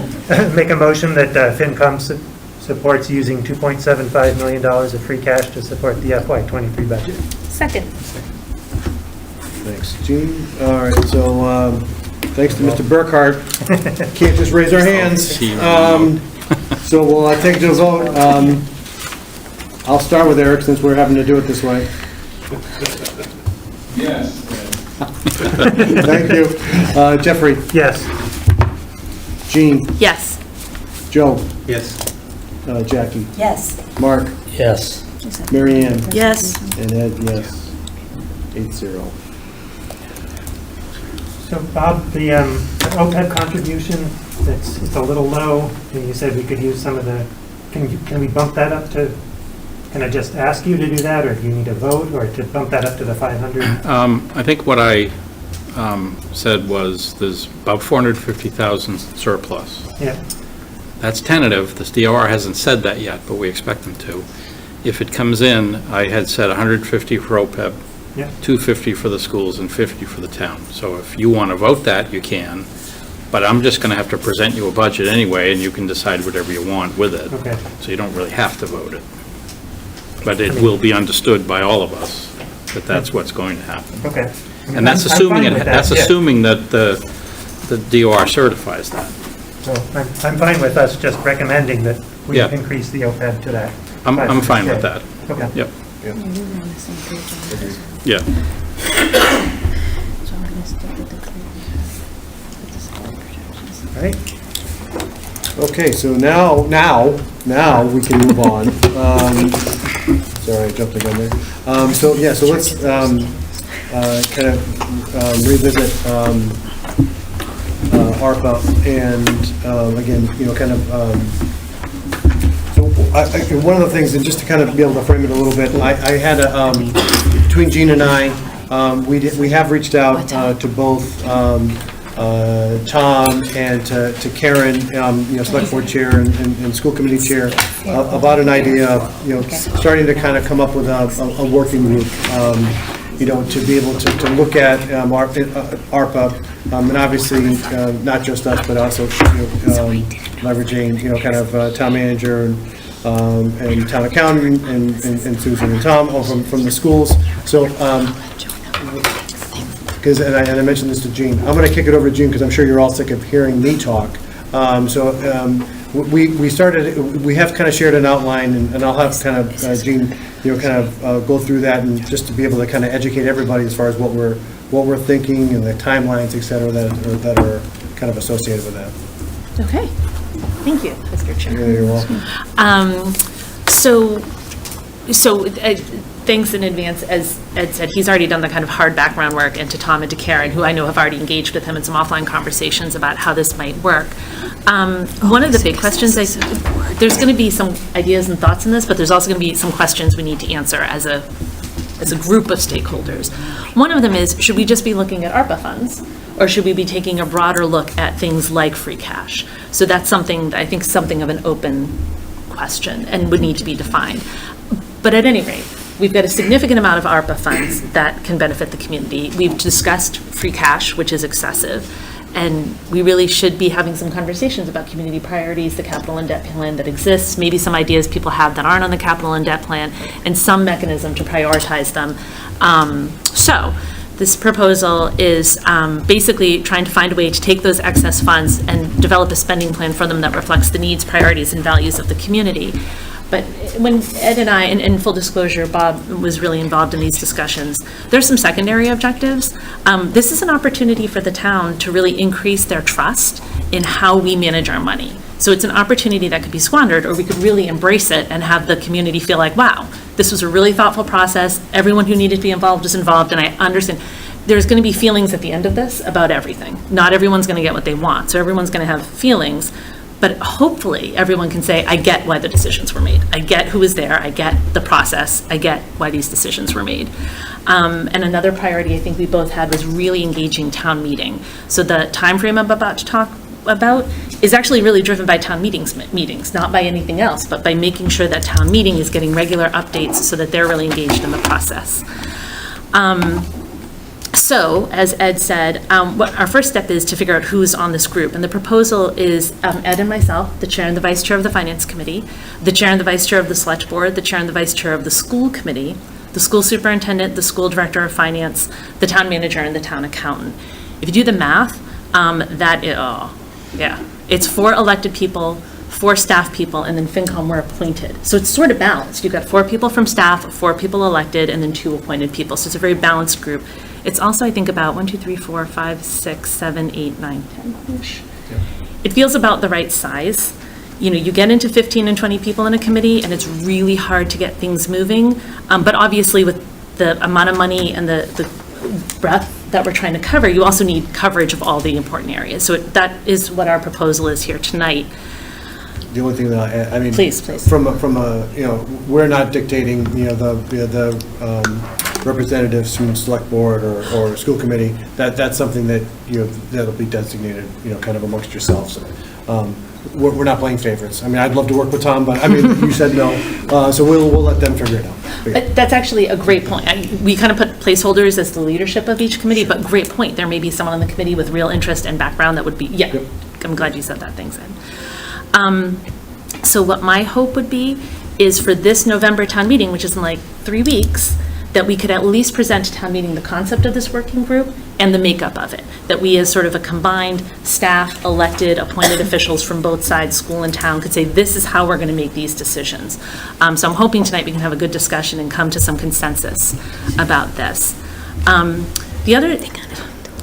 I: Make a motion that FinCom supports using $2.75 million of free cash to support the FY23 budget.
H: Second.
B: Thanks, Gene. All right, so thanks to Mr. Burkhart. Can't just raise our hands. So we'll take to a vote. I'll start with Eric since we're having to do it this way.
T: Yes.
B: Thank you. Jeffrey?
I: Yes.
B: Jean?
H: Yes.
B: Joe?
O: Yes.
B: Jackie?
L: Yes.
B: Mark?
P: Yes.
B: Mary Ann?
H: Yes.
B: And Ed, yes. 8-0.
I: So Bob, the OPEB contribution, it's a little low, and you said we could use some of the, can we bump that up to, can I just ask you to do that, or do you need a vote, or to bump that up to the 500?
E: I think what I said was there's about 450,000 surplus.
I: Yeah.
E: That's tentative. The DOR hasn't said that yet, but we expect them to. If it comes in, I had said 150 for OPEB,
I: yeah.
E: 250 for the schools, and 50 for the town. So if you want to vote that, you can. But I'm just going to have to present you a budget anyway, and you can decide whatever you want with it.
I: Okay.
E: So you don't really have to vote it. But it will be understood by all of us that that's what's going to happen.
I: Okay.
E: And that's assuming assuming that the DOR certifies that.
I: So I'm fine with us just recommending that we
E: Yeah.
I: increase the OPEB to that.
E: I'm fine with that.
I: Okay.
E: Yep.
B: Yeah.
E: Yeah.
B: All right. Okay, so now we can move on. Sorry, I jumped again there. So let's kind of revisit ARPA and again, kind of. So one of the things, and just to kind of be able to frame it a little bit, I had between Gene and I, we have reached out to both. Tom and to Karen, select board chair and school committee chair, about an idea of, starting to kind of come up with a working group, to be able to look at ARPA, and obviously not just us, but also leveraging, kind of town manager and town accountant and Susan and Tom from the schools. So. Because, and I mentioned this to Gene, I'm going to kick it over to Gene because I'm sure you're all sick of hearing me talk. We have kind of shared an outline, and I'll have kind of Gene, kind of go through that, and just to be able to kind of educate everybody as far as what we're thinking and the timelines, et cetera, that are kind of associated with that.
H: Okay. Thank you, Mr. Chair.
B: Yeah, you're welcome.
H: Thanks in advance. As Ed said, he's already done the kind of hard background work, and to Tom and to Karen, who I know have already engaged with him in some offline conversations about how this might work. One of the big questions, there's going to be some ideas and thoughts in this, but there's also going to be some questions we need to answer as a group of stakeholders. One of them is, should we just be looking at ARPA funds, or should we be taking a broader look at things like free cash? So that's something, I think, something of an open question and would need to be defined. But at any rate, we've got a significant amount of ARPA funds that can benefit the community. We've discussed free cash, which is excessive, and we really should be having some conversations about community priorities, the capital and debt plan that exists, maybe some ideas people have that aren't on the capital and debt plan, and some mechanism to prioritize them. So this proposal is basically trying to find a way to take those excess funds and develop a spending plan for them that reflects the needs, priorities, and values of the community. But when Ed and I, in full disclosure, Bob was really involved in these discussions, there's some secondary objectives. This is an opportunity for the town to really increase their trust in how we manage our money. So it's an opportunity that could be squandered, or we could really embrace it and have the community feel like, wow, this was a really thoughtful process. Everyone who needed to be involved is involved, and I understand. There's going to be feelings at the end of this about everything. Not everyone's going to get what they want, so everyone's going to have feelings. But hopefully, everyone can say, I get why the decisions were made. I get who was there. I get the process. I get why these decisions were made. And another priority I think we both had was really engaging town meeting. So the timeframe I'm about to talk about is actually really driven by town meetings, not by anything else, but by making sure that town meeting is getting regular updates so that they're really engaged in the process. So, as Ed said, what our first step is to figure out who's on this group. And the proposal is Ed and myself, the chair and the vice chair of the Finance Committee, the chair and the vice chair of the Select Board, the chair and the vice chair of the School Committee, the school superintendent, the school director of finance, the town manager, and the town accountant. If you do the math, it's 4 elected people, 4 staff people, and then FinCom were appointed. So it's sort of balanced. You've got 4 people from staff, 4 people elected, and then 2 appointed people. So it's a very balanced group. It's also, I think, about 1, 2, 3, 4, 5, 6, 7, 8, 9, 10-ish. Yeah. It feels about the right size. You know, you get into 15 and 20 people in a committee, and it's really hard to get things moving. But obviously, with the amount of money and the breadth that we're trying to cover, you also need coverage of all the important areas. So that is what our proposal is here tonight.
B: The only thing that I mean,
H: please.
B: From a we're not dictating, the representatives from select board or school committee. That's something that that'll be designated, kind of amongst yourselves. We're not playing favorites. I mean, I'd love to work with Tom, but I mean, you said no, so we'll let them figure it out.
H: That's actually a great point. We kind of put placeholders as the leadership of each committee, but great point. There may be someone on the committee with real interest and background that would be. Yeah, yep. I'm glad you said that. Thanks, Ed. So what my hope would be is for this November town meeting, which is in like 3 weeks, that we could at least present to town meeting the concept of this working group and the makeup of it. That we as sort of a combined staff, elected, appointed officials from both sides, school and town, could say, this is how we're going to make these decisions. So I'm hoping tonight we can have a good discussion and come to some consensus about this. The other thing,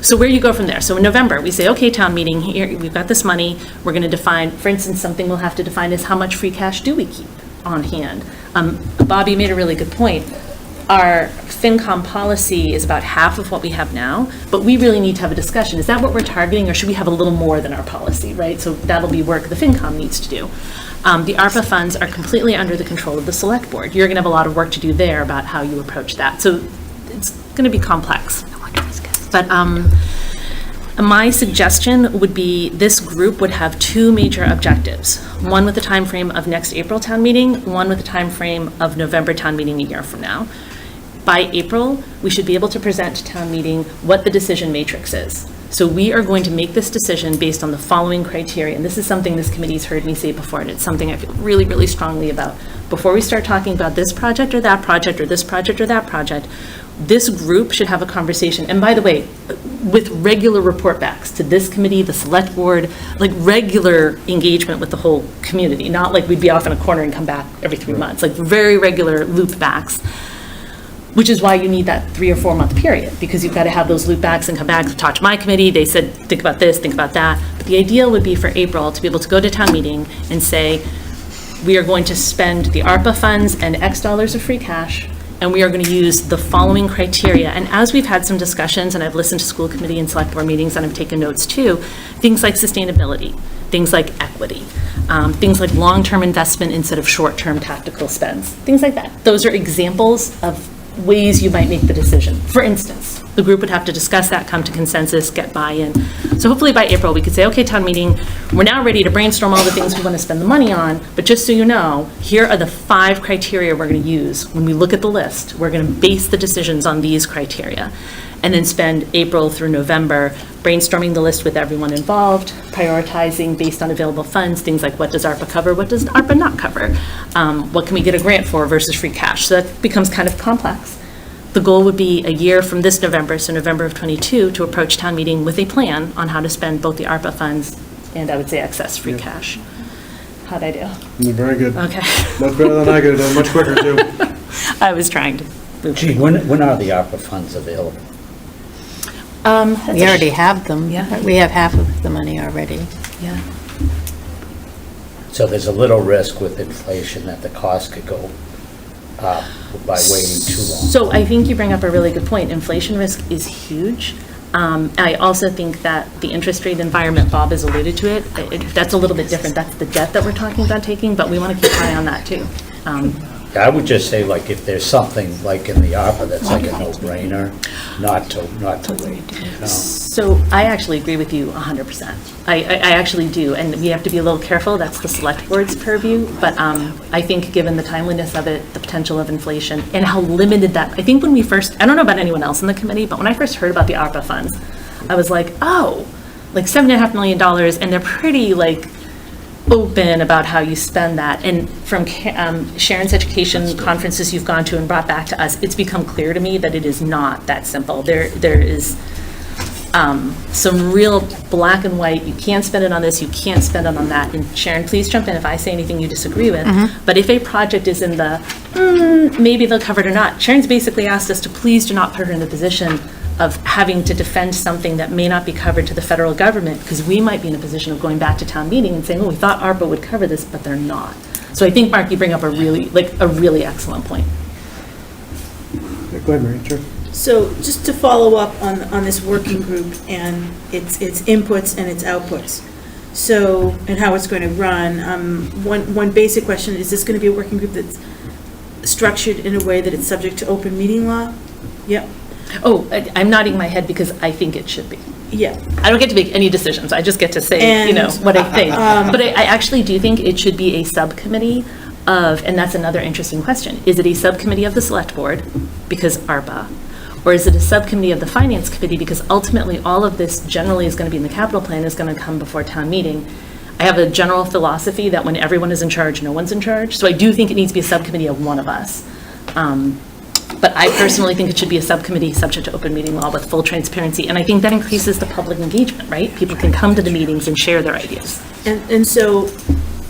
H: so where you go from there? So in November, we say, okay, town meeting, here, we've got this money. We're going to define, for instance, something we'll have to define is how much free cash do we keep on hand? Bobby made a really good point. Our FinCom policy is about half of what we have now, but we really need to have a discussion. Is that what we're targeting, or should we have a little more than our policy, right? So that'll be work the FinCom needs to do. The ARPA funds are completely under the control of the Select Board. You're going to have a lot of work to do there about how you approach that. So it's going to be complex. But my suggestion would be this group would have 2 major objectives. One with the time frame of next April town meeting, one with the time frame of November town meeting a year from now. By April, we should be able to present to town meeting what the decision matrix is. So we are going to make this decision based on the following criteria. And this is something this committee's heard me say before, and it's something I feel really, really strongly about. Before we start talking about this project or that project or this project or that project, this group should have a conversation. And by the way, with regular report backs to this committee, the select board, like regular engagement with the whole community, not like we'd be off in a corner and come back every 3 months, like very regular loop backs. Which is why you need that 3 or 4 month period, because you've got to have those loop backs and come back to talk to my committee. They said, think about this, think about that. But the ideal would be for April to be able to go to town meeting and say, we are going to spend the ARPA funds and X dollars of free cash, and we are going to use the following criteria. And as we've had some discussions, and I've listened to school committee and select board meetings, and I've taken notes too, things like sustainability, things like equity, things like long-term investment instead of short-term tactical spends, things like that. Those are examples of ways you might make the decision. For instance, The group would have to discuss that, come to consensus, get buy-in. So hopefully by April, we could say, okay, town meeting, we're now ready to brainstorm all the things we want to spend the money on, but just so you know, here are the 5 criteria we're going to use. When we look at the list, we're going to base the decisions on these criteria, and then spend April through November brainstorming the list with everyone involved, prioritizing based on available funds, things like what does ARPA cover, what does ARPA not cover, what can we get a grant for versus free cash. So that becomes kind of complex. The goal would be a year from this November, so November of '22, to approach town meeting with a plan on how to spend both the ARPA funds and I would say excess free cash. How'd I do?
B: Very good.
H: Okay.
B: Much better than I could have done, much quicker too.
H: I was trying to.
P: Gee, when are the ARPA funds available?
A: We already have them.
H: Yeah.
A: We have half of the money already.
H: Yeah.
P: So there's a little risk with inflation that the cost could go up by waiting too long.
H: So I think you bring up a really good point. Inflation risk is huge. I also think that the interest rate environment, Bob has alluded to it, that's a little bit different. That's the debt that we're talking about taking, but we want to keep an eye on that too.
P: I would just say, like, if there's something like in the ARPA that's like a no-brainer, not to wait. You know?
H: So I actually agree with you 100%. I actually do, and we have to be a little careful. That's the select board's purview, but I think given the timeliness of it, the potential of inflation, and how limited that, I think when we first, I don't know about anyone else in the committee, but when I first heard about the ARPA funds, I was like, oh, like $7.5 million, and they're pretty like open about how you spend that. And from Sharon's education conferences you've gone to and brought back to us, it's become clear to me that it is not that simple. There is some real black and white, you can't spend it on this, you can't spend it on that. And Sharon, please jump in if I say anything you disagree with. But if a project is in the, maybe they'll cover it or not, Sharon's basically asked us to please do not put her in the position of having to defend something that may not be covered to the federal government, because we might be in a position of going back to town meeting and saying, oh, we thought ARPA would cover this, but they're not. So I think, Mark, you bring up a really excellent point.
B: Go ahead, Mary, sure.
J: So just to follow up on this working group and its inputs and its outputs. So, and how it's going to run. One basic question, is this going to be a working group that's structured in a way that it's subject to open meeting law? Yep.
H: Oh, I'm nodding my head because I think it should be.
J: Yeah.
H: I don't get to make any decisions. I just get to say, what I think. But I actually do think it should be a subcommittee of, and that's another interesting question. Is it a subcommittee of the select board because ARPA? Or is it a subcommittee of the finance committee because ultimately all of this generally is going to be in the capital plan, is going to come before town meeting? I have a general philosophy that when everyone is in charge, no one's in charge. So I do think it needs to be a subcommittee of one of us. But I personally think it should be a subcommittee subject to open meeting law with full transparency. And I think that increases the public engagement, right? People can come to the meetings and share their ideas.
J: And so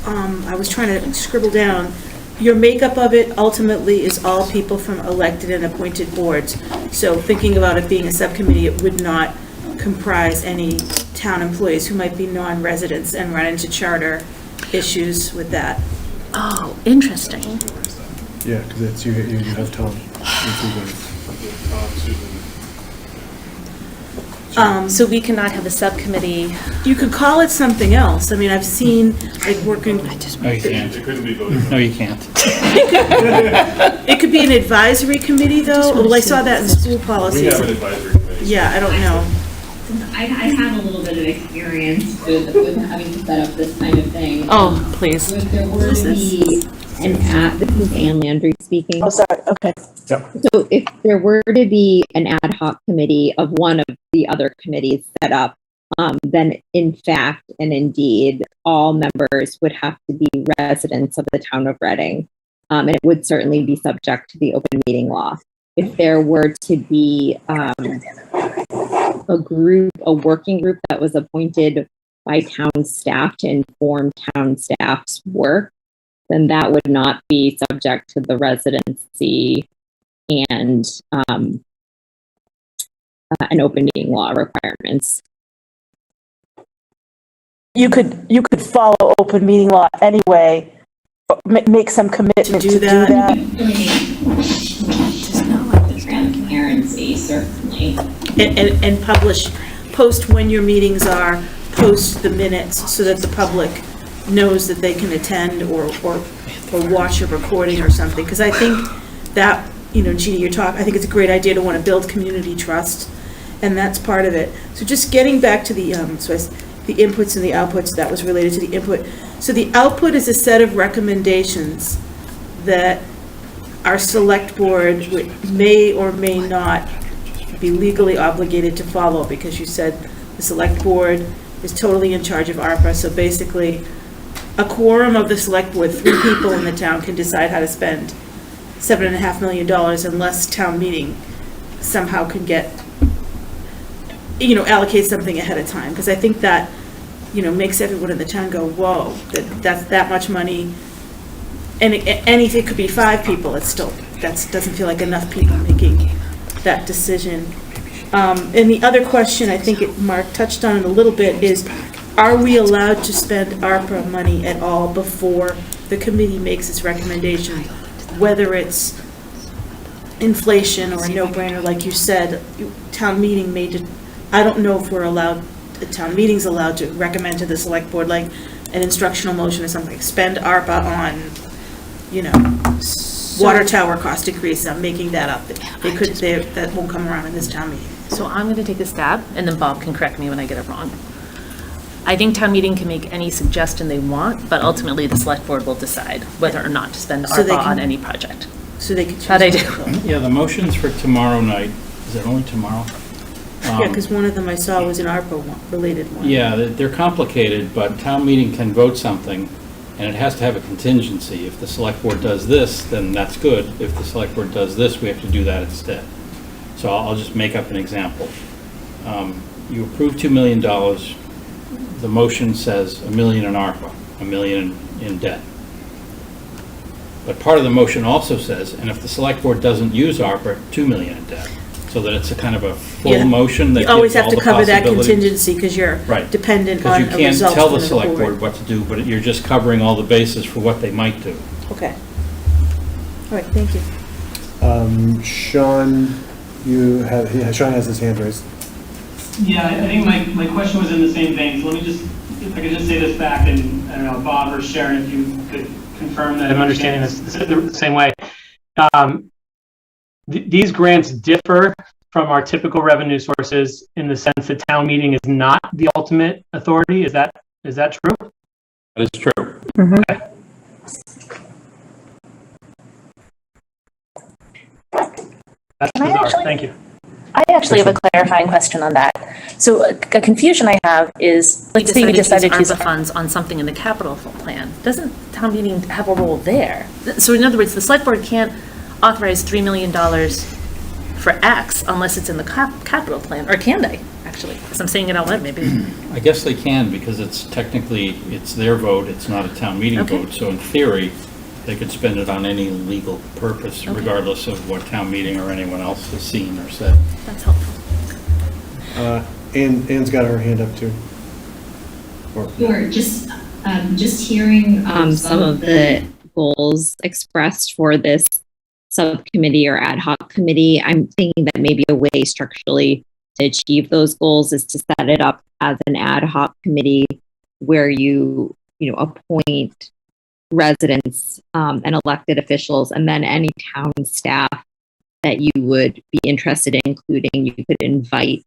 J: I was trying to scribble down, your makeup of it ultimately is all people from elected and appointed boards. So thinking about it being a subcommittee, it would not comprise any town employees who might be non-residents and run into charter issues with that.
H: Oh, interesting.
B: Yeah, because it's you have Tom.
H: So we cannot have a subcommittee.
J: You could call it something else. I mean, I've seen like working.
N: No, you can't. It couldn't be voted. No, you can't.
J: It could be an advisory committee, though. Well, I saw that in school policies.
C: We have an advisory committee.
J: Yeah, I don't know.
T: I have a little bit of experience with having to set up this kind of thing.
H: Oh, please.
T: If there were to be an ad, this is Ann Landry speaking.
J: Oh, sorry. Okay.
N: Yep.
T: So if there were to be an ad hoc committee of one of the other committees set up, then in fact and indeed, all members would have to be residents of the town of Reading. And it would certainly be subject to the open meeting law. If there were to be a working group that was appointed by town staff to inform town staff's work, then that would not be subject to the residency and an open meeting law requirements.
J: You could follow open meeting law anyway, make some commitment to do that.
T: Transparency, certainly.
J: And post when your meetings are, post the minutes so that the public knows that they can attend or watch a recording or something. Because I think that, Jeannie, I think it's a great idea to want to build community trust and that's part of it. So just getting back to the inputs and the outputs, that was related to the input. So the output is a set of recommendations that our select board may or may not be legally obligated to follow, because you said the select board is totally in charge of ARPA. So basically, a quorum of the select board, 3 people in the town, can decide how to spend $7.5 million unless town meeting somehow can get, allocate something ahead of time. Because I think that, makes everyone in the town go, whoa, that's that much money. And if it could be 5 people, that doesn't feel like enough people making that decision. And the other question, I think Mark touched on it a little bit, is are we allowed to spend ARPA money at all before the committee makes its recommendation? Whether it's inflation or a no-brainer, like you said, town meeting I don't know if the town meeting's allowed to recommend to the select board, like an instructional motion or something, spend ARPA on, water tower cost increase. I'm making that up. That won't come around in this town meeting.
H: So I'm going to take a stab, and then Bob can correct me when I get it wrong. I think town meeting can make any suggestion they want, but ultimately the select board will decide whether or not to spend ARPA on any project.
J: So they can choose.
H: How'd I do?
E: Yeah, the motions for tomorrow night, is it only tomorrow?
J: Yeah, because one of them I saw was an ARPA-related one.
E: Yeah, they're complicated, but town meeting can vote something, and it has to have a contingency. If the select board does this, then that's good. If the select board does this, we have to do that instead. So I'll just make up an example. You approve $2 million. The motion says $1 million in ARPA, $1 million in debt. But part of the motion also says, and if the select board doesn't use ARPA, $2 million in debt. So that it's a kind of a full motion that
J: You always
E: gives
J: have
E: all
J: to
E: the
J: cover that
E: possibilities.
J: contingency because you're dependent on a result.
E: Because you can't tell the
J: from
E: select board what to do, but you're just covering all the bases for what they might do.
J: Okay. All right, thank you.
B: Sean, Sean has his hand raised.
S: Yeah, I think my question was in the same vein. So let me just, if I could just say this back, and I don't know, Bob or Sharon, if you could confirm that I'm understanding this the same way. These grants differ from our typical revenue sources in the sense that town meeting is not the ultimate authority. Is that true?
E: That is true.
S: Mm-hmm. Okay. That's bizarre. Thank you.
U: I actually have a clarifying question on that. So a confusion I have is, let's say we decided to use
H: ARPA funds on something in the capital plan. Doesn't town meeting have a role there? So in other words, the select board can't authorize $3 million for X unless it's in the capital plan, or can they, actually? Because I'm saying it out loud, maybe.
E: I guess they can, because it's their vote, it's not a town meeting vote. So in theory, they could spend it on any legal purpose, regardless of what town meeting or anyone else has seen or said.
H: That's helpful.
B: Ann's got her hand up too.
V: Sure, just hearing some of the goals expressed for this subcommittee or ad hoc committee, I'm thinking that maybe a way structurally to achieve those goals is to set it up as an ad hoc committee where you appoint residents and elected officials, and then any town staff that you would be interested in including, you could invite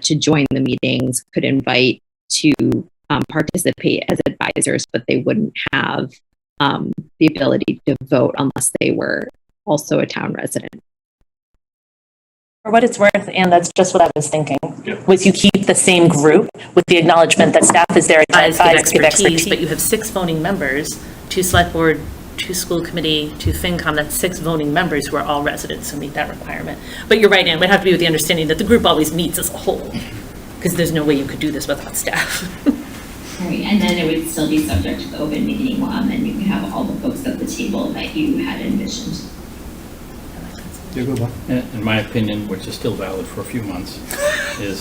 V: to join the meetings, could invite to participate as advisors, but they wouldn't have the ability to vote unless they were also a town resident.
U: For what it's worth, and that's just what I was thinking, was you keep the same group with the acknowledgement that staff is there to advise, give expertise.
H: But you have 6 voting members, 2 select board, 2 school committee, 2 FINCOM, that's 6 voting members who are all residents who meet that requirement. But you're right, Ann, it would have to be with the understanding that the group always meets as a whole, because there's no way you could do this without staff.
V: Right, and then it would still be subject to the open meeting law, and then you could have all the folks at the table that you had envisioned.
E: In my opinion, which is still valid for a few months, is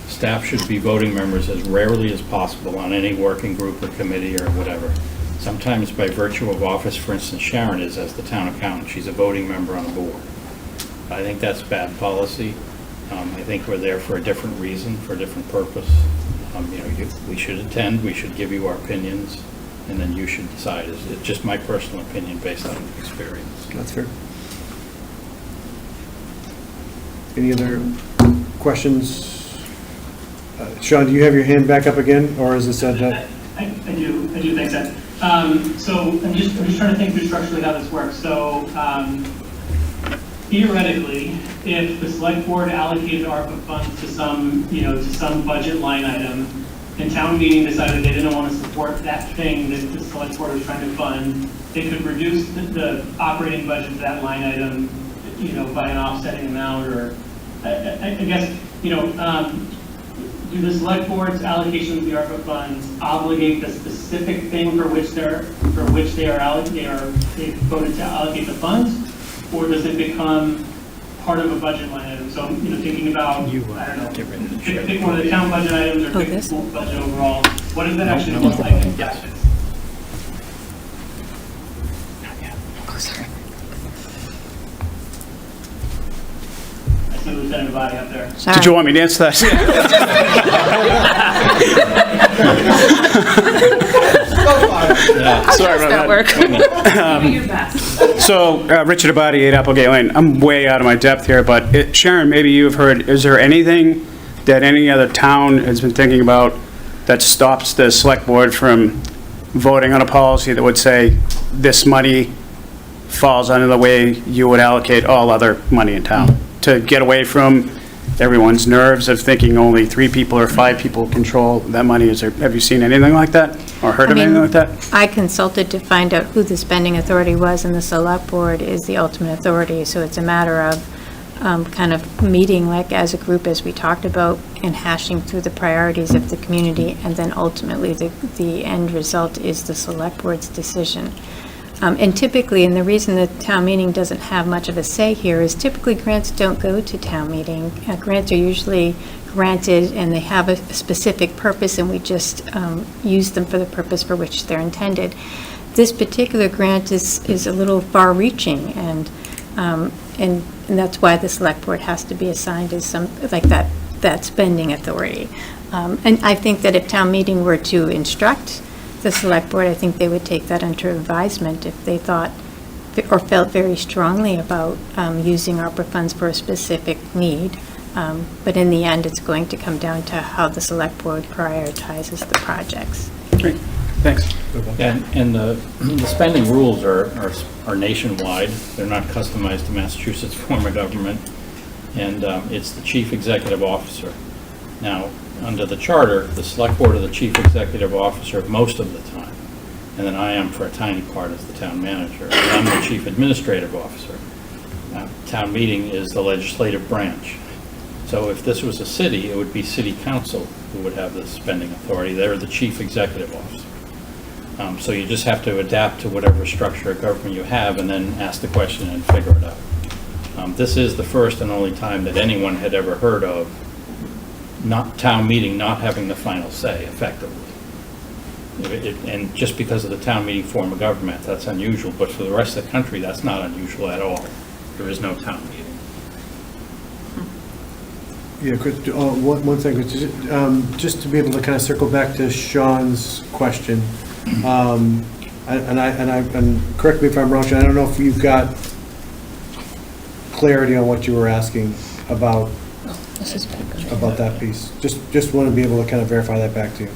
E: staff should be voting members as rarely as possible on any working group or committee or whatever. Sometimes by virtue of office, for instance, Sharon is as the town accountant. She's a voting member on the board. I think that's bad policy. I think we're there for a different reason, for a different purpose. We should attend, we should give you our opinions, and then you should decide. It's just my personal opinion based on experience.
B: That's fair. Any other questions? Sean, do you have your hand back up again, or is this a...
S: I do, thanks, Ed. So I'm just trying to think through structurally how this works. So theoretically, if the select board allocated ARPA funds to some, to some budget line item, and town meeting decided they didn't want to support that thing that the select board was trying to fund, they could reduce the operating budget for that line item, by an offsetting amount, or I guess, do the select board's allocation of the ARPA funds obligate the specific thing for which they voted to allocate the funds, or does it become part of a budget line item? So, thinking about, I don't know, pick one of the town budget items or pick the school budget overall. What does that actually look like in practice? I see Lieutenant Body up there.
D: Did you want me to answer that? Sorry about that. So, Richard Abadi, 8 Applegate Lane. I'm way out of my depth here, but Sharon, maybe you've heard, is there anything that any other town has been thinking about that stops the select board from voting on a policy that would say this money falls under the way you would allocate all other money in town, to get away from everyone's nerves of thinking only 3 people or 5 people control that money? Have you seen anything like that or heard of anything like that?
A: I consulted to find out who the spending authority was, and the select board is the ultimate authority. So it's a matter of kind of meeting like as a group, as we talked about, and hashing through the priorities of the community, and then ultimately the end result is the select board's decision. And typically, and the reason that town meeting doesn't have much of a say here is typically grants don't go to town meeting. Grants are usually granted and they have a specific purpose, and we just use them for the purpose for which they're intended. This particular grant is a little far-reaching, and that's why the select board has to be assigned as some, like that spending authority. And I think that if town meeting were to instruct the select board, I think they would take that under advisement if they thought or felt very strongly about using ARPA funds for a specific need. But in the end, it's going to come down to how the select board prioritizes the projects.
D: Great, thanks.
E: And the spending rules are nationwide. They're not customized to Massachusetts form of government. And it's the chief executive officer. Now, under the charter, the select board are the chief executive officer most of the time. And then I am for a tiny part as the town manager. And I'm the chief administrative officer. Town meeting is the legislative branch. So if this was a city, it would be city council who would have the spending authority. They're the chief executive officer. So you just have to adapt to whatever structure of government you have and then ask the question and figure it out. This is the first and only time that anyone had ever heard of town meeting not having the final say, effectively. And just because of the town meeting form of government, that's unusual, but for the rest of the country, that's not unusual at all. There is no town meeting.
B: Yeah, Chris, one thing, just to be able to kind of circle back to Sean's question, and correct me if I'm wrong, Sean, I don't know if you've got clarity on what you were asking about that piece. Just want to be able to kind of verify that back to you.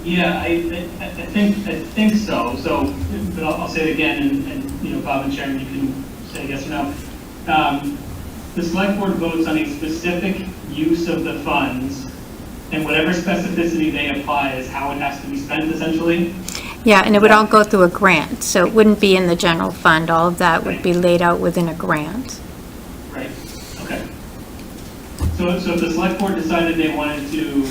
S: Yeah, I think so. So, but I'll say it again, and Bob and Sharon, you can say yes or no. The select board votes on a specific use of the funds, and whatever specificity they apply is how it has to be spent, essentially.
A: Yeah, and it would all go through a grant, so it wouldn't be in the general fund. All of that would be laid out within a grant.
S: Right. Okay. So if the select board decided they wanted to,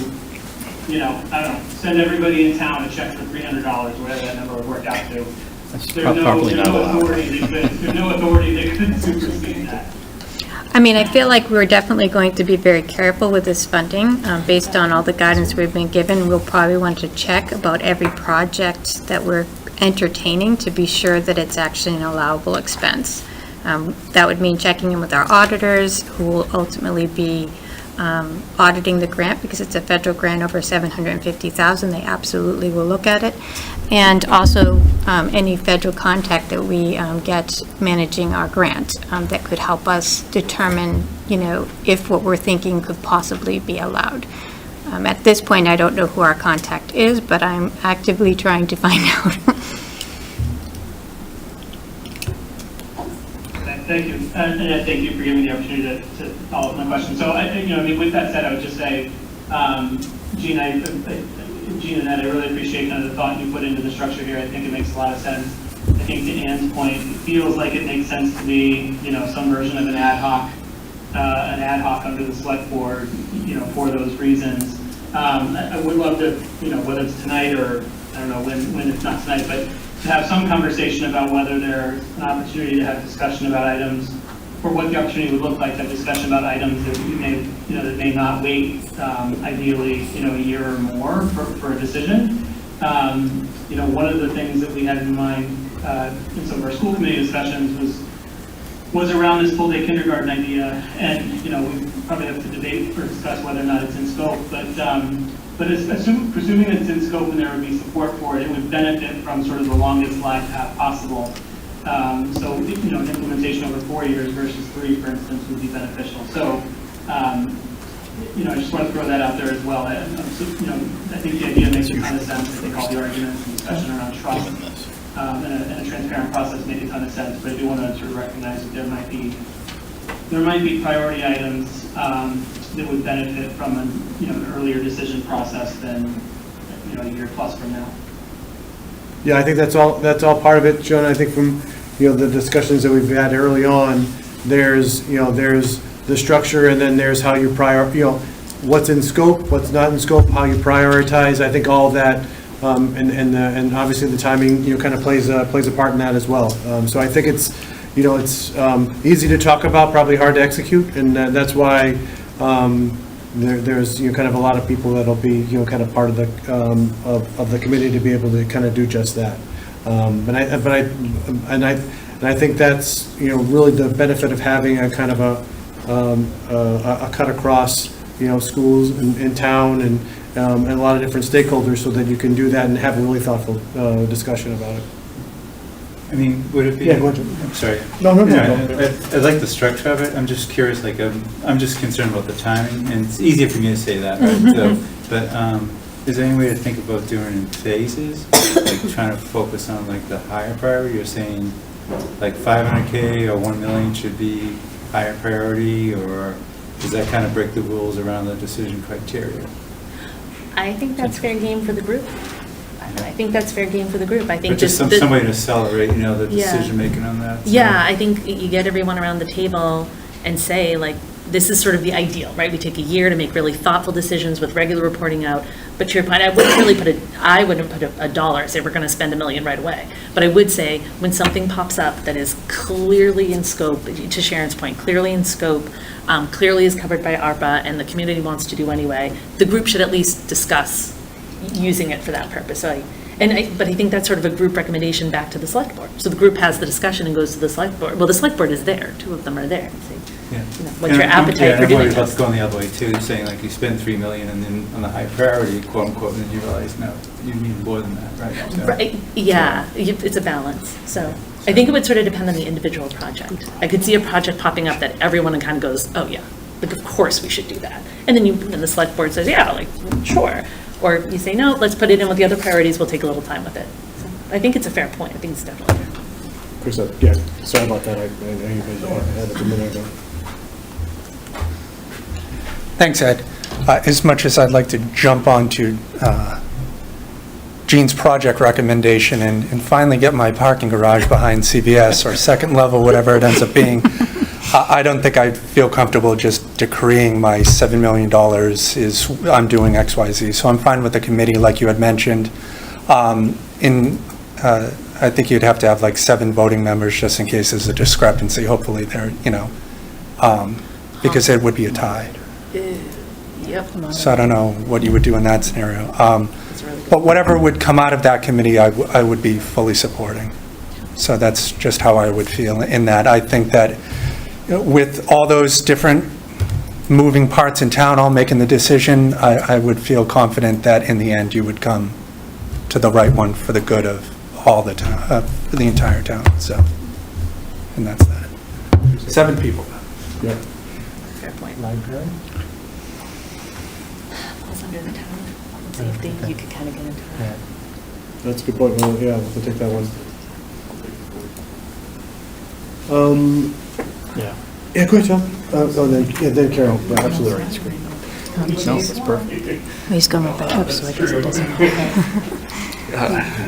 S: I don't know, send everybody in town a check for $300, whatever that number would work out to, there's no authority that could supersede that.
A: I mean, I feel like we're definitely going to be very careful with this funding. Based on all the guidance we've been given, we'll probably want to check about every project that we're entertaining to be sure that it's actually an allowable expense. That would mean checking in with our auditors, who will ultimately be auditing the grant, because it's a federal grant over $750,000. They absolutely will look at it. And also any federal contact that we get managing our grant that could help us determine if what we're thinking could possibly be allowed. At this point, I don't know who our contact is, but I'm actively trying to find out.
S: Thank you. And thank you for giving me the opportunity to follow up my question. So, with that said, I would just say, Gene and Ed, I really appreciate kind of the thought you put into the structure here. I think it makes a lot of sense. I think to Ann's point, it feels like it makes sense to be, some version of an ad hoc under the select board, for those reasons. I would love to, whether it's tonight or, I don't know when it's not tonight, but to have some conversation about whether there's an opportunity to have discussion about items, or what the opportunity would look like to have discussion about items that that may not wait, ideally, a year or more for a decision. One of the things that we had in mind in some of our school committee discussions was around this full-day kindergarten idea, and we probably have to debate or discuss whether or not it's in scope. But presuming it's in scope and there would be support for it, it would benefit from sort of the longest glide path possible. So an implementation over 4 years versus 3, for instance, would be beneficial. So I just want to throw that out there as well. I think the idea makes a ton of sense. I think all the arguments and discussion around trust and a transparent process make a ton of sense. But I do want to sort of recognize that there might be priority items that would benefit from an earlier decision process than a year plus from now.
B: Yeah, I think that's all part of it, Joan. I think from the discussions that we've had early on, there's the structure, and then there's how you what's in scope, what's not in scope, how you prioritize. I think all of that, and obviously the timing kind of plays a part in that as well. So I think it's easy to talk about, probably hard to execute, and that's why there's kind of a lot of people that'll be kind of part of the committee to be able to kind of do just that. And I think that's really the benefit of having a kind of a cut across schools in town and a lot of different stakeholders, so that you can do that and have a really thoughtful discussion about it.
O: I mean, would it be?
B: Yeah, go ahead.
O: I'm sorry.
B: No.
O: I like the structure of it. I'm just curious, I'm just concerned about the timing, and it's easier for me to say that, right? So, but is there any way to think about doing it in phases? Like trying to focus on the higher priority? You're saying like 500K or 1 million should be higher priority, or does that kind of break the rules around the decision criteria?
U: I think that's fair game for the group. I think that's fair game for the group. I think
O: but just some way to accelerate, the decision making on that. So.
U: Yeah, I think you get everyone around the table and say, this is sort of the ideal, right? We take a year to make really thoughtful decisions with regular reporting out. But to your point, I wouldn't put a dollar, say we're going to spend $1 million right away. But I would say when something pops up that is clearly in scope, to Sharon's point, clearly in scope, clearly is covered by ARPA, and the community wants to do anyway, the group should at least discuss using it for that purpose. But I think that's sort of a group recommendation back to the select board. So the group has the discussion and goes to the select board. Well, the select board is there. 2 of them are there. What's your appetite for doing
O: this?
U: this?
O: Going the other way too, saying you spend $3 million and then on the high priority, quote unquote, and then you realize, no, you need more than that, right? So,
U: right. Yeah, it's a balance. So I think it would sort of depend on the individual project. I could see a project popping up that everyone kind of goes, oh yeah, of course we should do that. And then the select board says, yeah, sure. Or you say, no, let's put it in with the other priorities, we'll take a little time with it. So I think it's a fair point. I think it's definitely fair.
B: Chris, yeah, sorry about that. I know you had it a minute ago.
G: Thanks, Ed. As much as I'd like to jump onto Gene's project recommendation and finally get my parking garage behind CVS or second level, whatever it ends up being, I don't think I feel comfortable just decreeing my $7 million is I'm doing X, Y, Z. So I'm fine with the committee, like you had mentioned. I think you'd have to have 7 voting members just in case there's a discrepancy. Hopefully there, because it would be a tie.
U: Yep.
G: So I don't know what you would do in that scenario. But whatever would come out of that committee, I would be fully supporting. So that's just how I would feel in that. I think that with all those different moving parts in town all making the decision, I would feel confident that in the end you would come to the right one for the good of all the town, for the entire town. So, and that's that. 7 people.
B: Yeah.
I: Library?
U: Falls under the town safety, you could kind of get into that.
B: That's a good point. Well, yeah, we'll take that one.
E: Yeah.
B: Yeah, go ahead, Tom. Then Carol. Yeah, absolutely.
E: No, it's perfect.
A: He's going with the cup, so I guess it doesn't.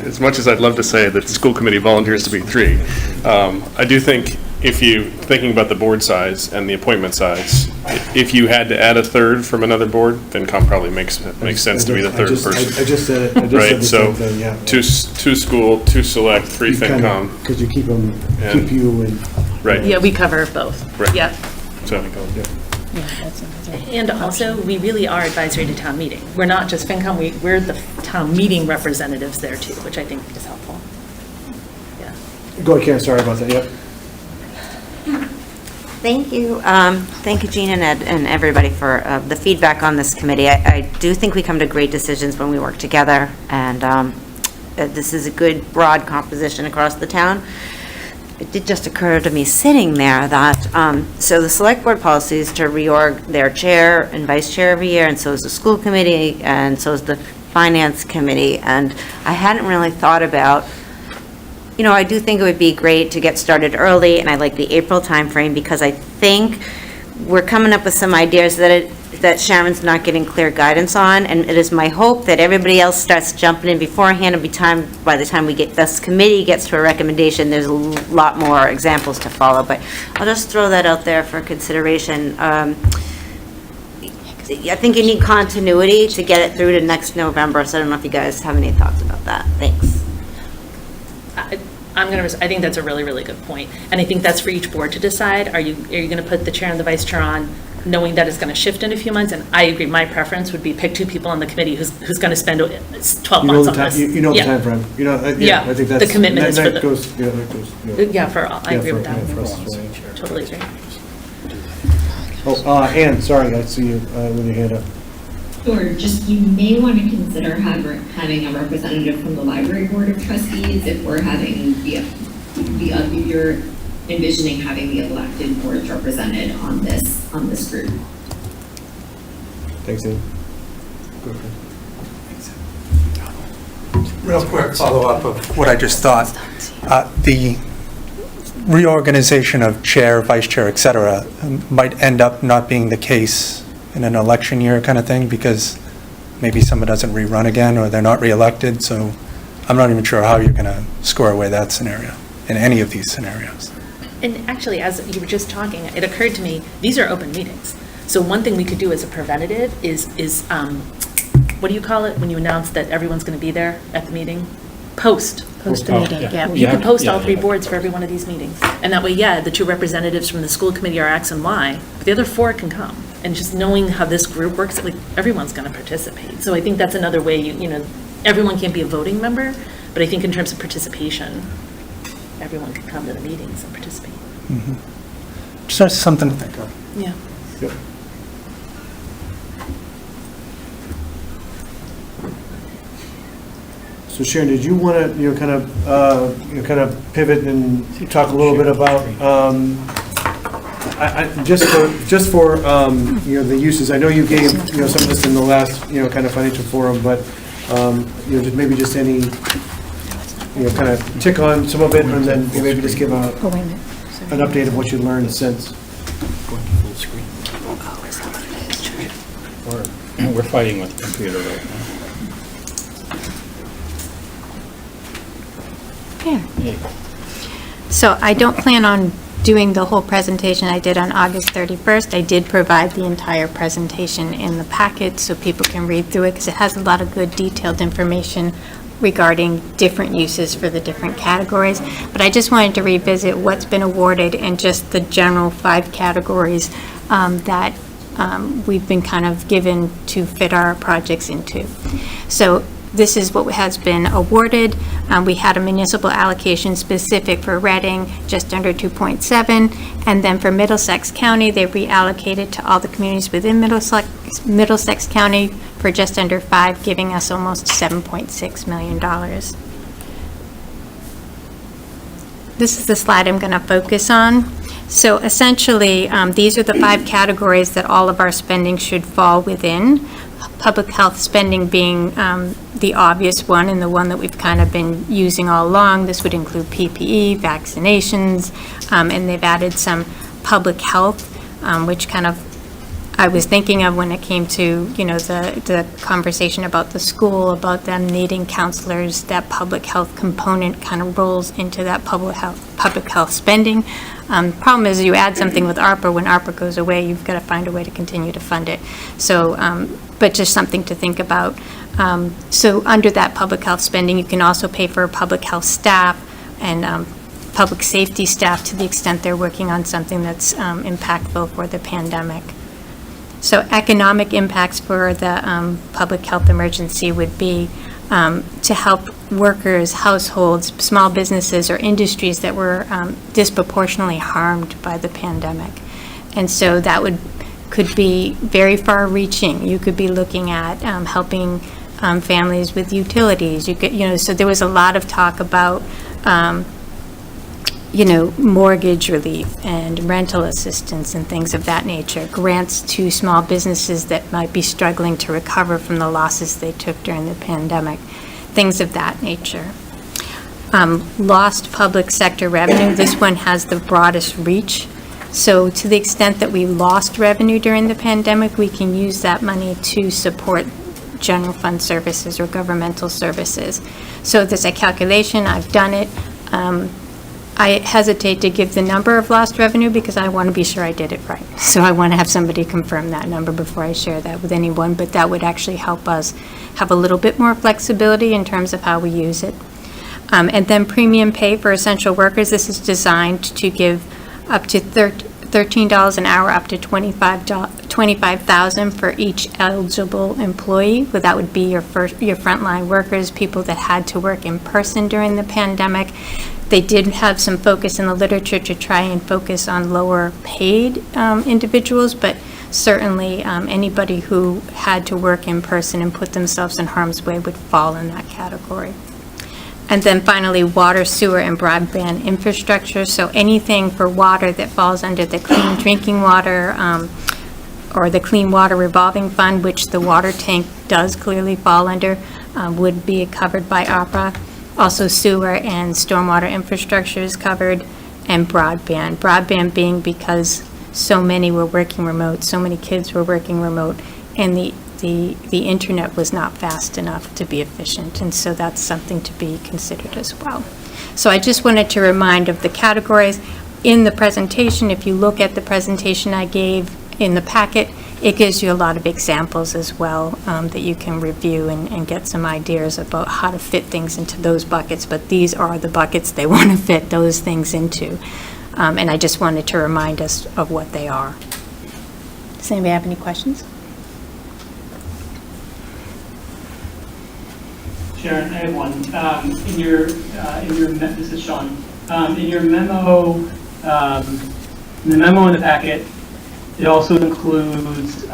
C: As much as I'd love to say that the school committee volunteers to be 3, I do think if you, thinking about the board size and the appointment size, if you had to add a third from another board, FinCom probably makes sense to be the third person.
B: I just said it. I just said
C: Right,
B: the
C: so
B: same thing, yeah.
C: 2 school, 2 select, 3 FinCom.
B: Because you keep them,
C: And-
B: keep you in.
C: Right.
U: Yeah, we cover both.
C: Right.
U: Yeah.
C: So,
U: And also, we really are advisory to town meeting. We're not just FinCom, we're the town meeting representatives there too, which I think is helpful. Yeah.
B: Go ahead, Karen, sorry about that, yep.
K: Thank you. Thank you, Jean and Ed and everybody for the feedback on this committee. I do think we come to great decisions when we work together, and this is a good broad composition across the town. It did just occur to me sitting there that, so the select board policy is to reorg their chair and vice chair every year, and so is the school committee, and so is the finance committee, and I hadn't really thought about, you know, I do think it would be great to get started early, and I like the April timeframe, because I think we're coming up with some ideas that Sharon's not getting clear guidance on, and it is my hope that everybody else starts jumping in beforehand, and by the time this committee gets to a recommendation, there's a lot more examples to follow, but I'll just throw that out there for consideration. I think you need continuity to get it through to next November, so I don't know if you guys have any thoughts about that. Thanks.
U: I think that's a really, really good point. And I think that's for each board to decide. Are you going to put the chair and the vice chair on, knowing that it's going to shift in a few months? And I agree, my preference would be pick 2 people on the committee who's going to spend 12 months on this.
B: You know the time frame. You know, yeah, I think that's.
U: The commitment is for the.
B: That goes.
U: Yeah, for all. I agree with that.
B: For us,
U: Totally agree.
B: Oh, Ann, sorry, I see you with your hand up.
V: Sure, just you may want to consider having a representative from the library board of trustees if we're having you're envisioning having the elected boards represented on this group.
B: Thanks, Ann. Go ahead.
G: Real quick follow-up of what I just thought. The reorganization of chair, vice chair, et cetera, might end up not being the case in an election year kind of thing, because maybe someone doesn't rerun again or they're not reelected. So I'm not even sure how you're going to score away that scenario in any of these scenarios.
U: And actually, as you were just talking, it occurred to me, these are open meetings. So one thing we could do as a preventative is what do you call it when you announce that everyone's going to be there at the meeting? Post the meeting, yeah. You could post all 3 boards for every one of these meetings. And that way, the 2 representatives from the school committee are X and Y, but the other 4 can come. And just knowing how this group works, like, everyone's going to participate. So I think that's another way, you know, everyone can't be a voting member, but I think in terms of participation, everyone can come to the meetings and participate.
G: Mm-hmm. Just something to think of.
U: Yeah.
B: Yep. So Sharon, did you want to, kind of pivot and talk a little bit about, just for the uses? I know you gave some of this in the last kind of financial forum, but just maybe just any kind of tick on some of it, and then maybe just give an update of what you learned since.
E: Full screen. We're fighting with the computer right now.
A: So I don't plan on doing the whole presentation I did on August 31st. I did provide the entire presentation in the packet so people can read through it, because it has a lot of good detailed information regarding different uses for the different categories. But I just wanted to revisit what's been awarded and just the general 5 categories that we've been kind of given to fit our projects into. So this is what has been awarded. We had a municipal allocation specific for Reading, just under 2.7, and then for Middlesex County, they reallocated to all the communities within Middlesex County for just under 5, giving us almost $7.6 million. This is the slide I'm going to focus on. So essentially, these are the 5 categories that all of our spending should fall within. Public health spending being the obvious one and the one that we've kind of been using all along. This would include PPE, vaccinations, and they've added some public health, which kind of I was thinking of when it came to, you know, the conversation about the school, about them needing counselors. That public health component kind of rolls into that public health spending. Problem is, you add something with ARPA, when ARPA goes away, you've got to find a way to continue to fund it. So, but just something to think about. So under that public health spending, you can also pay for public health staff and public safety staff to the extent they're working on something that's impactful for the pandemic. So economic impacts for the public health emergency would be to help workers, households, small businesses, or industries that were disproportionately harmed by the pandemic. And so that could be very far-reaching. You could be looking at helping families with utilities. You could, you know, so there was a lot of talk about you know, mortgage relief and rental assistance and things of that nature, grants to small businesses that might be struggling to recover from the losses they took during the pandemic, things of that nature. Lost public sector revenue, this one has the broadest reach. So to the extent that we lost revenue during the pandemic, we can use that money to support general fund services or governmental services. So there's a calculation, I've done it. I hesitate to give the number of lost revenue because I want to be sure I did it right. So I want to have somebody confirm that number before I share that with anyone, but that would actually help us have a little bit more flexibility in terms of how we use it. And then premium pay for essential workers. This is designed to give up to $13 an hour, up to $25,000 for each eligible employee. But that would be your frontline workers, people that had to work in person during the pandemic. They did have some focus in the literature to try and focus on lower paid individuals, but certainly anybody who had to work in person and put themselves in harm's way would fall in that category. And then finally, water, sewer, and broadband infrastructure. So anything for water that falls under the Clean Drinking Water or the Clean Water Revolving Fund, which the water tank does clearly fall under, would be covered by ARPA. Also sewer and stormwater infrastructure is covered, and broadband. Broadband being because so many were working remote, so many kids were working remote, and the internet was not fast enough to be efficient, and so that's something to be considered as well. So I just wanted to remind of the categories in the presentation. If you look at the presentation I gave in the packet, it gives you a lot of examples as well that you can review and get some ideas about how to fit things into those buckets, but these are the buckets they want to fit those things into. And I just wanted to remind us of what they are. Does anybody have any questions?
S: Sharon, I have one. This is Sean. In your memo, in the packet, it also includes,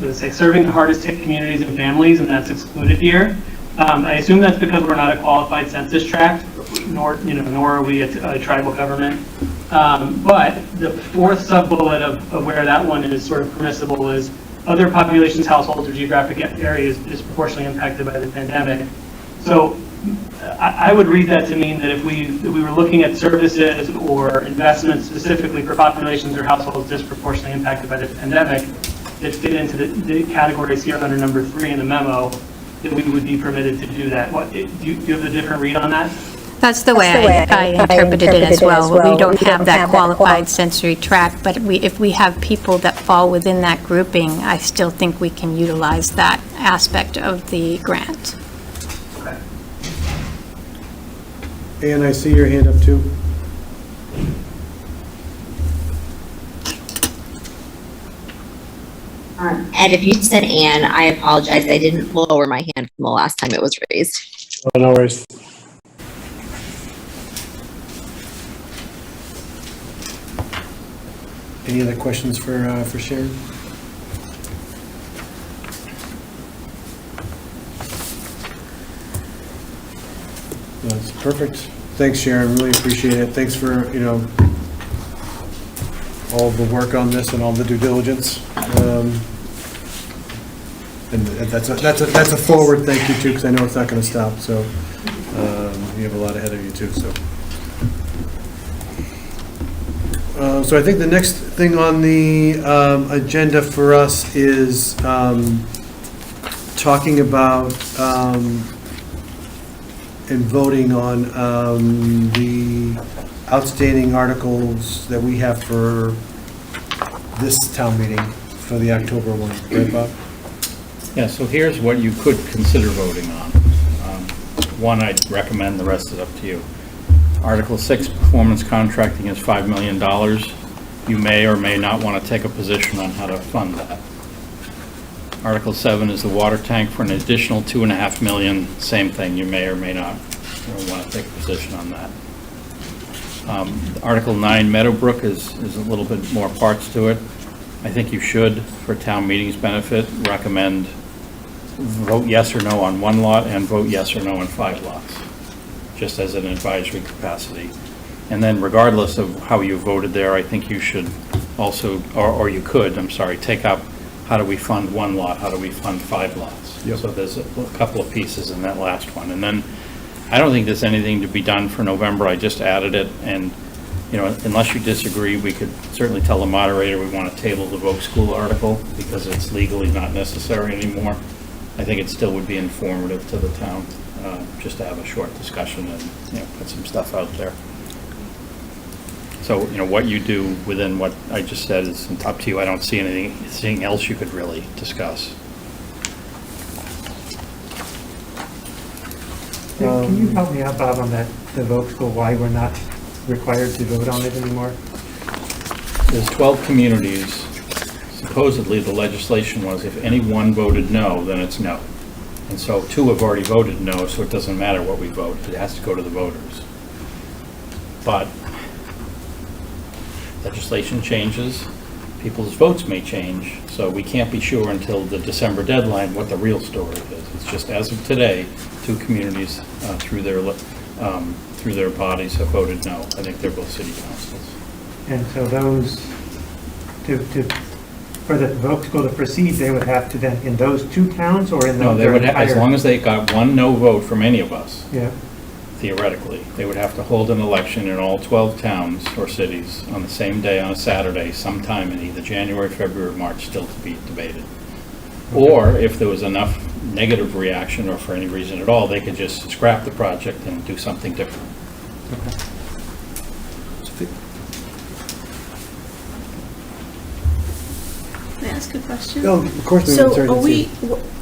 S: let's say, serving the hardest hit communities and families, and that's excluded here. I assume that's because we're not a qualified census tract, nor are we a tribal government. But the fourth sub-bullet of where that one is sort of permissible is other populations, households, or geographic areas disproportionately impacted by the pandemic. So I would read that to mean that if we were looking at services or investments specifically for populations or households disproportionately impacted by the pandemic that fit into the categories here under number 3 in the memo, that we would be permitted to do that. Do you have a different read on that?
A: That's the way I interpreted it as well. We don't have that qualified sensory tract, but if we have people that fall within that grouping, I still think we can utilize that aspect of the grant.
S: Okay.
B: And I see your hand up too.
T: Ed, if you said Ann, I apologize. I didn't lower my hand from the last time it was raised.
B: Oh, no worries. Any other questions for Sharon? That's perfect. Thanks, Sharon. Really appreciate it. Thanks for, all the work on this and all the due diligence. And that's a forward thank you too, because I know it's not going to stop, so you have a lot ahead of you too, so. So I think the next thing on the agenda for us is talking about and voting on the outstanding articles that we have for this town meeting for the October one, right, Bob?
E: Yeah, so here's what you could consider voting on. One, I'd recommend, the rest is up to you. Article 6, performance contracting is $5 million. You may or may not want to take a position on how to fund that. Article 7 is the water tank for an additional $2.5 million. Same thing, you may or may not want to take a position on that. Article 9, Meadowbrook, is a little bit more parts to it. I think you should, for town meeting's benefit, recommend vote yes or no on 1 lot and vote yes or no on 5 lots, just as an advisory capacity. And then regardless of how you voted there, I think you should also, or you could, I'm sorry, take up how do we fund 1 lot, how do we fund 5 lots? Yep. So there's a couple of pieces in that last one. And then I don't think there's anything to be done for November. I just added it, and unless you disagree, we could certainly tell the moderator we want to table the Voc School article because it's legally not necessary anymore. I think it still would be informative to the town, just to have a short discussion and put some stuff out there. So what you do within what I just said is up to you. I don't see anything else you could really discuss.
I: Can you help me out, Bob, on that, the Voc School, why we're not required to vote on it anymore?
E: There's 12 communities. Supposedly, the legislation was if any one voted no, then it's no. And so 2 have already voted no, so it doesn't matter what we vote. It has to go to the voters. But legislation changes, people's votes may change, so we can't be sure until the December deadline what the real story is. It's just as of today, 2 communities through their bodies have voted no. I think they're both city councils.
I: And so those, for the Voc School to proceed, they would have to then, in those 2 towns or in
E: No,
I: the
E: they would,
I: entire?
E: as long as they got 1 no vote from any of us,
I: Yeah.
E: theoretically, they would have to hold an election in all 12 towns or cities on the same day on a Saturday, sometime in either January, February, or March, still to be debated. Or if there was enough negative reaction or for any reason at all, they could just scrap the project and do something different.
J: Can I ask a question?
B: Oh, of course.
J: So are we,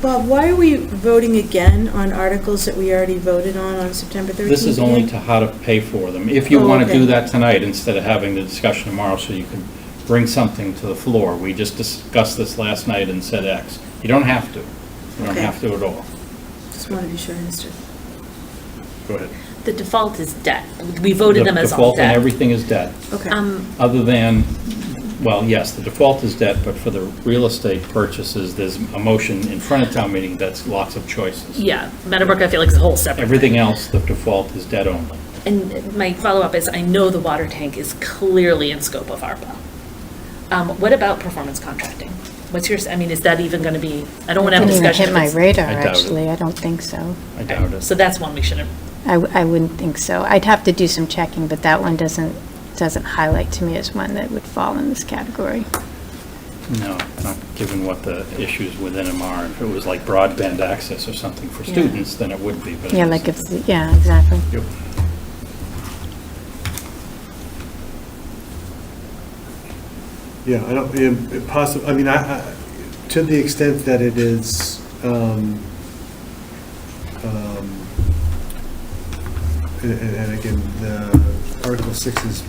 J: Bob, why are we voting again on articles that we already voted on September 13th?
E: This is only to how to pay for them. If you
J: Oh,
E: want to
J: okay.
E: do that tonight, instead of having the discussion tomorrow, so you can bring something to the floor. We just discussed this last night and said X. You don't have to. You don't
J: Okay.
E: have to at all.
J: Just want to be sure I understood.
E: Go ahead.
U: The default is debt. We voted them as all
E: Default and
U: debt.
E: everything is debt.
J: Okay.
E: Other than, well, yes, the default is debt, but for the real estate purchases, there's a motion in front of town meeting that's lots of choices.
U: Yeah, Meadowbrook, I feel like is a whole separate
E: Everything
U: thing.
E: else, the default is debt only.
U: And my follow-up is, I know the water tank is clearly in scope of ARPA. What about performance contracting? What's your, is that even going to be, I don't want to have a
A: Didn't even
U: discussion.
A: hit my
U: if it's-
A: radar,
E: I doubt it.
A: actually. I don't think so.
E: I doubt it.
U: So that's one we should have.
A: I wouldn't think so. I'd have to do some checking, but that one doesn't highlight to me as one that would fall in this category.
E: No, not given what the issues within them are. If it was like broadband access or something for
A: Yeah.
E: students, then it would be, but.
A: Yeah, like if, yeah, exactly.
E: Yep.
B: Yeah, I don't, to the extent that it is, and again, the Article 6 is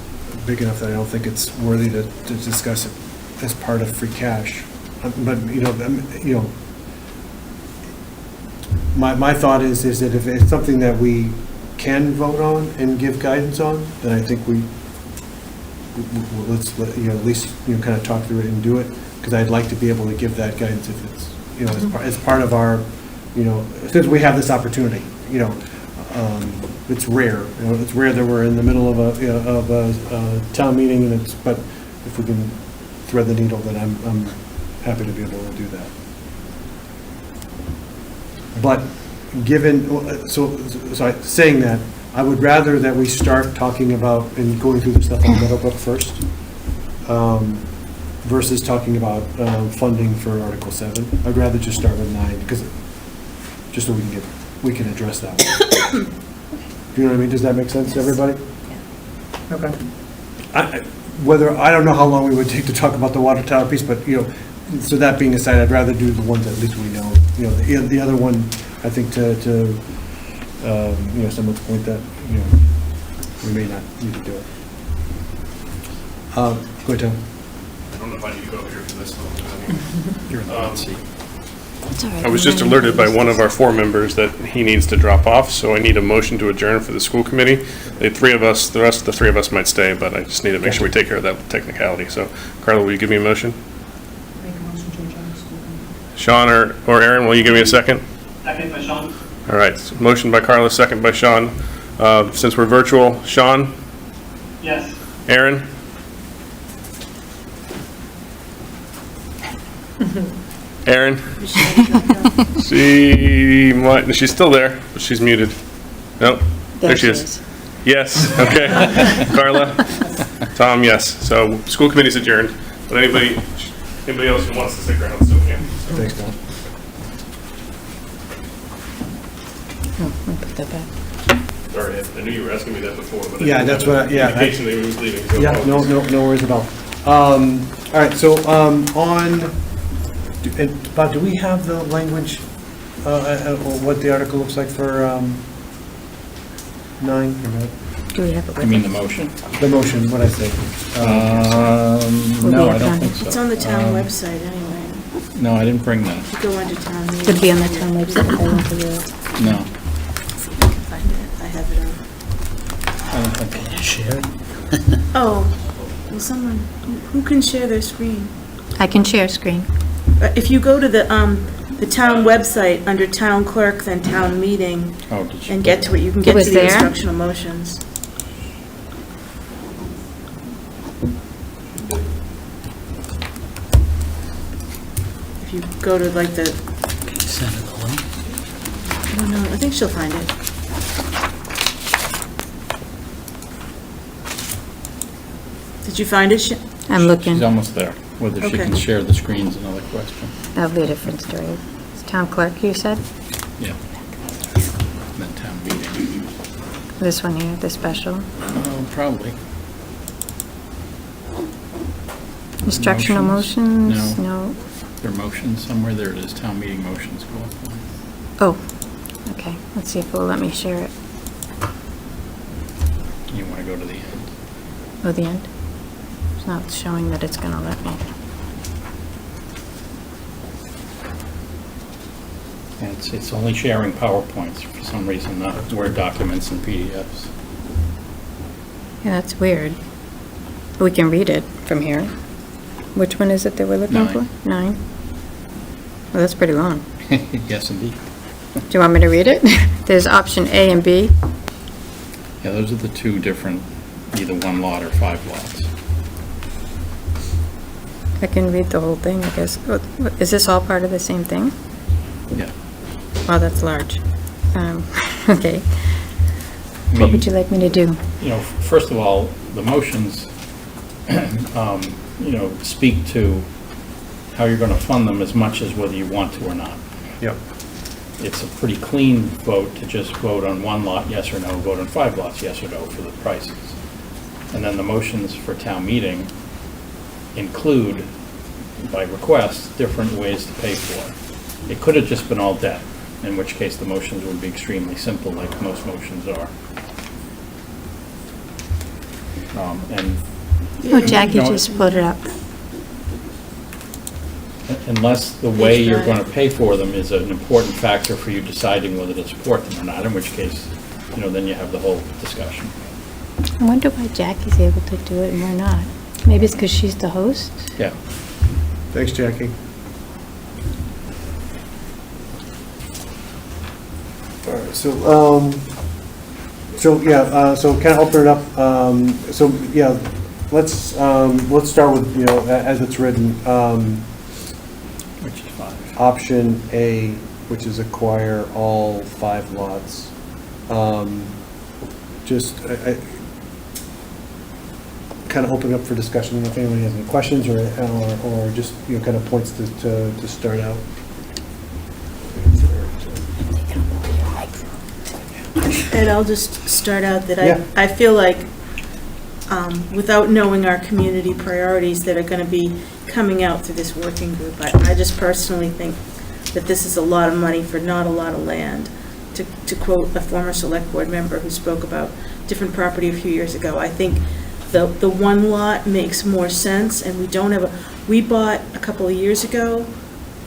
B: big enough that I don't think it's worthy to discuss it as part of free cash. But, my thought is that if it's something that we can vote on and give guidance on, then I think let's at least kind of talk through it and do it, because I'd like to be able to give that guidance if it's as part of our since we have this opportunity. It's rare. It's rare that we're in the middle of a town meeting, but if we can thread the needle, then I'm happy to be able to do that. But given, saying that, I would rather that we start talking about and going through the stuff on Meadowbrook first, versus talking about funding for Article 7. I'd rather just start with 9, because, just so we can address that one. You know what I mean? Does that make sense to everybody? Yeah. Okay. I don't know how long we would take to talk about the water tower piece, but, so that being aside, I'd rather do the ones that at least we know. The other one, I think to someone's point that, we may not need to do it. Go ahead, Tom.
C: I don't know if I need to go over here for this one.
D: You're in the hot seat.
C: I was just alerted by one of our 4 members that he needs to drop off, so I need a motion to adjourn for the school committee. The rest of the 3 of us might stay, but I just need to make sure we take care of that technicality. So, Carla, will you give me a motion?
F: Make a motion to adjourn the school committee.
C: Sean or Aaron, will you give me a second?
F: Second by Sean.
C: All right, so motion by Carla, second by Sean. Since we're virtual, Sean?
F: Yes.
C: Aaron? Aaron? She's still there, but she's muted. Nope, there she is. Yes, okay. Carla? Tom, yes. So, school committee's adjourned, but anybody else who wants to stick around still can.
B: Thanks, Tom.
A: Oh, let me put that back.
C: Sorry, I knew you were asking me that before, but
B: Yeah, that's what,
C: indication that he was leaving. So
B: yeah, no worries at all. All right, so, Bob, do we have the language, what the article looks like for, 9?
A: Do we have it?
E: You mean the motion?
B: The motion, what I say.
E: No, I don't think so.
J: It's on the town website anyway.
E: No, I didn't bring that.
J: You go under town meeting.
A: Could be on the town website if I went to the...
E: No.
J: See if I can find it. I have it on.
E: I don't think I share it.
J: Oh, well, someone, who can share their screen?
A: I can share screen.
J: If you go to the town website, under town clerk, then town meeting, and get to it, you can get to the instructional motions. If you go to like the...
E: Can you send her the link?
J: I don't know, I think she'll find it. Did you find it?
A: I'm looking.
E: She's almost there. Whether she
J: Okay.
E: can share the screen is another question.
A: That'll be a different story. It's town clerk, you said?
E: Yeah. And then town meeting.
A: This one here, the special.
E: Probably.
A: Instructional motions? No.
E: There are motions somewhere. There it is. Town meeting motions. Go up one.
A: Oh, okay. Let's see if it'll let me share it.
E: You want to go to the end.
A: Oh, the end? It's not showing that it's gonna let me.
E: And it's only sharing PowerPoints for some reason, not Word documents and PDFs.
A: Yeah, that's weird. We can read it from here. Which one is it that we're looking
E: 9.
A: for? 9? Well, that's pretty long.
E: Yes, indeed.
A: Do you want me to read it? There's option A and B.
E: Yeah, those are the 2 different, either 1 lot or 5 lots.
A: I can read the whole thing, I guess. Is this all part of the same thing?
E: Yeah.
A: Wow, that's large. Okay. What would you like me to do?
E: First of all, the motions, speak to how you're going to fund them as much as whether you want to or not.
B: Yep.
E: It's a pretty clean vote to just vote on 1 lot, yes or no, vote on 5 lots, yes or no, for the prices. And then the motions for town meeting include, by request, different ways to pay for it. It could have just been all debt, in which case the motions would be extremely simple, like most motions are.
A: Oh, Jackie just floated up.
E: Unless the way you're going to pay for them is an important factor for you deciding whether to support them or not, in which case, then you have the whole discussion.
A: I wonder why Jackie's able to do it and we're not. Maybe it's because she's the host?
E: Yeah.
B: Thanks, Jackie. All right, so kind of open it up. let's start with, you know, as it's written,
E: Which is 5.
B: option A, which is acquire all 5 lots. Just, kind of open up for discussion, if anybody has any questions or just, you know, kind of points to start out.
J: And I'll just start out that
B: Yeah.
J: I feel like, without knowing our community priorities that are going to be coming out through this working group, I just personally think that this is a lot of money for not a lot of land. To quote a former select board member who spoke about different property a few years ago, I think the one lot makes more sense, and we bought a couple of years ago,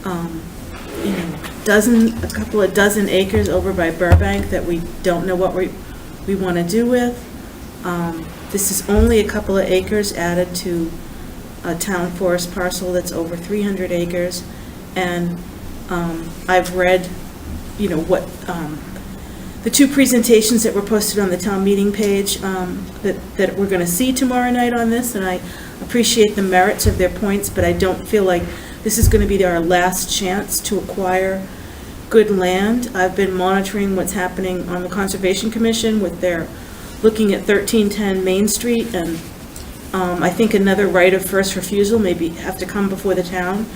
J: you know, a couple of dozen acres over by Burbank that we don't know what we want to do with. This is only a couple of acres added to a town forest parcel that's over 300 acres. And I've read, you know, what the 2 presentations that were posted on the town meeting page that we're going to see tomorrow night on this, and I appreciate the merits of their points, but I don't feel like this is going to be our last chance to acquire good land. I've been monitoring what's happening on the Conservation Commission with their looking at 1310 Main Street, and I think another right of first refusal maybe have to come before the town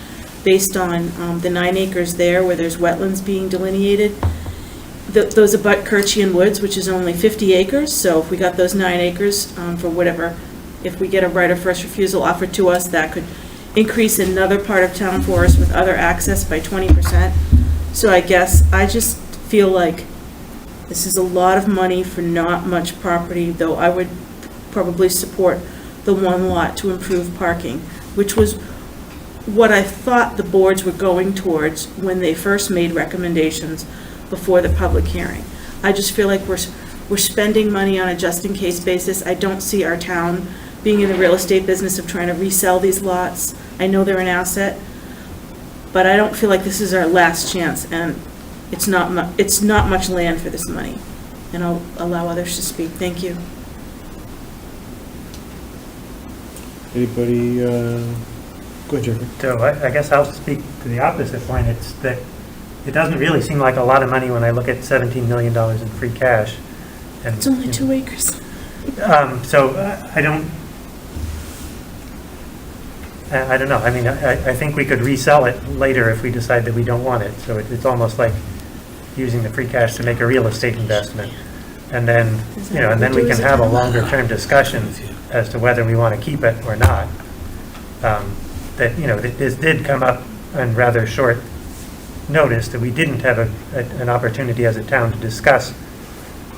J: based on the 9 acres there where there's wetlands being delineated. Those abut Kirchian Woods, which is only 50 acres, so if we got those 9 acres for whatever, if we get a right of first refusal offered to us, that could increase another part of town forest with other access by 20%. So I guess I just feel like this is a lot of money for not much property, though I would probably support the 1 lot to improve parking, which was what I thought the boards were going towards when they first made recommendations before the public hearing. I just feel like we're spending money on a just-in-case basis. I don't see our town being in the real estate business of trying to resell these lots. I know they're an asset, but I don't feel like this is our last chance, and it's not much land for this money. And I'll allow others to speak. Thank you.
B: Anybody, go ahead, Jeffrey.
I: So I guess I'll speak to the opposite point. It's that it doesn't really seem like a lot of money when I look at $17 million in free cash. And,
J: It's only 2 acres.
I: So I don't know. I mean, I think we could resell it later if we decide that we don't want it. So it's almost like using the free cash to make a real estate investment. And then, you know, and then we can have a longer term discussion as to whether we want to keep it or not. That, you know, this did come up on rather short notice that we didn't have an opportunity as a town to discuss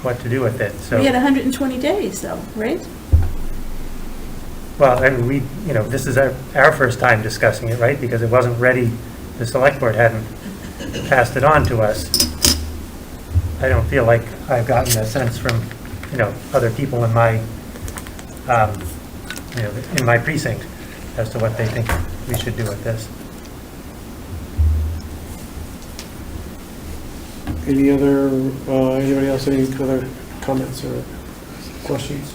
I: what to do with it. So
J: We had 120 days though, right?
I: well, and we, you know, this is our first time discussing it, right? Because it wasn't ready, the select board hadn't passed it on to us. I don't feel like I've gotten a sense from, you know, other people in my, you know, in my precinct as to what they think we should do with this.
B: Anybody else, any other comments or questions?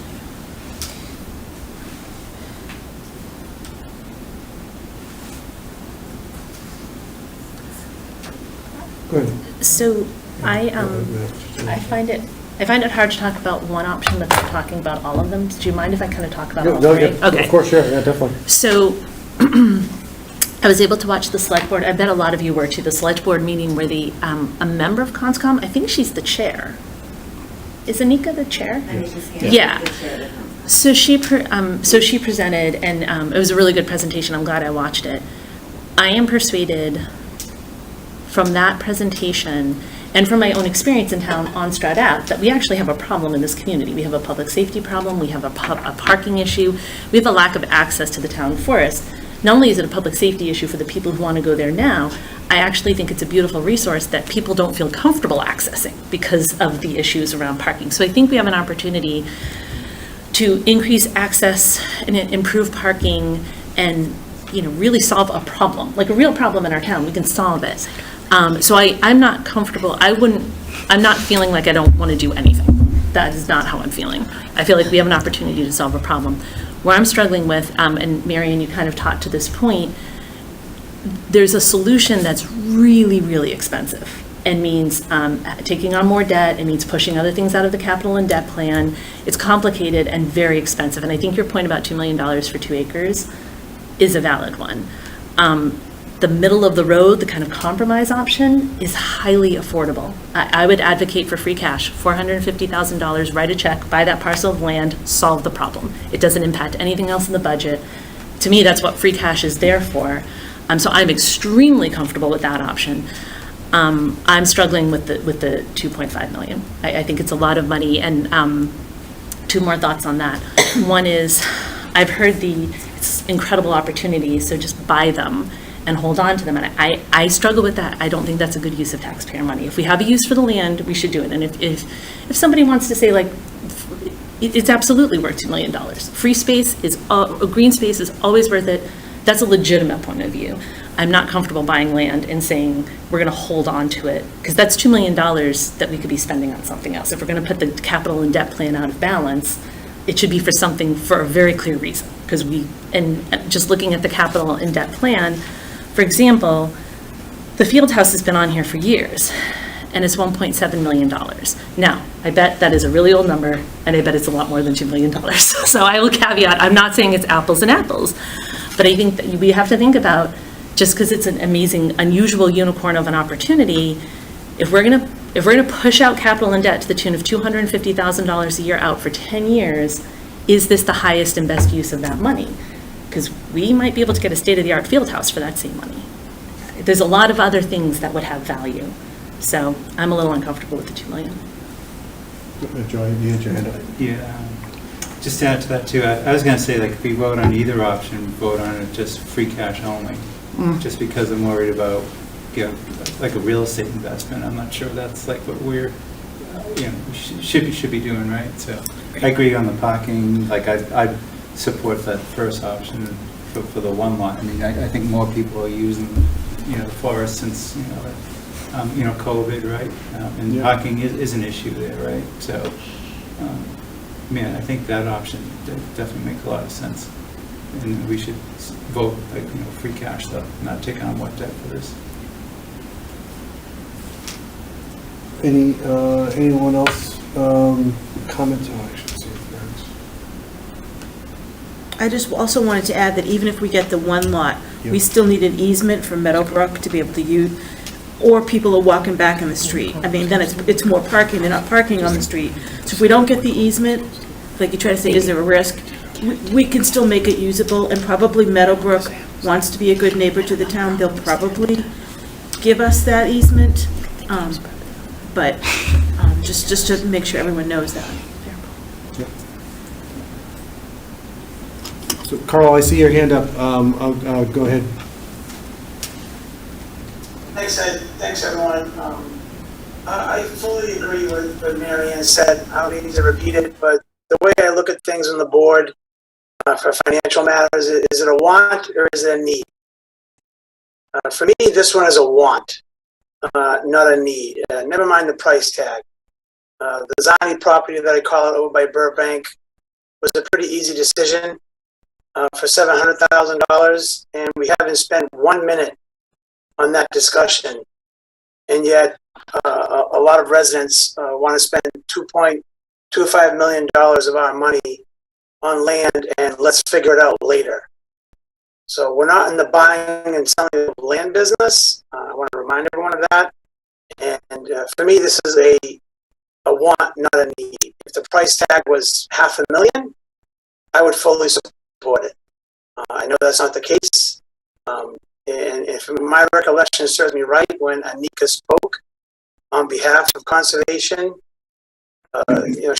B: Go ahead.
U: So I find it hard to talk about one option without talking about all of them. Do you mind if I kind of talk about all
B: No,
U: three?
B: yeah,
U: Okay.
B: of course, sure, yeah, definitely.
U: So I was able to watch the select board, I bet a lot of you were too, the select board meeting where a member of CONSCOM, I think she's the chair. Is Anika the chair? Yeah. So she presented, and it was a really good presentation. I'm glad I watched it. I am persuaded from that presentation and from my own experience in town on Strat Ave that we actually have a problem in this community. We have a public safety problem, we have a parking issue, we have a lack of access to the town forest. Not only is it a public safety issue for the people who want to go there now, I actually think it's a beautiful resource that people don't feel comfortable accessing because of the issues around parking. So I think we have an opportunity to increase access and improve parking and, you know, really solve a problem, like a real problem in our town. We can solve it. So I'm not comfortable. I'm not feeling like I don't want to do anything. That is not how I'm feeling. I feel like we have an opportunity to solve a problem. Where I'm struggling with, and Marion, you kind of talked to this point, there's a solution that's really, really expensive and means taking on more debt. It means pushing other things out of the capital and debt plan. It's complicated and very expensive. And I think your point about $2 million for 2 acres is a valid one. The middle of the road, the kind of compromise option, is highly affordable. I would advocate for free cash, $450,000, write a check, buy that parcel of land, solve the problem. It doesn't impact anything else in the budget. To me, that's what free cash is there for. So I'm extremely comfortable with that option. I'm struggling with the 2.5 million. I think it's a lot of money, and 2 more thoughts on that. One is, I've heard it's incredible opportunities, so just buy them and hold on to them. And I struggle with that. I don't think that's a good use of taxpayer money. If we have a use for the land, we should do it. And if somebody wants to say, like, it's absolutely worth $2 million. Free space green space is always worth it. That's a legitimate point of view. I'm not comfortable buying land and saying we're going to hold on to it, because that's $2 million that we could be spending on something else. If we're going to put the capital and debt plan out of balance, it should be for something for a very clear reason. Because just looking at the capital and debt plan, for example, the field house has been on here for years, and it's $1.7 million. Now, I bet that is a really old number, and I bet it's a lot more than $2 million. So I will caveat, I'm not saying it's apples and apples, but I think that we have to think about, just because it's an amazing, unusual unicorn of an opportunity, if we're gonna push out capital and debt to the tune of $250,000 a year out for 10 years, is this the highest and best use of that money? Because we might be able to get a state-of-the-art field house for that same money. There's a lot of other things that would have value. So I'm a little uncomfortable with the $2 million.
B: Joy, you had your hand up.
O: Yeah, just to add to that too, I was going to say, like, if we vote on either option, vote on it just free cash only. Just because I'm worried about, like a real estate investment. I'm not sure that's like what we're, should be doing, right? So I agree on the parking. Like I support that first option for the 1 lot. I mean, I think more people are using, the forest since, COVID, right? And parking is an issue there, right? So, I think that option definitely makes a lot of sense. And we should vote, like, free cash though, not taking on what debt for this.
B: Anyone else comments? Oh, I should see if there's.
J: I just also wanted to add that even if we get the 1 lot, we still need an easement from Meadowbrook to be able to use, or people are walking back in the street. I mean, then it's more parking, they're not parking on the street. So if we don't get the easement, like you try to say, is there a risk? We can still make it usable, and probably Meadowbrook wants to be a good neighbor to the town. They'll probably give us that easement, but just to make sure everyone knows that.
B: So Carl, I see your hand up. I'll go ahead.
Q: Thanks, Ed. Thanks, everyone. I fully agree with what Marianne said. I don't need to repeat it, but the way I look at things on the board for financial matters, is it a want or is it a need? For me, this one is a want, not a need. Never mind the price tag. The Zani property that I call it over by Burbank was a pretty easy decision for $700,000, and we haven't spent 1 minute on that discussion. And yet, a lot of residents want to spend $2.25 million of our money on land, and let's figure it out later. So we're not in the buying and selling of land business. I want to remind everyone of that. And for me, this is a want, not a need. If the price tag was $500,000, I would fully support it. I know that's not the case. And if my recollection serves me right, when Anika spoke on behalf of conservation,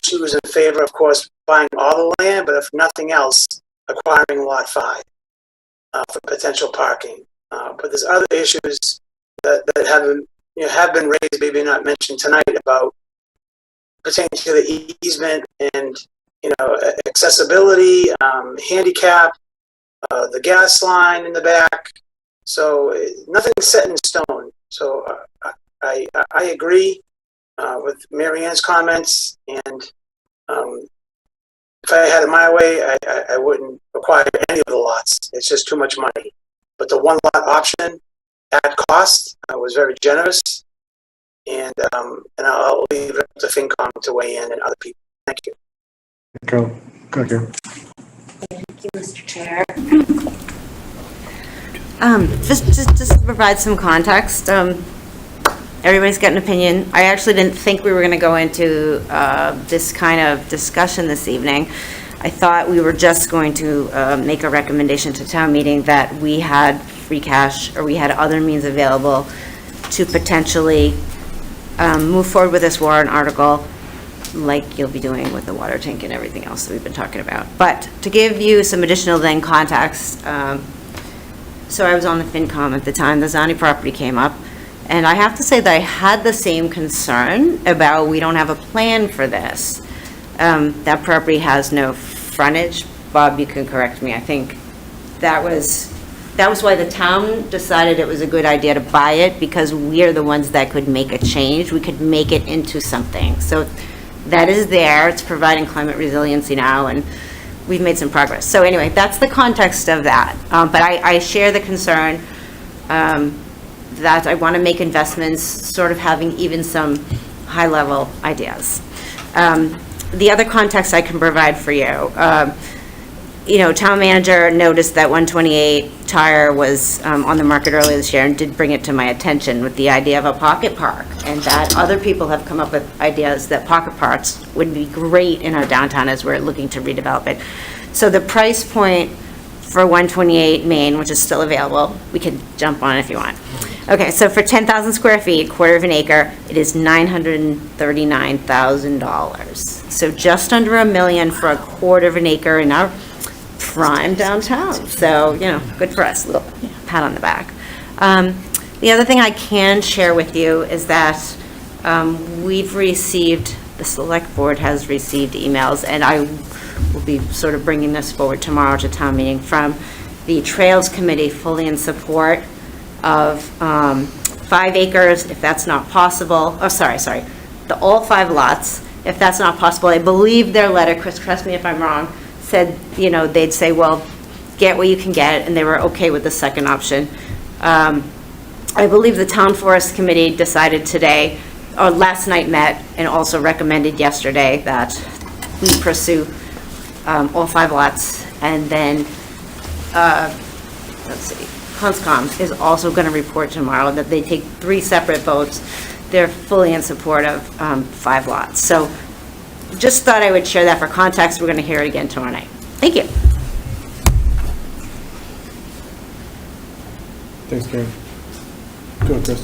Q: she was in favor, of course, buying all the land, but if nothing else, acquiring Lot 5 for potential parking. But there's other issues that have been raised, maybe not mentioned tonight, about pertaining to the easement and accessibility, handicap, the gas line in the back. So nothing's set in stone. So I agree with Mary Ann's comments, and if I had it my way, I wouldn't require any of the lots. It's just too much money. But the one lot option at cost was very generous. And I'll leave it up to FINCOM to weigh in and other people. Thank you.
B: Go here.
K: Thank you, Mr. Chair. Just to provide some context, everybody's got an opinion. I actually didn't think we were going to go into this kind of discussion this evening. I thought we were just going to make a recommendation to town meeting that we had free cash or we had other means available to potentially move forward with this warrant article like you'll be doing with the water tank and everything else that we've been talking about. But to give you some additional then context, so I was on the FINCOM at the time the Zani property came up, and I have to say that I had the same concern about we don't have a plan for this. That property has no frontage. Bob, you can correct me. I think that was why the town decided it was a good idea to buy it, because we are the ones that could make a change. We could make it into something. So that is there. It's providing climate resiliency now, and we've made some progress. So anyway, that's the context of that. But I share the concern that I want to make investments, sort of having even some high-level ideas. The other context I can provide for you, town manager noticed that 128 Tire was on the market earlier this year and did bring it to my attention with the idea of a pocket park, and that other people have come up with ideas that pocket parks would be great in our downtown as we're looking to redevelop it. So the price point for 128 Main, which is still available, we can jump on if you want. Okay, so for 10,000 square feet, quarter of an acre, it is $939,000. So just under $1 million for a quarter of an acre in our prime downtown. So, good for us. Little pat on the back. The other thing I can share with you is that we've received, the select board has received emails, and I will be sort of bringing this forward tomorrow to town meeting, from the Trails Committee, fully in support of 5 acres, if that's not possible. Oh, sorry, all 5 lots, if that's not possible. I believe their letter, Chris, correct me if I'm wrong, said, they'd say, well, get what you can get, and they were okay with the second option. I believe the Town Forest Committee decided today, or last night met, and also recommended yesterday that we pursue all 5 lots. And then, let's see, FINCOM is also going to report tomorrow that they take 3 separate votes. They're fully in support of 5 lots. So just thought I would share that for context. We're going to hear it again tomorrow night. Thank you.
B: Thanks, Karen. Go ahead, Chris.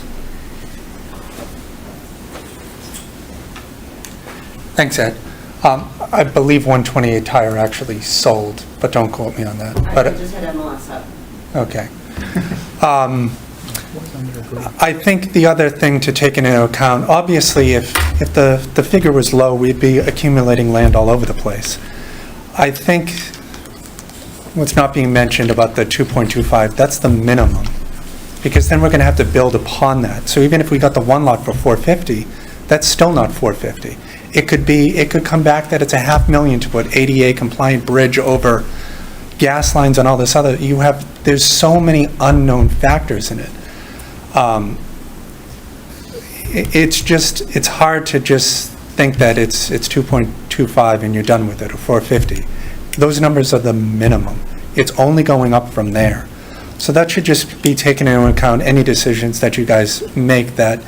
G: Thanks, Ed. I believe 128 Tire actually sold, but don't quote me on that.
K: I just had MLS up.
G: Okay. I think the other thing to take into account, obviously, if the figure was low, we'd be accumulating land all over the place. I think what's not being mentioned about the 2.25, that's the minimum, because then we're going to have to build upon that. So even if we got the 1 lot for 450, that's still not 450. It could come back that it's $500,000 to put ADA compliant bridge over gas lines and all this other. There's so many unknown factors in it. It's hard to just think that it's 2.25 and you're done with it, or 450. Those numbers are the minimum. It's only going up from there. So that should just be taken into account, any decisions that you guys make, that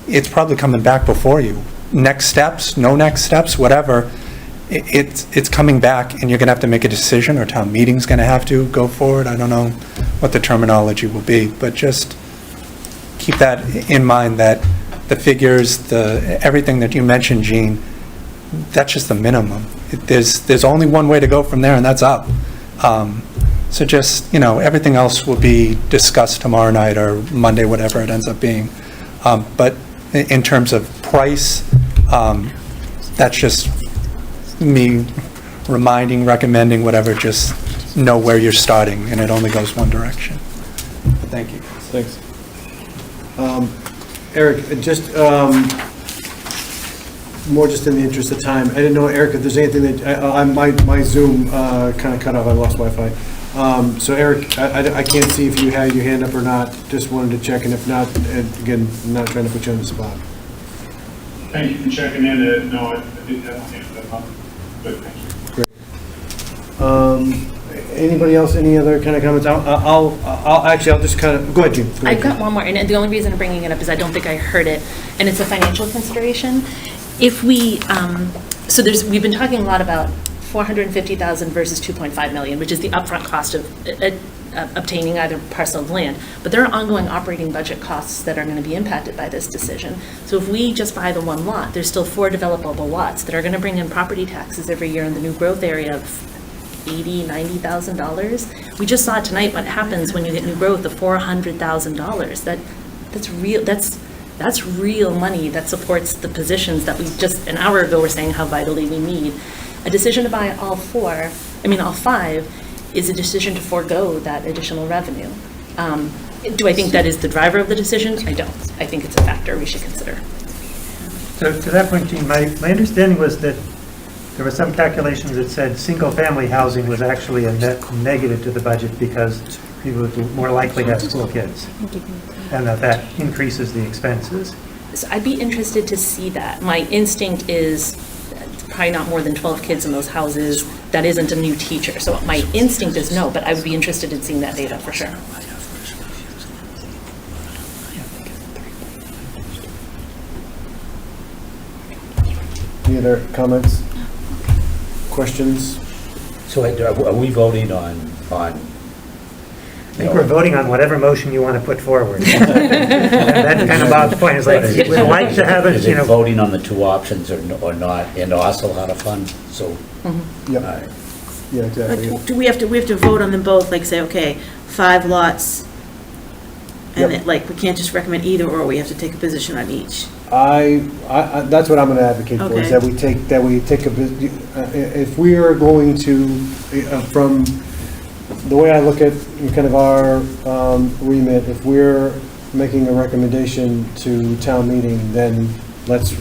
G: it's probably coming back before you. Next steps, no next steps, whatever, it's coming back, and you're going to have to make a decision, or town meeting's going to have to go forward. I don't know what the terminology will be, but just keep that in mind, that the figures, everything that you mentioned, Gene, that's just the minimum. There's only one way to go from there, and that's up. So just, everything else will be discussed tomorrow night or Monday, whatever it ends up being. But in terms of price, that's just me recommending, whatever, just know where you're starting, and it only goes one direction. Thank you.
B: Thanks. Eric, just more just in the interest of time. I didn't know, Eric, if there's anything that, my Zoom kind of cut off, I lost Wi-Fi. So Eric, I can't see if you had your hand up or not, just wanted to check, and if not, again, I'm not trying to put you on the spot.
F: Thank you for checking in. No, I didn't have my hand up, but thank you.
B: Great. Anybody else, any other kind of comments? I'll just kind of, go ahead, Jean.
U: I've got one more, and the only reason I'm bringing it up is I don't think I heard it, and it's a financial consideration. If we, so we've been talking a lot about 450,000 versus 2.5 million, which is the upfront cost of obtaining either parcel of land. But there are ongoing operating budget costs that are going to be impacted by this decision. So if we just buy the one lot, there's still 4 developable lots that are going to bring in property taxes every year in the new growth area of $80,000, $90,000. We just saw tonight what happens when you get new growth of $400,000. That's real money that supports the positions that we just an hour ago were saying how vitally we need. A decision to buy all 5, is a decision to forego that additional revenue. Do I think that is the driver of the decision? I don't. I think it's a factor we should consider.
I: So to that point, Jean, my understanding was that there were some calculations that said single-family housing was actually a net negative to the budget because people would more likely have school kids, and that increases the expenses.
U: So I'd be interested to see that. My instinct is probably not more than 12 kids in those houses. That isn't a new teacher. So my instinct is no, but I would be interested in seeing that data for sure.
B: Any other comments, questions?
P: So are we voting on?
I: I think we're voting on whatever motion you want to put forward. That's kind of Bob's point. It's like, we'd like to have it,
P: Is it voting on the 2 options or not, and also how to fund, so.
B: Yeah, exactly.
J: Do we have to vote on them both, like say, okay, 5 lots, and
B: Yep.
J: we can't just recommend either, or we have to take a position on each?
B: That's what I'm going to advocate for, is
J: Okay.
B: that we take if we are going to, from the way I look at kind of our remit, if we're making a recommendation to town meeting, then let's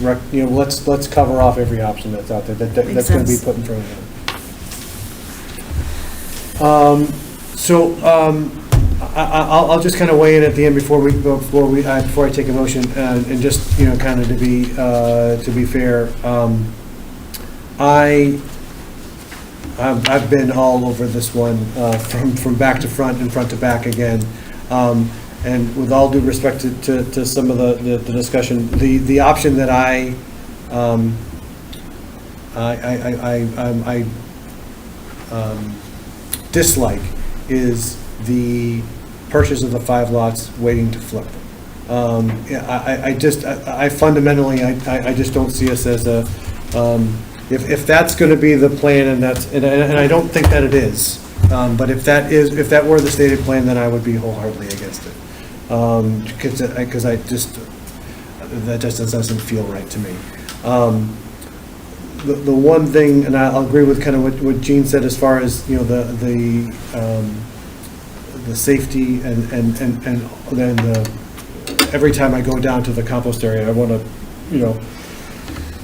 B: cover off every option that's out there that's going to be put in front of them. I'll just kind of weigh in at the end before I take a motion, and just kind of to be fair, I've been all over this one from back to front and front to back again, and with all due respect to some of the discussion, the option that I dislike is the purchase of the 5 lots waiting to flip. I fundamentally, I just don't see us as a, if that's going to be the plan, and I don't think that it is, but if that were the stated plan, then I would be wholeheartedly against it, because that just doesn't feel right to me. The one thing, and I'll agree with kind of what Jean said as far as the safety and then every time I go down to the compost area, I want to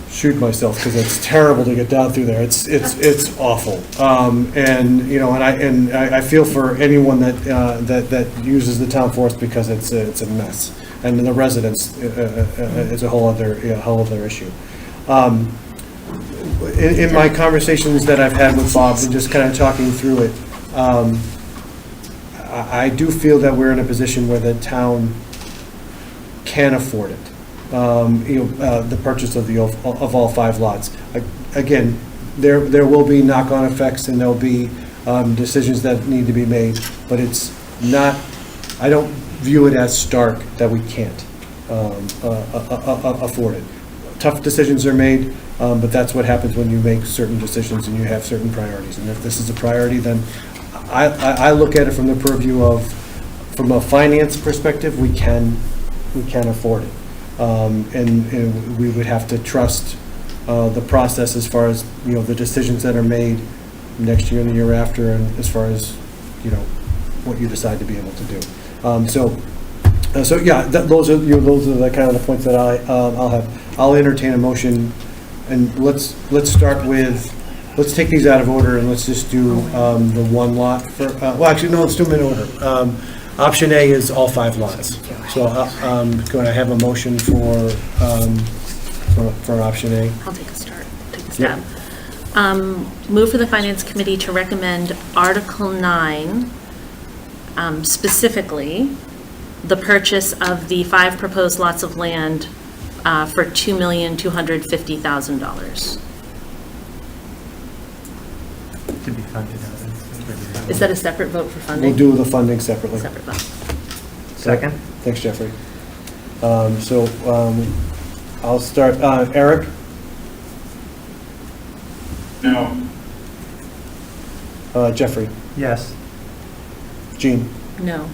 B: shoot myself because it's terrible to get down through there. It's awful, and I feel for anyone that uses the town forest because it's a mess, and the residents it's a whole other issue. In my conversations that I've had with Bob and just kind of talking through it, I do feel that we're in a position where the town can afford it. The purchase of all 5 lots. Again, there will be knock-on effects, and there'll be decisions that need to be made, but it's not. I don't view it as stark that we can't afford it. Tough decisions are made, but that's what happens when you make certain decisions and you have certain priorities. And if this is a priority, then I look at it from the purview of, from a finance perspective, we can afford it, and we would have to trust the process as far as the decisions that are made next year and the year after, and as far as what you decide to be able to do. So yeah, those are the kind of the points that I'll have. I'll entertain a motion and let's start with, let's take these out of order and let's just do the one lot for, well, actually, no, let's do them in order. Option A is all 5 lots. So can I have a motion for option A?
H: I'll take a start, take a stab. Move for the Finance Committee to recommend Article 9, specifically, the purchase of the 5 proposed lots of land for $2,250,000.
I: To be funded out of.
H: Is that a separate vote for funding?
B: We'll do the funding separately.
H: Separate vote.
I: Second?
B: Thanks, Jeffrey. I'll start. Eric?
F: No.
B: Jeffrey?
I: Yes.
B: Jean?
H: No.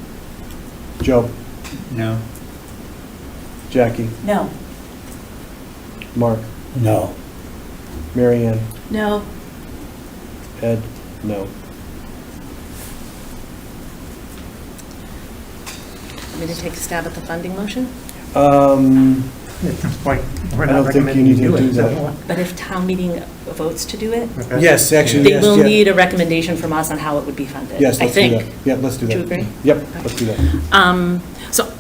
B: Joe?
O: No.
B: Jackie?
L: No.
B: Mark?
P: No.
B: Mary Ann?
J: No.
B: Ed? No.
H: Want me to take a stab at the funding motion?
I: At this point, we're
B: I
I: not
B: don't think you
I: recommending
B: need
I: you
B: to
I: do
B: do
I: it.
B: that.
H: But if town meeting votes to do it,
I: Okay.
B: Yes, actually,
H: they
B: yes.
H: will
B: yeah.
H: need a recommendation from us on how it would be funded.
B: Yes,
H: I
B: let's do that.
H: think.
B: Yeah, let's do that.
H: Do you agree?
B: Yep, let's do that.
H: So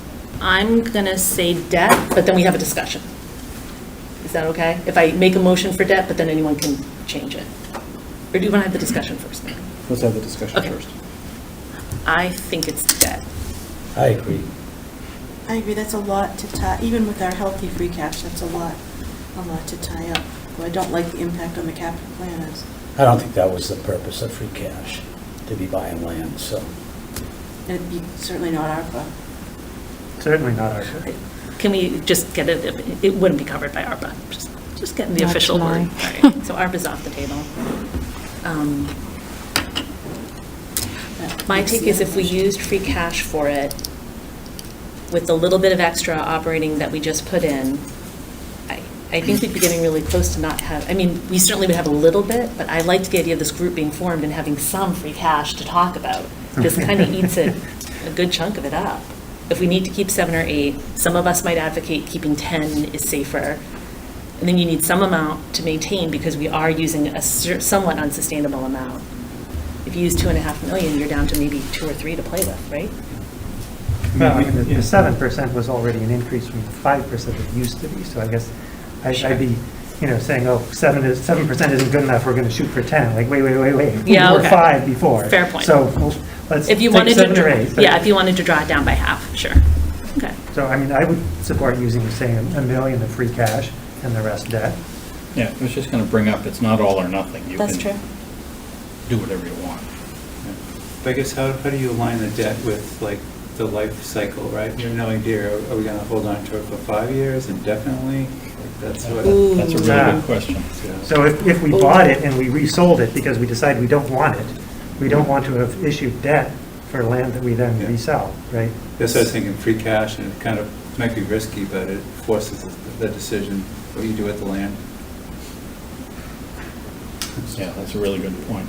H: I'm gonna say debt, but then we have a discussion. Is that okay? If I make a motion for debt, but then anyone can change it? Or do you want to have the discussion first?
B: Let's have the discussion
H: Okay.
B: first.
H: I think it's debt.
P: I agree.
J: I agree, that's a lot to tie, even with our healthy free cash, that's a lot to tie up. Well, I don't like the impact on the capital plan is.
P: I don't think that was the purpose of free cash, to be buying land, so.
J: It'd be certainly not ARPA.
I: Certainly not our.
H: Can we just get it, it wouldn't be covered by ARPA, just getting the
A: Not
H: official word.
A: tonight.
H: Right. So ARPA's off the table. My take is if we used free cash for it, with the little bit of extra operating that we just put in, I think we'd be getting really close to not have, I mean, we certainly would have a little bit, but I liked the idea of this group being formed and having some free cash to talk about. This kind of eats a good chunk of it up. If we need to keep 7 or 8, some of us might advocate keeping 10 is safer. And then you need some amount to maintain because we are using a somewhat unsustainable amount. If you use $2.5 million, you're down to maybe 2 or 3 to play with, right?
I: Well, I mean, the 7% was already an increase from the 5% it used to be, so I guess I'd be, saying, 7% isn't good enough, we're gonna shoot for 10, like, wait.
H: Yeah,
I: We were
H: okay.
I: 5 before.
H: Fair point.
I: So, let's
H: If you
I: take
H: wanted
I: 7
H: to,
I: or 8.
H: yeah, if you wanted to draw it down by half, sure. Okay.
I: So, I mean, I would support using, say, $1 million of free cash and the rest debt.
E: Yeah, I was just going to bring up, it's not all or nothing. You
H: That's
E: can
H: true.
E: do whatever you want.
O: But I guess how do you align the debt with like the life cycle, right? You're knowing, dear, are we gonna hold on to it for 5 years indefinitely? Like, that's what.
E: That's a really
I: Yeah.
E: good question.
I: So if we bought it and we resold it because we decide we don't want it, we don't want to have issued debt for land that we then resell, right?
O: That's what I was thinking, free cash, and it kind of might be risky, but it forces the decision, what you do with the land.
E: Yeah, that's a really good point.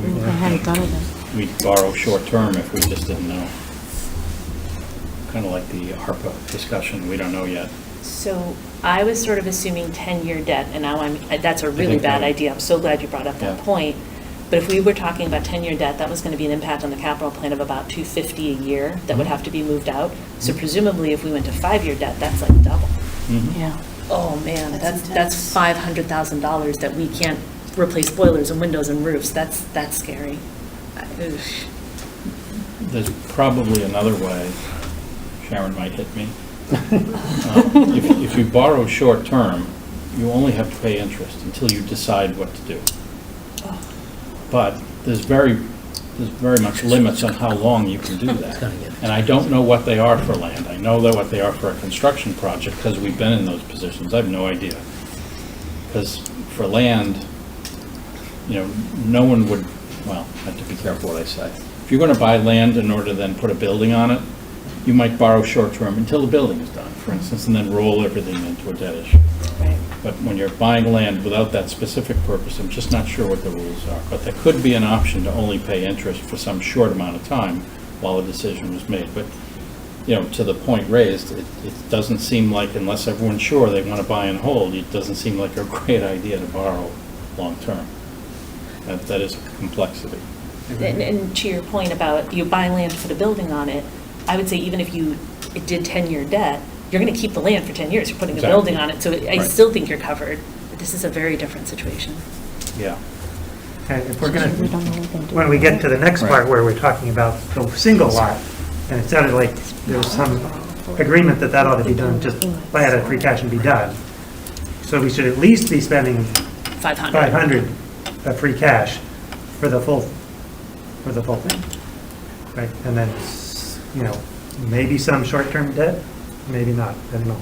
A: I hadn't thought of that.
E: We'd borrow short-term if we just didn't know. Kind of like the ARPA discussion, we don't know yet.
H: So I was sort of assuming 10-year debt, and now that's a really
E: think
H: bad
E: that-
H: idea. I'm so glad you brought up that
E: Yeah.
H: point. But if we were talking about 10-year debt, that was going to be an impact on the capital plan of about $250 a year that would have to be moved out. So presumably, if we went to 5-year debt, that's like double.
L: Yeah.
H: Oh, man,
J: That's
H: that's $500,000 that we can't replace boilers and windows and roofs. That's scary. Ugh.
E: There's probably another way, Sharon might hit me. If you borrow short-term, you only have to pay interest until you decide what to do. But there's very much limits on how long you can do that. And I don't know what they are for land. I know that what they are for a construction project, because we've been in those positions. I have no idea. Because for land, no one would, well, I have to be careful what I say. If you're going to buy land in order to then put a building on it, you might borrow short-term until the building is done, for instance, and then roll everything into a debt issue.
H: Right.
E: But when you're buying land without that specific purpose, I'm just not sure what the rules are. But there could be an option to only pay interest for some short amount of time while a decision was made. But to the point raised, it doesn't seem like, unless everyone's sure they want to buy and hold, it doesn't seem like a great idea to borrow long-term. That is a complexity.
U: And to your point about you buy land to put a building on it, I would say even if it did 10-year debt, you're going to keep the land for 10 years. You're putting a building on it. So I still think you're covered. But this is a very different situation.
E: Yeah.
I: And if we're going to, when we get to the next part where we're talking about the single lot, and it sounded like there was some agreement that ought to be done, just buy out of free cash and be done. So we should at least be spending 500 of free cash for the full thing, right? And then, maybe some short-term debt, maybe not, I don't know.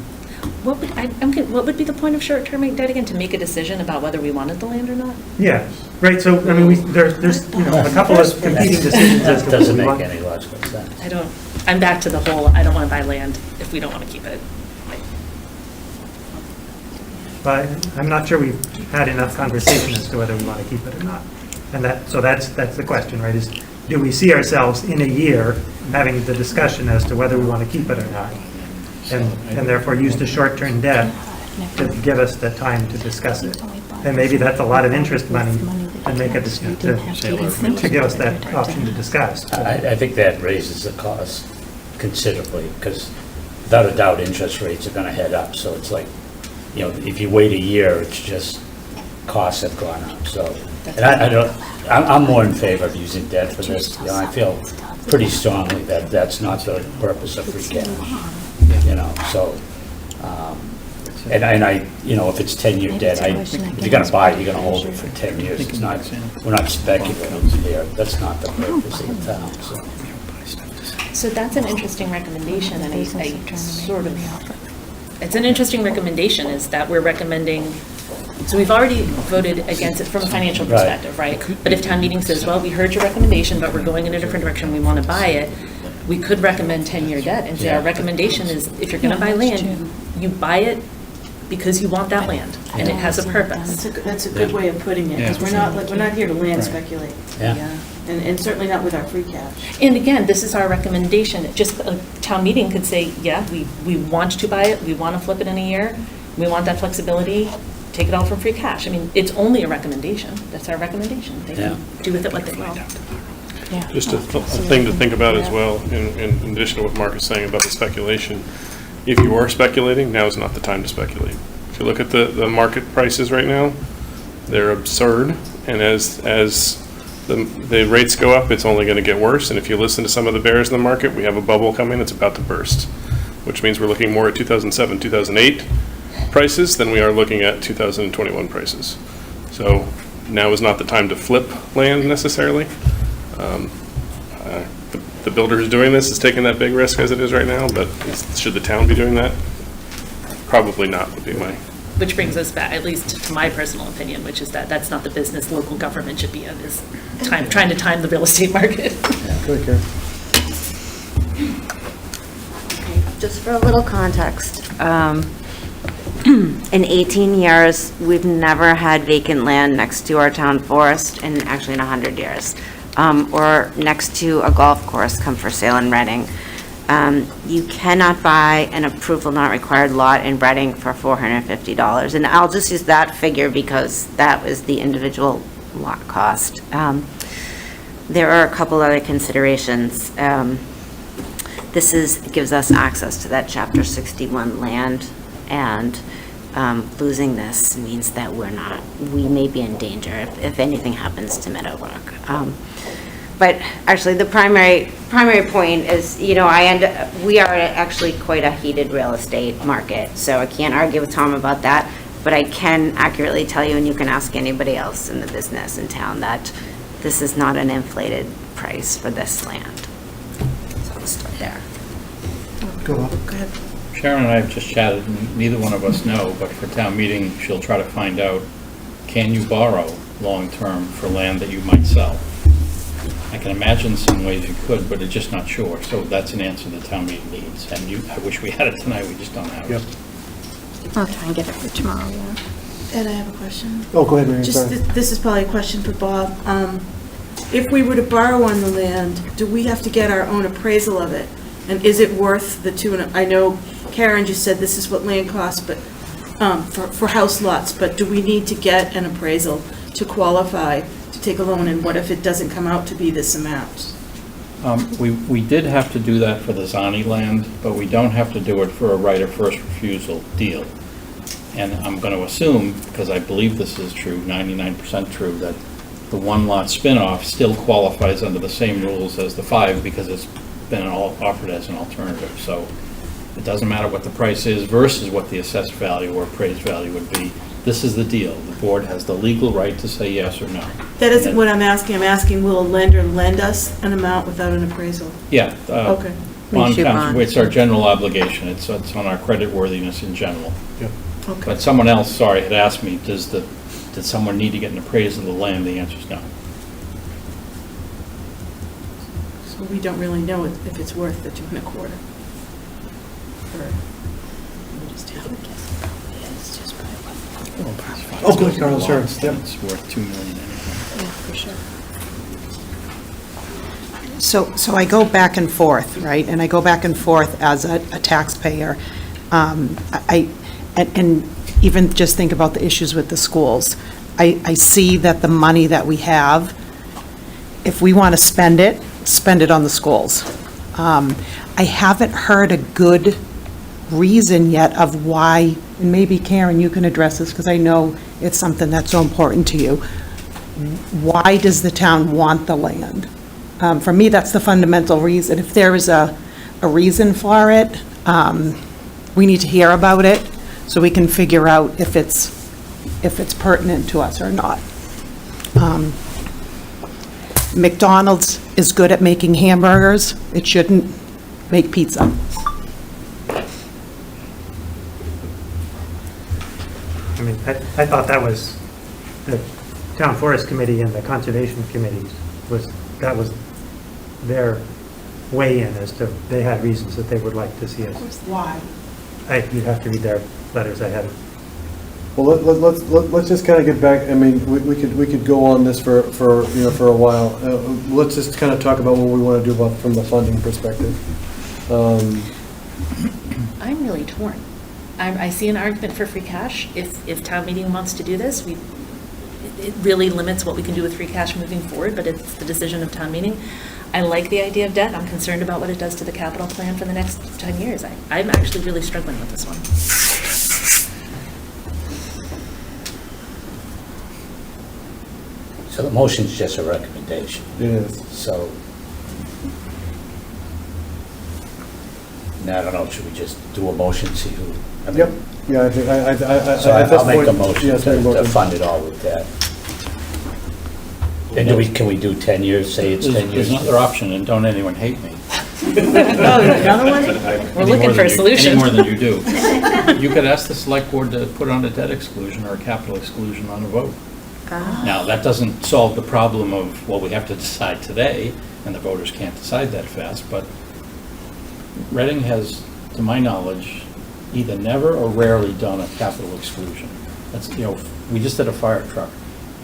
U: What would be the point of short-term debt again, to make a decision about whether we wanted the land or not?
I: Yeah, right, so, I mean, there's a couple of competing decisions as to
P: Doesn't
I: what we
P: make
I: want.
P: any logical sense.
U: I'm back to the whole, I don't want to buy land if we don't want to keep it.
I: But I'm not sure we've had enough conversation as to whether we want to keep it or not. And that's the question, right, is do we see ourselves in a year having the discussion as to whether we want to keep it or not? And therefore use the short-term debt to give us the time to discuss it. And maybe that's a lot of interest money and make a decision to give us that option to discuss.
P: I think that raises the cost considerably, because without a doubt, interest rates are going to head up. So it's like, if you wait a year, it's just costs have gone up. So, and I'm more in favor of using debt for this. I feel pretty strongly that that's not the purpose of free cash. So, and I, if it's 10-year debt, if you're gonna buy it, you're gonna hold it for 10 years. It's not, we're not speculating here. That's not the purpose of the town, so.
U: So that's an interesting recommendation, and I sort of, it's an interesting recommendation, is that we're recommending, so we've already voted against it from a financial perspective, right? But if town meeting says, well, we heard your recommendation, but we're going in a different direction, we want to buy it, we could recommend 10-year debt and say our recommendation is, if you're going to buy land, you buy it because you want that land, and it has a purpose.
J: That's a good way of putting it, because we're not here to land speculate.
U: Yeah.
J: And certainly not with our free cash.
U: And again, this is our recommendation. Just a town meeting could say, yeah, we want to buy it, we want to flip it in a year, we want that flexibility, take it all from free cash. I mean, it's only a recommendation. That's our recommendation. They can do with it what they will.
C: Just a thing to think about as well, in addition to what Mark is saying about the speculation. If you are speculating, now is not the time to speculate. If you look at the market prices right now, they're absurd, and as the rates go up, it's only going to get worse. And if you listen to some of the bears in the market, we have a bubble coming that's about to burst, which means we're looking more at 2007, 2008 prices than we are looking at 2021 prices. So now is not the time to flip land necessarily. The builder who's doing this is taking that big risk as it is right now, but should the town be doing that? Probably not, would be my...
U: Which brings us back, at least to my personal opinion, which is that that's not the business local government should be in, is trying to time the real estate market.
B: Good, Karen.
K: Just for a little context, in 18 years, we've never had vacant land next to our town forest, and actually in 100 years, or next to a golf course come for sale in Reading. You cannot buy an approval not required lot in Reading for $450. And I'll just use that figure because that was the individual lot cost. There are a couple other considerations. This gives us access to that Chapter 61 land, and losing this means that we may be in danger if anything happens to Meadowbrook. But actually, the primary point is, we are actually quite a heated real estate market, so I can't argue with Tom about that, but I can accurately tell you, and you can ask anybody else in the business in town, that this is not an inflated price for this land. So I'll start there.
I: Go on.
K: Go ahead.
E: Sharon and I have just chatted, and neither one of us know, but for town meeting, she'll try to find out, can you borrow long-term for land that you might sell? I can imagine some ways you could, but it's just not sure. So that's an answer the town meeting needs. And I wish we had it tonight, we just don't have it.
A: I'll try and get it for tomorrow, yeah.
J: Ed, I have a question.
B: Oh, go ahead, Mary.
J: Just, this is probably a question for Bob. If we were to borrow on the land, do we have to get our own appraisal of it And is it worth the two, and I know Karen just said this is what land costs, but, for house lots, but do we need to get an appraisal to qualify to take a loan, and what if it doesn't come out to be this amount?
E: We did have to do that for the Zani land, but we don't have to do it for a right of first refusal deal. And I'm going to assume, because I believe this is true, 99% true, that the one lot spin-off still qualifies under the same rules as the 5 because it's been offered as an alternative. So it doesn't matter what the price is versus what the assessed value or appraised value would be. This is the deal. The board has the legal right to say yes or no.
J: That isn't what I'm asking. I'm asking, will a lender lend us an amount without an appraisal?
E: Yeah.
J: Okay.
E: Bond count, it's our general obligation. It's on our credit worthiness in general.
B: Yeah.
J: Okay.
E: But someone else, sorry, had asked me, did someone need to get an appraisal of the land? The answer is no.
J: So we don't really know if it's worth the 2 1/4.
B: Oh, good, Carl, sure. Yep.
E: It's worth $2 million anyway.
J: Yeah, for sure.
M: So I go back and forth, right? And I go back and forth as a taxpayer. And even just think about the issues with the schools. I see that the money that we have, if we want to spend it on the schools. I haven't heard a good reason yet of why, and maybe Karen, you can address this because I know it's something that's so important to you. Why does the town want the land? For me, that's the fundamental reason. If there is a reason for it, we need to hear about it so we can figure out if it's pertinent to us or not. McDonald's is good at making hamburgers. It shouldn't make pizza.
I: I mean, I thought that was, the Town Forest Committee and the Conservation Committees that was their weigh-in as to, they had reasons that they would like to see us.
M: Why?
I: You'd have to read their letters ahead.
B: Well, let's just kind of get back, I mean, we could go on this for a while. Let's just kind of talk about what we want to do about from the funding perspective.
H: I'm really torn. I see an argument for free cash. If town meeting wants to do this, it really limits what we can do with free cash moving forward, but it's the decision of town meeting. I like the idea of debt. I'm concerned about what it does to the capital plan for the next 10 years. I'm actually really struggling with this one.
P: So the motion's just a recommendation.
B: It is.
P: So, now I don't know, should we just do a motion, see who? I mean,
B: Yep, yeah, I think,
P: So
B: at this
P: I'll make a
B: point-
P: motion
B: yes, make a
P: to
B: motion.
P: fund it all with that. And can we do 10 years, say it's 10 years?
E: There's another option, and don't anyone hate me.
H: Another one? We're looking for a solution.
E: Any more than you do. You could ask the select board to put on a debt exclusion or a capital exclusion on a vote. Now, that doesn't solve the problem of, well, we have to decide today, and the voters can't decide that fast, but Reading has, to my knowledge, either never or rarely done a capital exclusion. That's, we just did a fire truck.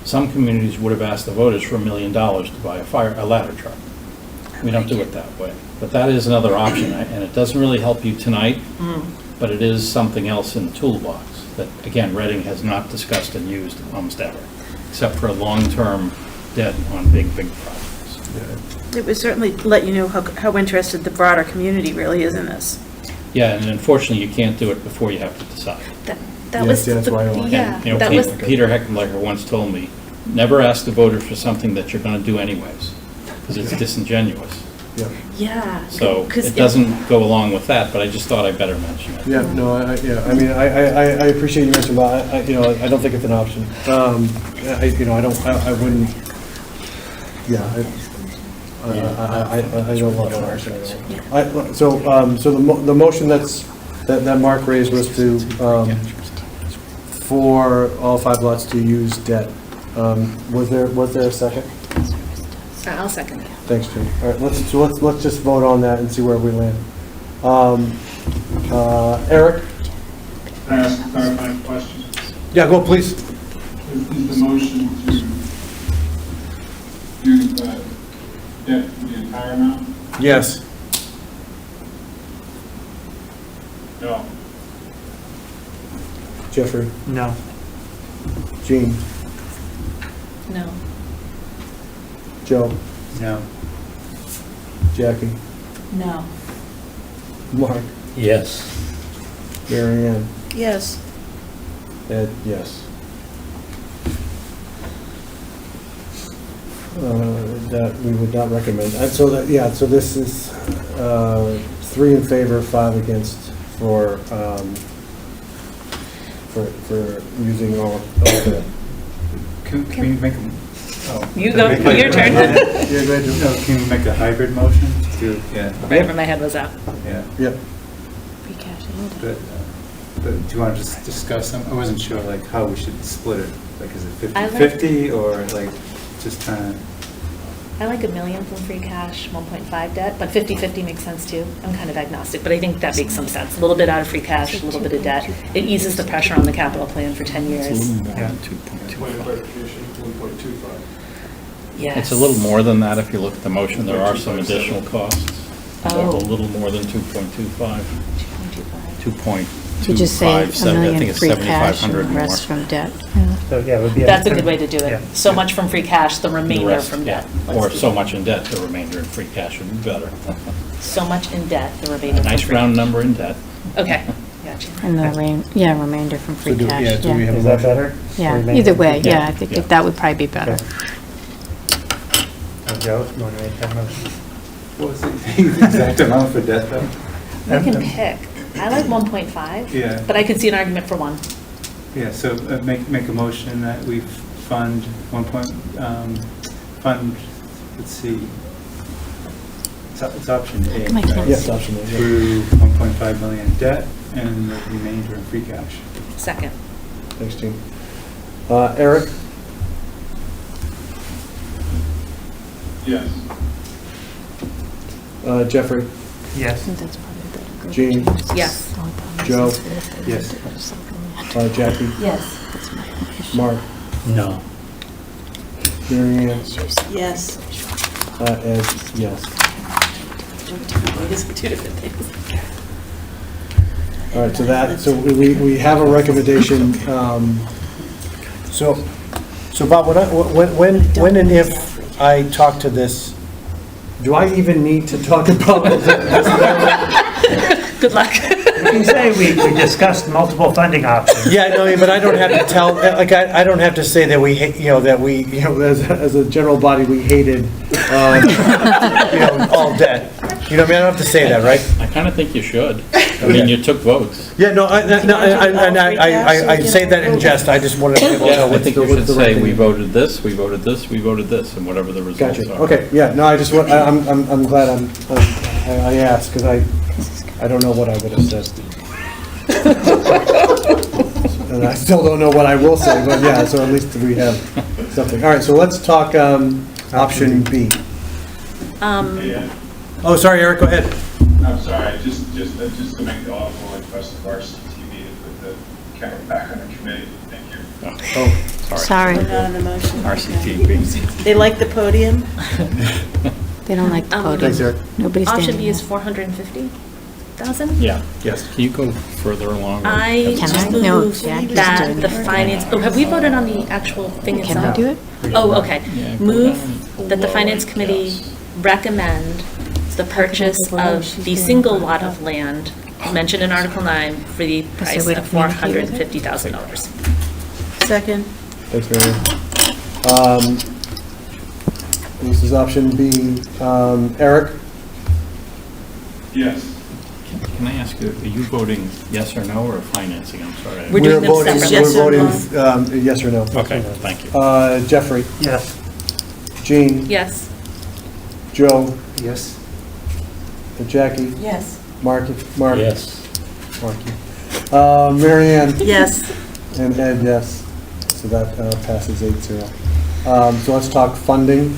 E: Some communities would have asked the voters for $1 million to buy a ladder truck. We don't do it that way. But that is another option, and it doesn't really help you tonight, but it is something else in the toolbox that, again, Reading has not discussed and used almost ever, except for a long-term debt on big projects.
J: It would certainly let you know how interested the broader community really is in this.
E: Yeah, and unfortunately, you can't do it before you have to decide.
H: That was
B: that's why I want-
E: Peter Heckenlecher once told me, never ask the voters for something that you're going to do anyways, because it's disingenuous.
H: Yeah.
E: So it doesn't go along with that, but I just thought I'd better mention it.
B: Yeah, no, I mean, I appreciate your answer, but I don't think it's an option. I wouldn't, yeah, I don't want an option at all. So the motion that Mark raised was to, for all 5 lots to use debt. Was there a second?
H: I'll second it.
B: Thanks, Jim. All right, let's just vote on that and see where we land. Eric?
F: Can I ask a clarifying question?
B: Yeah, go, please.
F: Is the motion to use debt for the entire amount?
B: Yes.
F: No.
B: Jeffrey?
I: No.
B: Jean?
U: No.
B: Joe?
O: No.
B: Jackie?
U: No.
B: Mark?
P: Yes.
B: Mary Ann?
J: Yes.
B: Ed, yes. That we would not recommend. And so that, yeah, so this is 3 in favor, 5 against for using all the.
O: Can we make a? Oh.
U: You go,
O: Make-
U: your turn.
B: Yeah, go ahead, Joe.
O: No, can we make a hybrid motion to, yeah.
U: Wherever my head was at.
O: Yeah.
B: Yep.
U: Free cash
O: But do you want to just discuss them? I wasn't sure like how we should split it. Like, is it
U: I like-
O: 50/50 or like just trying to?
U: I like $1 million from free cash, 1.5 debt, but 50/50 makes sense too. I'm kind of agnostic, but I think that makes some sense. A little bit out of free cash, a little bit of debt. It eases the pressure on the capital plan for 10 years. Yes.
E: It's a little more than that if you look at the motion. There are some additional costs.
U: Oh.
E: A little more than 2.25. 2.25.
A: You just say $1
E: I
A: million
E: think it's
A: free cash and
E: 7,500
A: the
E: more.
A: rest from debt.
I: So, yeah, it would be.
U: That's a good way to do
I: Yeah.
U: it. So much from free cash, the
E: The
U: remainder
E: rest,
U: from
E: yeah.
U: debt.
E: Or
U: Let's do
E: so
U: that.
E: much in debt, the remainder in free cash would be better.
U: So much in debt, the remainder
E: A
U: from
E: nice
U: free
E: round
U: cash.
E: number in debt.
U: Okay, gotcha.
A: And the remainder from free
B: do-
A: cash.
B: yeah, do we have a
I: Is that
B: motion?
I: better?
A: Yeah,
I: Remaining?
A: either way, yeah,
B: Yeah.
A: I think
B: Yeah.
A: that would probably be better.
I: Joe, you want to make that motion?
O: What was the exact amount for debt though?
U: You can pick. I like 1.5.
O: Yeah.
U: But I could see an argument for 1.
O: Yeah, so make a motion that we fund let's see, it's option A.
A: Come on,
O: right?
A: kids.
B: Yes, option A, yeah.
O: Through 1.5 million in debt and the remainder in free cash.
U: Second.
B: Thanks, Jean. Eric?
F: Yes.
B: Jeffrey?
I: Yes.
B: Jean?
U: Yes.
B: Joe?
O: Yes.
B: Jackie?
U: Yes.
B: Mark?
P: No.
B: Mary Ann?
J: Yes.
B: Ed, yes.
U: These are 2 different things.
B: All right, so we have a recommendation. So Bob, when and if I talk to this, do I even need to talk about this?
U: Good luck.
I: You can say we discussed multiple funding options.
B: Yeah, no, but I don't have to tell, like, I don't have to say that we, as a general body, we hated, all debt. You know what I mean? I don't have to say that, right?
E: I kind of think you should. I mean, you took votes.
B: Yeah, no, I say that in jest, I just wanted to be able to know
E: Yeah, I
B: what's
E: think
B: the
E: you
B: what's
E: should
B: the right
E: say,
B: thing.
E: we voted this, we voted this, we voted this, and whatever the results
B: Gotcha,
E: are.
B: okay, yeah, no, I just want, I'm glad I asked, because I don't know what I would have said. And I still don't know what I will say, but yeah, so at least we have something. All right, so let's talk option B. Oh, sorry, Eric, go ahead.
F: I'm sorry, just to make the awful request of RCTV to put the camera back on the committee. Thank you.
B: Oh,
A: Sorry.
J: We're not on the motion.
E: RCTV.
J: They like the podium?
A: They don't like the podium.
B: Thanks, Eric.
A: Nobody's
U: Option
A: standing
U: B is
A: there.
U: 450,000?
E: Yeah.
B: Yes.
E: Can you go further along?
U: I
A: Can
U: just
A: I? No,
U: move
A: Jackie's
U: that
A: doing
U: the
A: it.
U: finance, oh, have we voted on the actual thing
A: Can
U: itself?
A: I do it?
U: Oh, okay.
E: Yeah, go
U: Move
E: down
U: that the
E: below
U: finance
E: it,
U: committee
E: yes.
U: recommend the purchase of the single lot of land mentioned in Article 9 for the price
A: way to
U: of
A: communicate with it?
U: $450,000.
J: Second.
B: Thanks, Mary. This is option B. Eric?
F: Yes.
E: Can I ask you, are you voting yes or no, or financing? I'm sorry.
U: We're doing them
B: voting.
U: separately.
B: We're voting yes or no.
E: Okay, thank you.
B: Jeffrey?
I: Yes.
B: Jean?
U: Yes.
B: Joe?
O: Yes.
B: Jackie?
U: Yes.
B: Mark?
P: Yes.
B: Marky? Mary Ann?
U: Yes.
B: And Ed, yes. So that passes 8-0. So let's talk funding.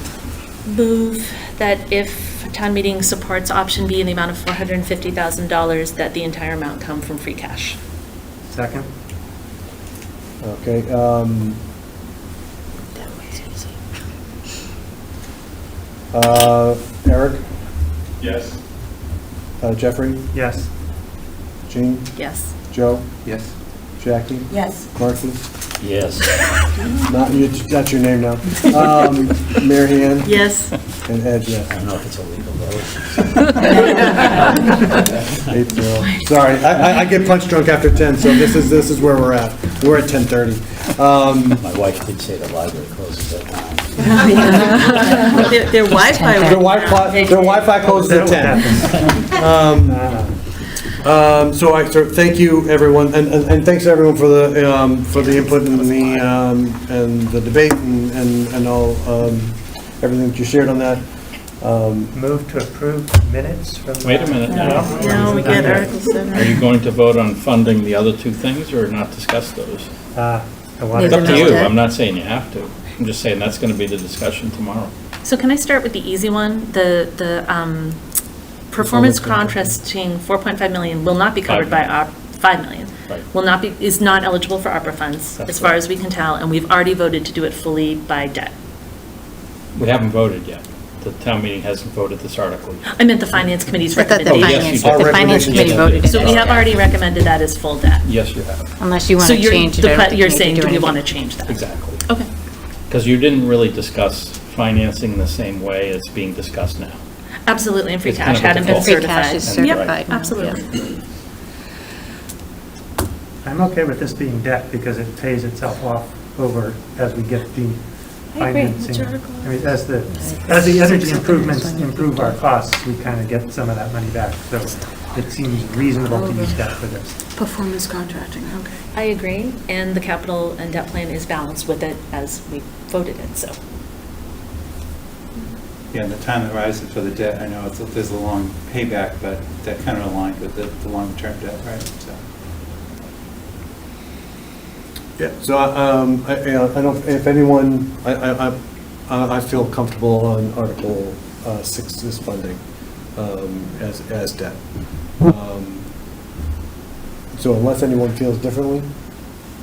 U: Move that if town meeting supports option B in the amount of $450,000, that the entire amount come from free cash.
I: Second.
B: Okay. Eric?
F: Yes.
B: Jeffrey?
I: Yes.
B: Jean?
U: Yes.
B: Joe?
O: Yes.
B: Jackie?
L: Yes.
B: Marky?
P: Yes.
B: That's your name now. Mary Ann?
U: Yes.
B: And Ed, yes.
P: I don't know if it's a legal vote.
B: 8-0. Sorry, I get punch drunk after 10, so this is where we're at. We're at 10:30.
P: My wife did say the library closes at 9.
J: Their Wi-Fi.
B: Their Wi-Fi closes at 10. So thank you, everyone, and thanks everyone for the input and the debate and all, everything that you shared on that.
I: Move to approve minutes from.
E: Wait a minute.
J: No, we get Article 7.
E: Are you going to vote on funding the other two things or not discuss those?
U: It's
E: up to you. I'm not saying you have to. I'm just saying that's going to be the discussion tomorrow.
U: So can I start with the easy one? The performance contrasting 4.5 million will not be covered by 5 million.
E: Right.
U: Is not eligible for ARPA funds, as far as we can tell, and we've already voted to do it fully by debt.
E: We haven't voted yet. The town meeting hasn't voted this article.
U: I meant the finance committee's
A: I thought the
U: recommendation.
A: finance committee voted it.
U: So we have already recommended that as full debt.
E: Yes, you have.
A: Unless you want to change it. I don't think
U: You're
A: you need to
U: saying, do we
A: anything.
U: want to change that?
E: Exactly.
U: Okay.
E: Because you didn't really discuss financing the same way it's being discussed now.
U: Absolutely, and free
E: It's
U: cash
E: kind of a
U: hadn't been
E: default.
U: certified.
A: Free cash is certified
U: Yep,
A: now,
U: absolutely.
I: I'm okay with this being debt because it pays itself off over as we get the
J: I agree.
I: financing.
J: What's your article?
I: I mean, as the energy improvements improve our costs, we kind of get some of that money back. So it seems reasonable to use debt for this.
J: Performance contracting, okay.
U: I agree, and the capital and debt plan is balanced with it as we voted it, so.
O: Yeah, and the time horizon for the debt, I know there's a long payback, but that kind of aligned with the long-term debt, right? So.
B: Yeah, so I don't, if anyone, I feel comfortable on Article 6's funding as debt. So unless anyone feels differently,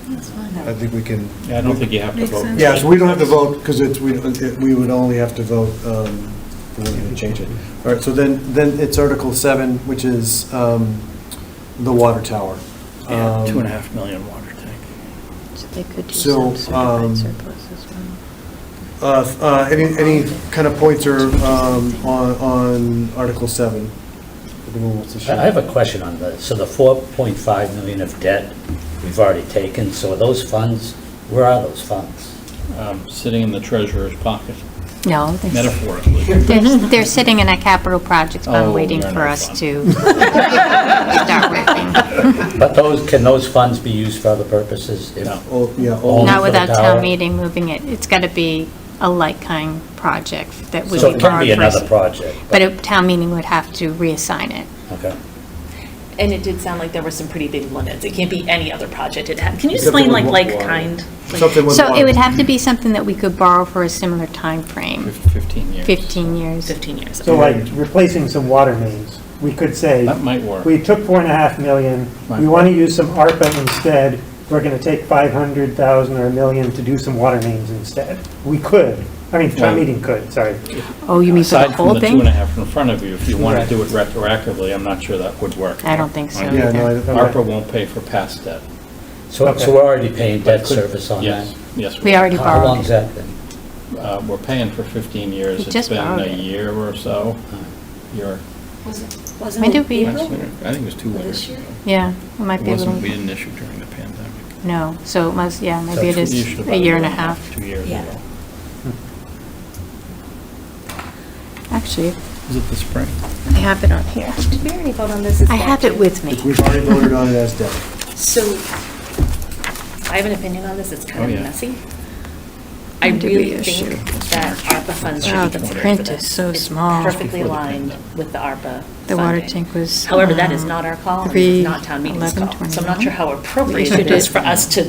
U: That's fine.
B: I think we can.
E: Yeah, I don't think you have to
J: Makes
E: vote.
J: sense.
B: Yeah, so we don't have to vote because we would only have to vote if we wanted to change it. All right, so then it's Article 7, which is the water tower.
E: Yeah, 2.5 million water tank.
A: So they could do
B: So,
A: some certified surplus as well.
B: Any kind of points or on Article 7? Anyone wants to share?
P: I have a question on the, so the 4.5 million of debt we've already taken, so are those funds, where are those funds?
E: Sitting in the treasurer's pocket,
A: No,
E: metaphorically.
A: they're sitting in a capital projects fund
E: Oh,
A: waiting
E: they're
A: for
E: not
A: us
E: fun.
A: to start working.
P: But can those funds be used for other purposes? If
E: No.
P: only
A: Not
P: for the
A: without
P: tower?
A: town meeting moving it. It's got to be a like-kind project that would
P: So
A: be
P: it can be
A: borrowed for us.
P: another project?
A: But a town meeting would have to reassign it.
P: Okay.
U: And it did sound like there were some pretty big limits. It can't be any other project. Can you
B: Something
U: explain
B: with
U: like
B: water.
U: kind?
B: Something with
A: So it
B: water.
A: would have to be something that we could borrow for a similar time frame.
E: 15 years.
A: 15 years.
U: 15 years.
I: So like replacing some water mains, we could say,
E: That might work.
I: we took 4.5 million, we want to use some ARPA instead, we're going to take 500,000 or $1 million to do some water mains instead. We could, I mean, town meeting could, sorry.
A: Oh, you mean for the
E: Aside from
A: whole
E: the
A: thing?
E: 2.5 in front of you, if you want
I: Right.
E: to do it retroactively, I'm not sure that would work.
A: I don't think so
B: Yeah, no,
A: either.
E: ARPA won't pay for past debt.
P: So
I: Okay.
P: we're already paying debt
E: Could-
P: service on that?
E: Yes, yes.
A: We already
P: How
A: borrowed
P: long's
A: it.
P: that been?
E: We're paying for 15 years.
A: We
E: It's
A: just
E: been
A: borrowed
E: a
A: it.
E: year or so.
U: Wasn't
A: When
U: it
A: did we-
E: I think it was 2 winters
U: This year?
E: ago.
A: Yeah, it might
E: It
A: be a little,
E: wasn't, we didn't issue during the pandemic.
A: no, so it must, yeah, maybe it
E: We
A: is
E: issued
A: a
E: about
A: year and a half.
E: 2 years
L: Yeah.
E: ago.
A: Actually,
E: Was it the spring?
A: I have it on here.
U: Did we already vote on this? as
A: I
U: debt,
A: have it
U: too?
A: with me.
B: We've already voted on it as debt.
U: So, I have an opinion on this, it's kind
E: Oh,
U: of
E: yeah.
U: messy. I
A: When did we
U: really
A: issue?
U: think that ARPA funds should
A: Wow,
U: be
A: the
U: considered for
A: print
U: this.
A: is so
U: It's
A: small.
U: perfectly
E: Before the
U: aligned
E: pandemic.
U: with the ARPA
A: The water
U: funding.
A: tank was.
U: However, that is not our call, and it's not town meeting's
A: 11,
U: call. So I'm not sure how
A: 21.
U: appropriate
A: We
U: it
A: did
U: is
A: it-
U: for us to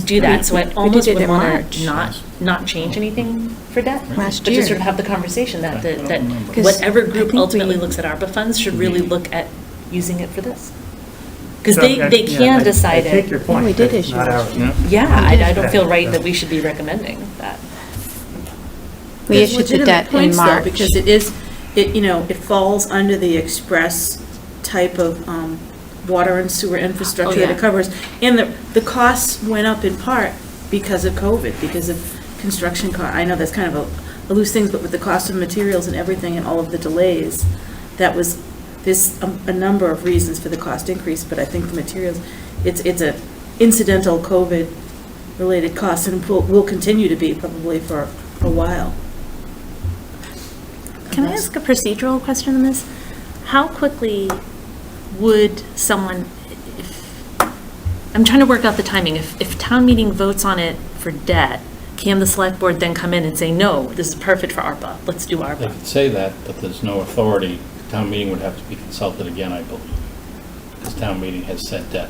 U: do that. So I
A: We
U: almost
A: did it
U: would
A: in
U: want
A: March.
U: to not change anything for debt.
A: Last
U: But
A: year.
U: just sort of have the conversation that,
E: I don't
U: that
E: remember.
A: 'Cause
U: whatever
A: I
U: group
A: think
U: ultimately
A: we-
U: looks at ARPA funds should really look at using it for this. Because
I: So,
U: they
I: yeah,
U: can
I: I
U: decide
I: take your
U: it.
I: point.
A: we did
I: but it's
A: issue
I: not
A: it.
I: ours.
E: Yeah.
U: Yeah,
A: We did.
U: I don't feel right that we should be recommending that.
A: We
J: There's
A: issued the
J: legitimate
A: debt in
J: points, though,
A: March.
J: because it falls under the express type of water and sewer infrastructure
U: Oh,
J: that
U: yeah.
J: it covers. And the costs went up in part because of COVID, because of construction I know that's kind of a loose thing, but with the cost of materials and everything and all of the delays, there's a number of reasons for the cost increase, but I think the materials, it's a incidental COVID-related cost, and will continue to be probably for a while.
U: Can I ask a procedural question on this? How quickly would someone, I'm trying to work out the timing, if town meeting votes on it for debt, can the select board then come in and say, no, this is perfect for ARPA, let's do
E: They
U: ARPA?
E: could say that, but there's no authority. Town meeting would have to be consulted again, I believe, because town meeting has set debt.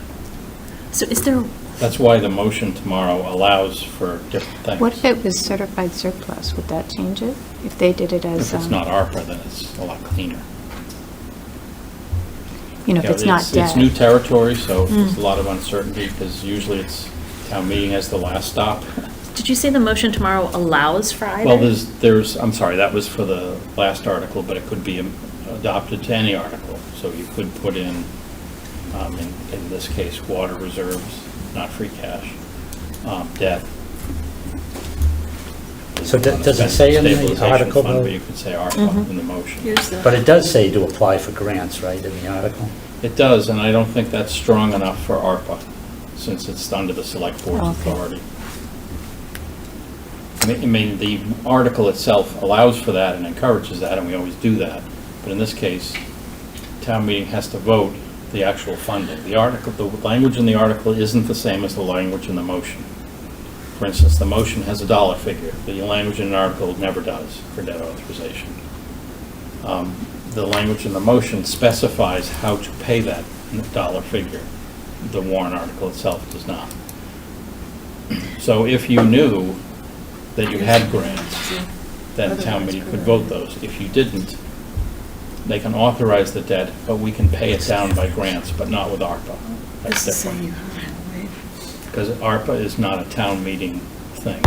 U: So is there,
E: That's why the motion tomorrow allows for different things.
A: What if it was certified surplus? Would that change it? If they did it as,
E: If it's not ARPA, then it's a lot cleaner.
A: you know, if
E: Yeah,
A: it's not
E: It's
A: debt?
E: new territory, so there's a lot of uncertainty, because usually it's town meeting as the last stop.
U: did you say the motion tomorrow allows for either?
E: Well, I'm sorry, that was for the last article, but it could be adopted to any article. So you could put in this case, water reserves, not free cash, debt.
P: So does it say in the
E: Stabilization
P: article,
E: fund,
P: though?
E: but you could say ARPA in the motion.
P: But it does say to apply for grants, right, in the article?
E: It does, and I don't think that's strong enough for ARPA, since it's under the select board's authority. I mean, the article itself allows for that and encourages that, and we always do that. But in this case, town meeting has to vote the actual funding. The language in the article isn't the same as the language in the motion. For instance, the motion has a dollar figure. The language in an article never does for debt authorization. The language in the motion specifies how to pay that dollar figure. The warrant article itself does not. So if you knew that you had grants, then town meeting could vote those. If you didn't, they can authorize the debt, but we can pay it down by grants, but not with ARPA. That's different. Because ARPA is not a town meeting thing.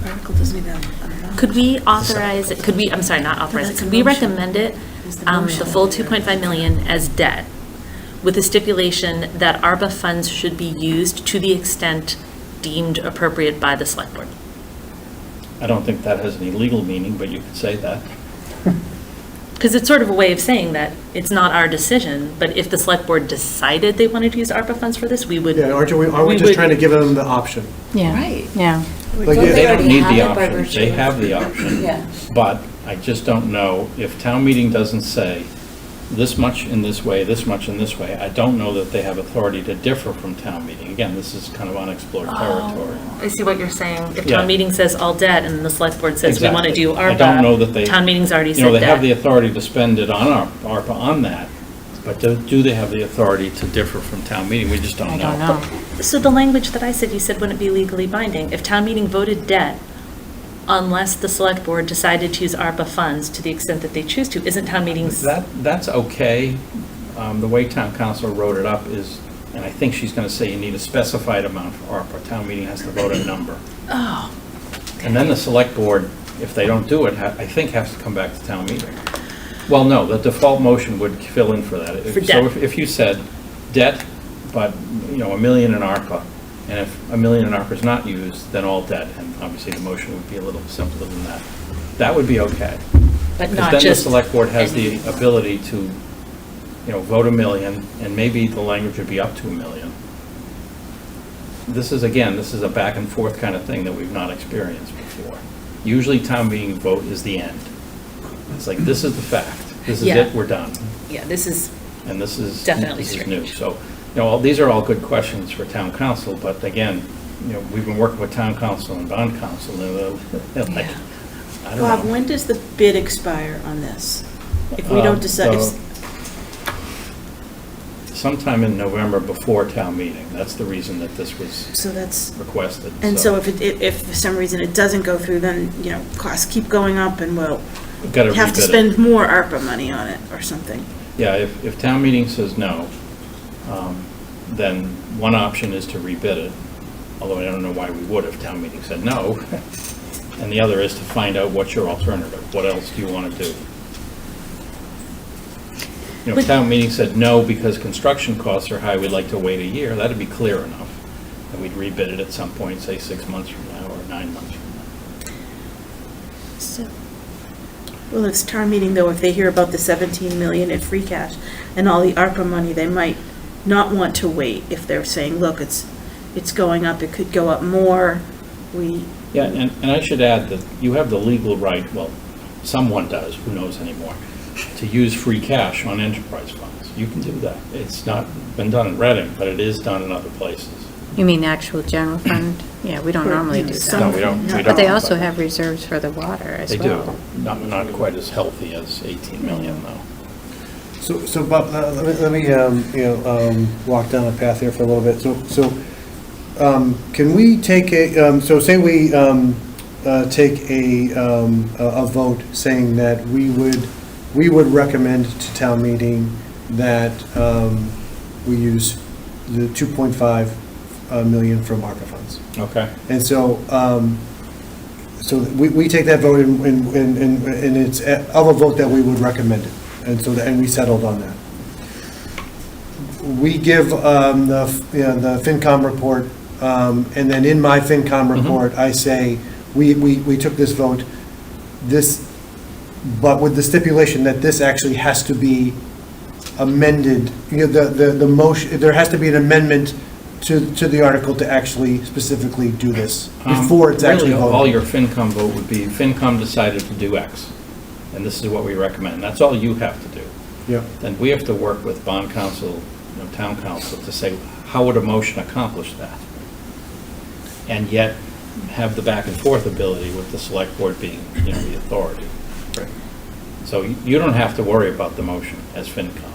J: Article doesn't even, I don't know.
U: Could we authorize, it? Could we, I'm sorry, not authorize it, could we recommend it, the full 2.5 million as debt, with a stipulation that ARPA funds should be used to the extent deemed appropriate by the select board?
E: I don't think that has any legal meaning, but you could say that.
U: Because it's sort of a way of saying that it's not our decision, but if the select board decided they wanted to use ARPA funds for this, we would.
B: Yeah, aren't we just trying to give them the option?
A: Yeah.
U: Right.
A: Yeah.
B: Like,
E: They don't
L: already
E: need
L: have
E: the
L: it by
E: option.
L: virtue
E: They
L: of-
E: have the option.
L: Yeah.
E: But I just don't know, if town meeting doesn't say this much in this way, this much in this way, I don't know that they have authority to differ from town meeting. Again, this is kind of unexplored territory.
U: I see what you're saying. If
E: Yeah.
U: town meeting says all debt and the select board says we want to do ARPA.
E: I don't know that they.
U: Town meeting's already
E: You know,
U: said
E: they have the
U: debt.
E: authority to spend it on ARPA on that, but do they have the authority to differ from town meeting? We just don't know.
A: I don't know.
U: So the language that I said, you said wouldn't be legally binding. If town meeting voted debt, unless the select board decided to use ARPA funds to the extent that they choose to, isn't town meeting's?
E: That's okay. The way town council wrote it up is, and I think she's going to say you need a specified amount for ARPA. Town meeting has to vote a number.
U: Oh.
E: And then the select board, if they don't do it, I think has to come back to town meeting. Well, no, the default motion would fill in for that.
U: For
E: So
U: debt.
E: if you said debt, but, $1 million in ARPA, and if $1 million in ARPA is not used, then all debt, and obviously the motion would be a little simpler than that. That would be okay.
U: But
E: Because
U: not
E: then the
U: just
E: select board has the ability to, vote $1 million, and maybe the language would be up to $1 million. This is a back and forth kind of thing that we've not experienced before. Usually town meeting vote is the end. It's like, this is the fact. This is
U: Yeah.
E: it, we're done.
U: Yeah, this is
E: And this is.
U: Definitely
E: This is
U: strange.
E: new. So, these are all good questions for town council, but again, we've been working with town council and bond council, and they're like, I don't know.
J: Bob, when does the bid expire on this? If we don't decide,
E: Sometime in November before town meeting. That's the reason that this was
J: so that's,
E: requested.
J: and so if for some reason it doesn't go through, then, costs keep going up and we'll
E: We've got to
J: have to
E: rebid it.
J: spend more ARPA money on it or something.
E: Yeah, if town meeting says no, then one option is to rebid it, although I don't know why we would if town meeting said no. And the other is to find out what's your alternative. What else do you want to do? you know, if town meeting said no because construction costs are high, we'd like to wait a year, that'd be clear enough. And we'd rebid it at some point, say 6 months from now or 9 months from now.
J: So, well, it's town meeting though, if they hear about the 17 million in free cash and all the ARPA money, they might not want to wait if they're saying, look, it's going up, it could go up more.
E: Yeah, and I should add that you have the legal right, well, someone does, who knows anymore, to use free cash on enterprise funds. You can do that. It's not been done in Reading, but it is done in other places.
A: You mean the actual general fund? Yeah, we don't normally do that.
E: No, we don't.
A: But they also have reserves for the water as well.
E: They do. Not quite as healthy as 18 million, though.
B: So Bob, let me walk down a path here for a little bit. So can we take a, so say we take a vote saying that we would recommend to town meeting that we use the 2.5 million from ARPA funds.
E: Okay.
B: And so so we take that vote and it's of a vote that we would recommend it. And we settled on that. We give the FinCom report, and then in my FinCom report, I say, we took this vote, but with the stipulation that this actually has to be amended, the motion, there has to be an amendment to the article to actually specifically do this before it's actually voted.
E: All your FinCom vote would be, FinCom decided to do X, and this is what we recommend. That's all you have to do.
B: Yeah.
E: Then we have to work with bond council, town council, to say, how would a motion accomplish that? And yet have the back and forth ability with the select board being, the authority. Right. So you don't have to worry about the motion as FinCom.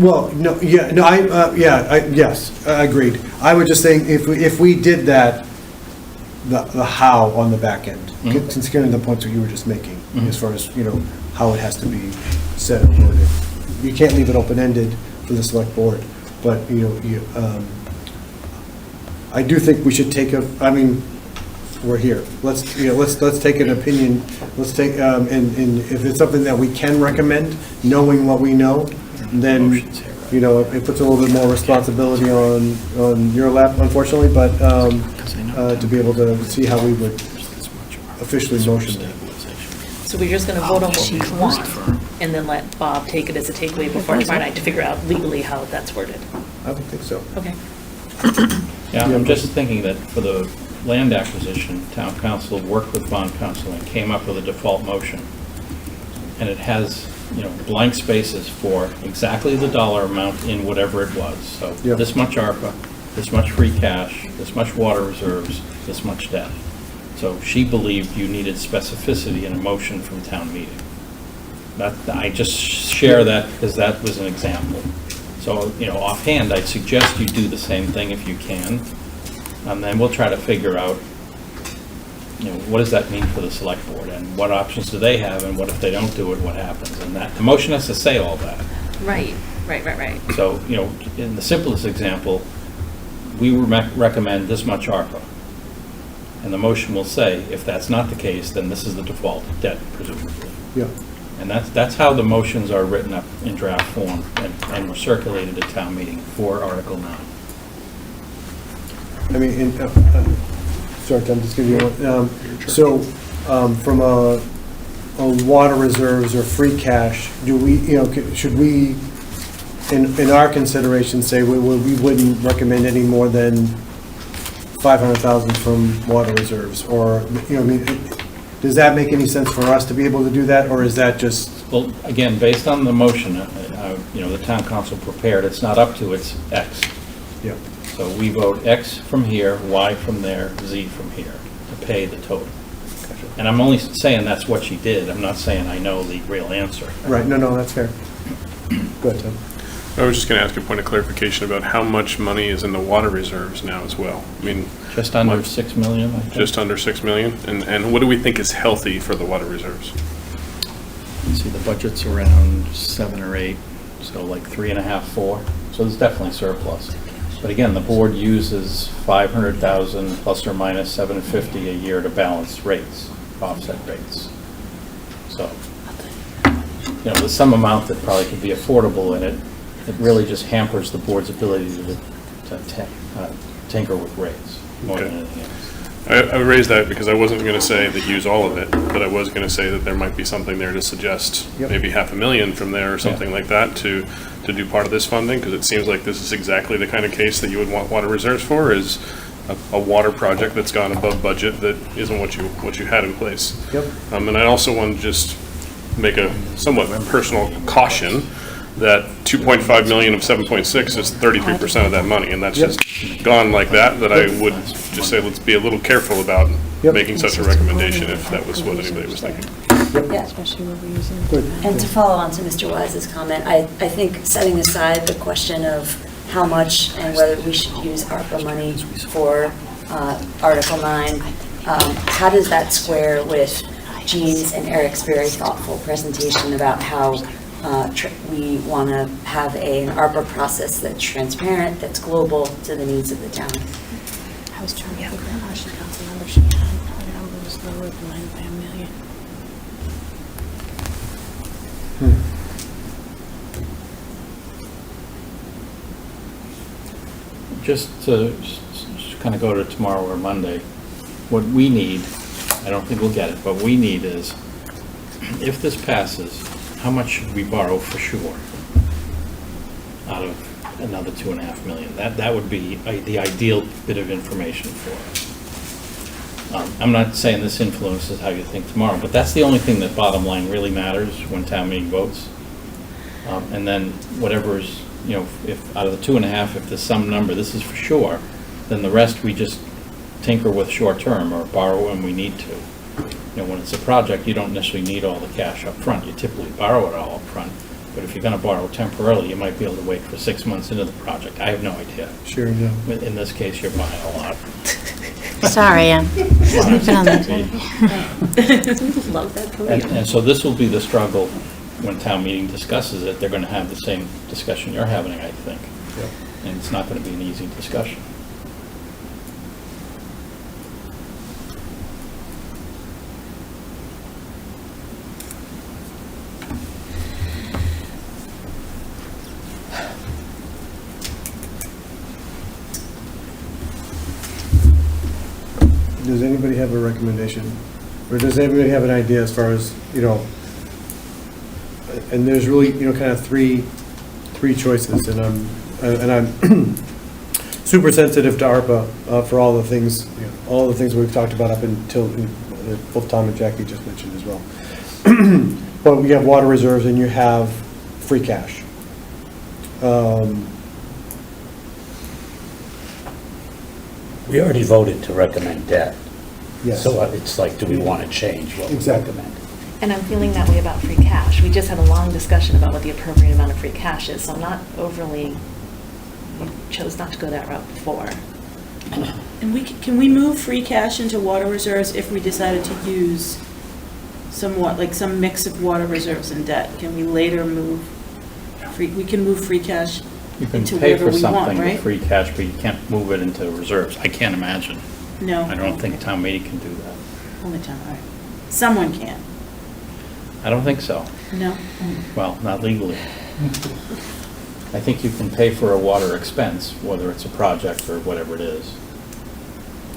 B: Well, no, yeah, no, yes, I agreed. I was just saying, if we did that, the how on the back end, considering the points that you were just making, as far as, how it has to be said or worded. You can't leave it open-ended for the select board, but, I do think we should take we're here. Let's take an opinion, let's take, and if it's something that we can recommend, knowing what we know, then, it puts a little bit more responsibility on your lap, unfortunately, but to be able to see how we would officially motion that.
U: So we're just going to vote on what we want, and then let Bob take it as a takeaway before tomorrow night to figure out legally how that's worded.
B: I would think so.
U: Okay.
E: Yeah, I'm just thinking that for the land acquisition, town council worked with bond council and came up with a default motion. And it has, blank spaces for exactly the dollar amount in whatever it was. So this much ARPA, this much free cash, this much water reserves, this much debt. So she believed you needed specificity in a motion from town meeting. I just share that because that was an example. So, offhand, I'd suggest you do the same thing if you can. And then we'll try to figure out, what does that mean for the select board? And what options do they have? And what if they don't do it, what happens? And that, the motion has to say all that.
U: Right.
E: So, in the simplest example, we recommend this much ARPA. And the motion will say, if that's not the case, then this is the default debt, presumably.
B: Yeah.
E: And that's how the motions are written up in draft form and were circulated at town meeting for Article 9.
B: Sorry, Tom, just give you one. From a water reserves or free cash, do we, should we, in our consideration, say we wouldn't recommend any more than 500,000 from water reserves, or does that make any sense for us to be able to do that, or is that just?
E: Well, again, based on the motion, the town council prepared, it's not up to, it's X.
B: Yeah.
E: So we vote X from here, Y from there, Z from here to pay the total. And I'm only saying that's what she did. I'm not saying I know the real answer.
B: Right. No, that's fair. Go ahead, Tom.
C: I was just going to ask a point of clarification about how much money is in the water reserves now as well.
E: Just under 6 million, I think.
C: Just under 6 million? And what do we think is healthy for the water reserves?
E: Let's see, the budget's around 7 or 8, so like 3.5, 4. So there's definitely surplus. But again, the board uses 500,000 plus or minus 750 a year to balance rates, offset rates. So there's some amount that probably could be affordable in it. It really just hampers the board's ability to tinker with rates more than anything else.
C: I raised that because I wasn't going to say that use all of it, but I was going to say that there might be something there to suggest maybe $500,000 from there or something like that to do part of this funding, because it seems like this is exactly the kind of case that you would want water reserves for, is a water project that's gone above budget that isn't what you had in place.
B: Yep.
C: And I also want to just make a somewhat personal caution that 2.5 million of 7.6 is 33% of that money, and that's just gone like that I would just say let's be a little careful about making such a recommendation if that was what anybody was thinking.
L: Yeah. And to follow on to Mr. Wise's comment, I think setting aside the question of how much and whether we should use ARPA money for Article 9, how does that square with Jean's and Eric's very thoughtful presentation about how we want to have an ARPA process that's transparent, that's global to the needs of the town?
N: I was trying to figure out how she got the number she had. Her number was lower than mine by $1 million.
E: Just to kind of go to tomorrow or Monday, what we need, I don't think we'll get it, but we need is, if this passes, how much should we borrow for sure out of another $2.5 million? That would be the ideal bit of information for us. I'm not saying this influences how you think tomorrow, but that's the only thing that bottom line really matters when town meeting votes. And then whatever's, if out of the 2.5, if there's some number, this is for sure, then the rest we just tinker with short term or borrow when we need to. When it's a project, you don't necessarily need all the cash up front. You typically borrow it all up front. But if you're going to borrow temporarily, you might be able to wait for 6 months into the project. I have no idea.
B: Sure, yeah.
E: In this case, you're buying a lot.
A: Sorry, Ann. Sleeping on that.
L: Love that podium.
E: And so this will be the struggle when town meeting discusses it. They're going to have the same discussion you're having, I think.
B: Yep.
E: And it's not going to be an easy discussion.
B: Does anybody have a recommendation? Or does anybody have an idea as far as, and there's really, kind of three choices, and I'm super sensitive to ARPA for all the things, we've talked about up until both Tom and Jackie just mentioned as well. But we have water reserves and you have free cash.
P: We already voted to recommend debt.
B: Yes.
P: So it's like, do we want to change what we
B: Exactly.
P: recommend?
H: And I'm feeling that way about free cash. We just had a long discussion about what the appropriate amount of free cash is, so I'm not overly, chose not to go that route before.
J: And can we move free cash into water reserves if we decided to use somewhat, like some mix of water reserves and debt? Can we later move, we can move free cash
E: You can
J: into
E: pay
J: wherever
E: for
J: we want,
E: something with
J: right?
E: free cash, but you can't move it into reserves. I can't imagine.
J: No.
E: I don't think town meeting can do that.
J: Only time, all right. Someone can.
E: I don't think so.
J: No?
E: Well, not legally. I think you can pay for a water expense, whether it's a project or whatever it is.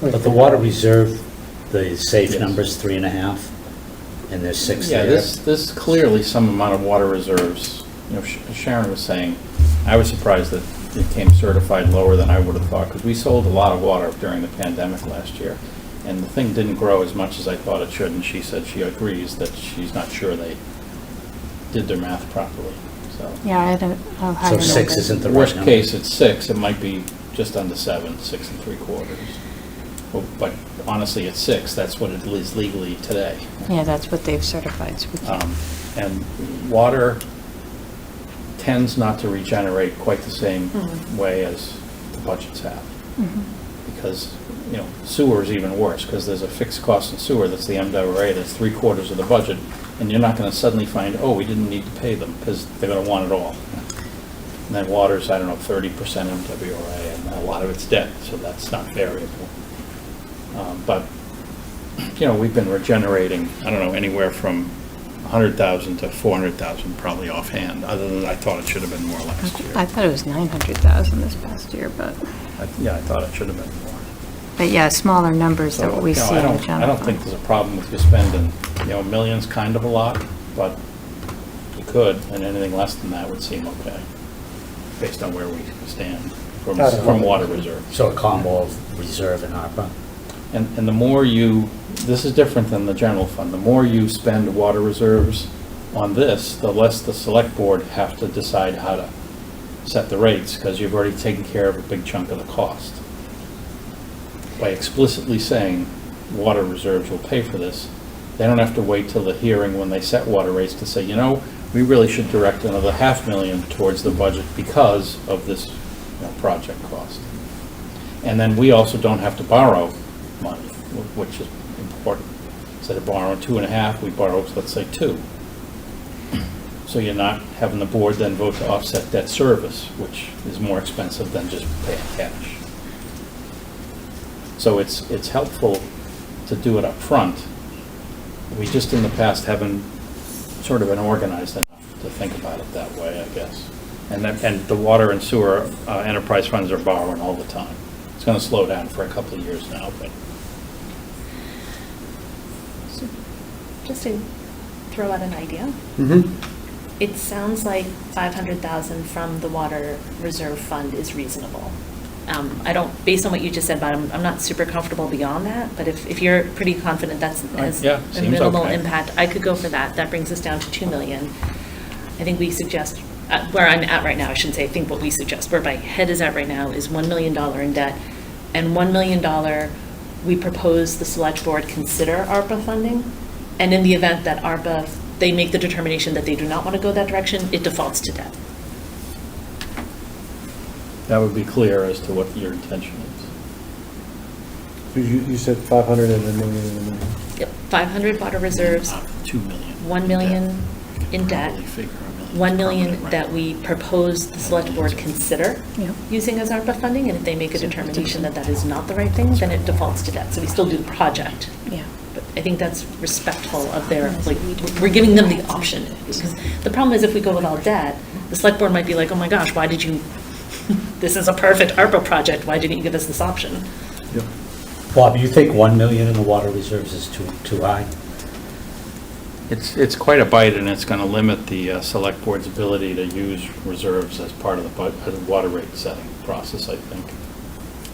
P: But the water reserve, the safe
E: Yes.
P: number's 3.5, and there's 6
E: Yeah,
P: there.
E: there's clearly some amount of water reserves. Sharon was saying, I was surprised that it came certified lower than I would have thought, because we sold a lot of water during the pandemic last year, and the thing didn't grow as much as I thought it should, and she said she agrees that she's not sure they did their math properly, so.
A: Yeah, I don't,
P: So 6 isn't the right
E: Worst
P: number.
E: case, it's 6, it might be just under 7, 6 3/4. Well, but honestly, at 6, that's what it is legally today.
A: Yeah, that's what they've certified. So we can't.
E: And water tends not to regenerate quite the same way as the budgets have. Because, sewer is even worse, because there's a fixed cost in sewer, that's the MWRA, that's 3/4 of the budget, and you're not going to suddenly find, oh, we didn't need to pay them, because they're going to want it all. And then water's, 30% MWRA, and a lot of it's debt, so that's not variable. But, we've been regenerating, anywhere from 100,000 to 400,000 probably offhand, other than I thought it should have been more last year.
A: I thought it was 900,000 this past year, but
E: Yeah, I thought it should have been more.
A: yeah, smaller numbers than
E: So,
A: what we
E: you know,
A: see in the general
E: I don't
A: fund.
E: think there's a problem with you spending, millions kind of a lot, but you could, and anything less than that would seem okay, based on where we stand from water reserve.
P: So a combo of reserve and ARPA?
E: And the more this is different than the general fund, the more you spend water reserves on this, the less the select board have to decide how to set the rates, because you've already taken care of a big chunk of the cost. By explicitly saying water reserves will pay for this, they don't have to wait till the hearing when they set water rates to say, we really should direct another $500,000 towards the budget because of this project cost. And then we also don't have to borrow money, which is important. Instead of borrowing 2.5, we borrow, let's say, 2. So you're not having the board then vote to offset debt service, which is more expensive than just paying cash. So it's helpful to do it up front. We just in the past haven't sort of been organized enough to think about it that way, I guess. And the water and sewer enterprise funds are borrowing all the time. It's going to slow down for a couple of years now, but.
H: So, just to throw out an idea.
B: Mm-hmm.
H: It sounds like 500,000 from the water reserve fund is reasonable. Based on what you just said about it, I'm not super comfortable beyond that, but if you're pretty confident that's has a minimal impact, I could go for that. That brings us down to 2 million. I think we suggest, where I'm at right now, I shouldn't say I think what we suggest, where my head is at right now is $1 million in debt, and $1 million we propose the select board consider ARPA funding, and in the event that ARPA, they make the determination that they do not want to go that direction, it defaults to debt.
E: That would be clear as to what your intention is.
B: So you said 500 and a million and a million.
H: Yep, 500 water reserves.
E: 2 million.
H: 1 million in debt. 1 million that we propose the select board consider using as ARPA funding, and if they make a determination that that is not the right thing, then it defaults to debt. So we still do the project.
A: Yeah.
H: But I think that's respectful of their, we're giving them the option. Because the problem is if we go with all debt, the select board might be like, oh my gosh, why did you, this is a perfect ARPA project, why didn't you give us this option?
B: Yep.
P: Bob, you think 1 million in the water reserves is too high?
E: It's quite a bite, and it's going to limit the select board's ability to use reserves as part of the water rate setting process, I think.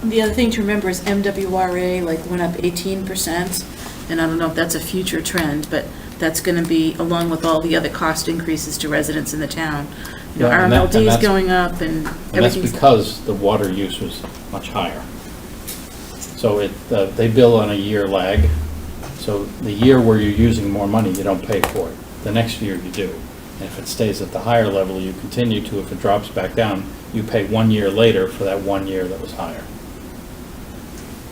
J: The other thing to remember is MWRA went up 18%, and I don't know if that's a future trend, but that's going to be along with all the other cost increases to residents in the town. RMLD is going up, and everything's...
E: And that's because the water use was much higher. So they bill on a year lag. So the year where you're using more money, you don't pay for it. The next year you do. And if it stays at the higher level, you continue to. If it drops back down, you pay 1 year later for that 1 year that was higher.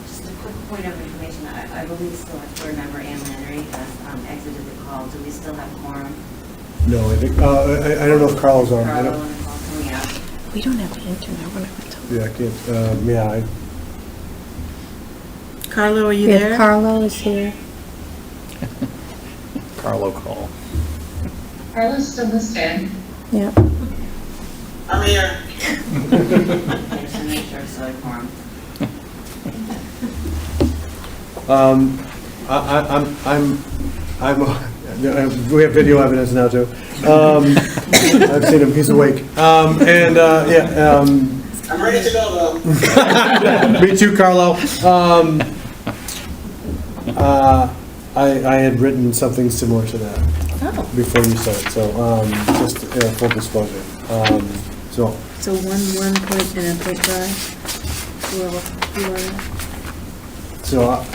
K: Just a quick point of information. I believe Select Board Member Ann Henry has exited the call. Do we still have quorum?
B: No, I think, I don't know if Carl's on.
K: Carlo and the call coming out.
A: We don't have the internet. We're not going to
B: Yeah, I can't,
J: Carlo, are you there?
A: Carlo is here.
E: Carlo call.
R: Carlos still listening.
A: Yeah.
Q: I'm here.
K: Just to make sure it's like quorum.
B: we have video evidence now too. I've seen him, he's awake.
Q: I'm ready to go though.
B: Me too, Carlo. I had written something similar to that before you said it, so just full disclosure.
J: So 1 point and a 0.5.
B: So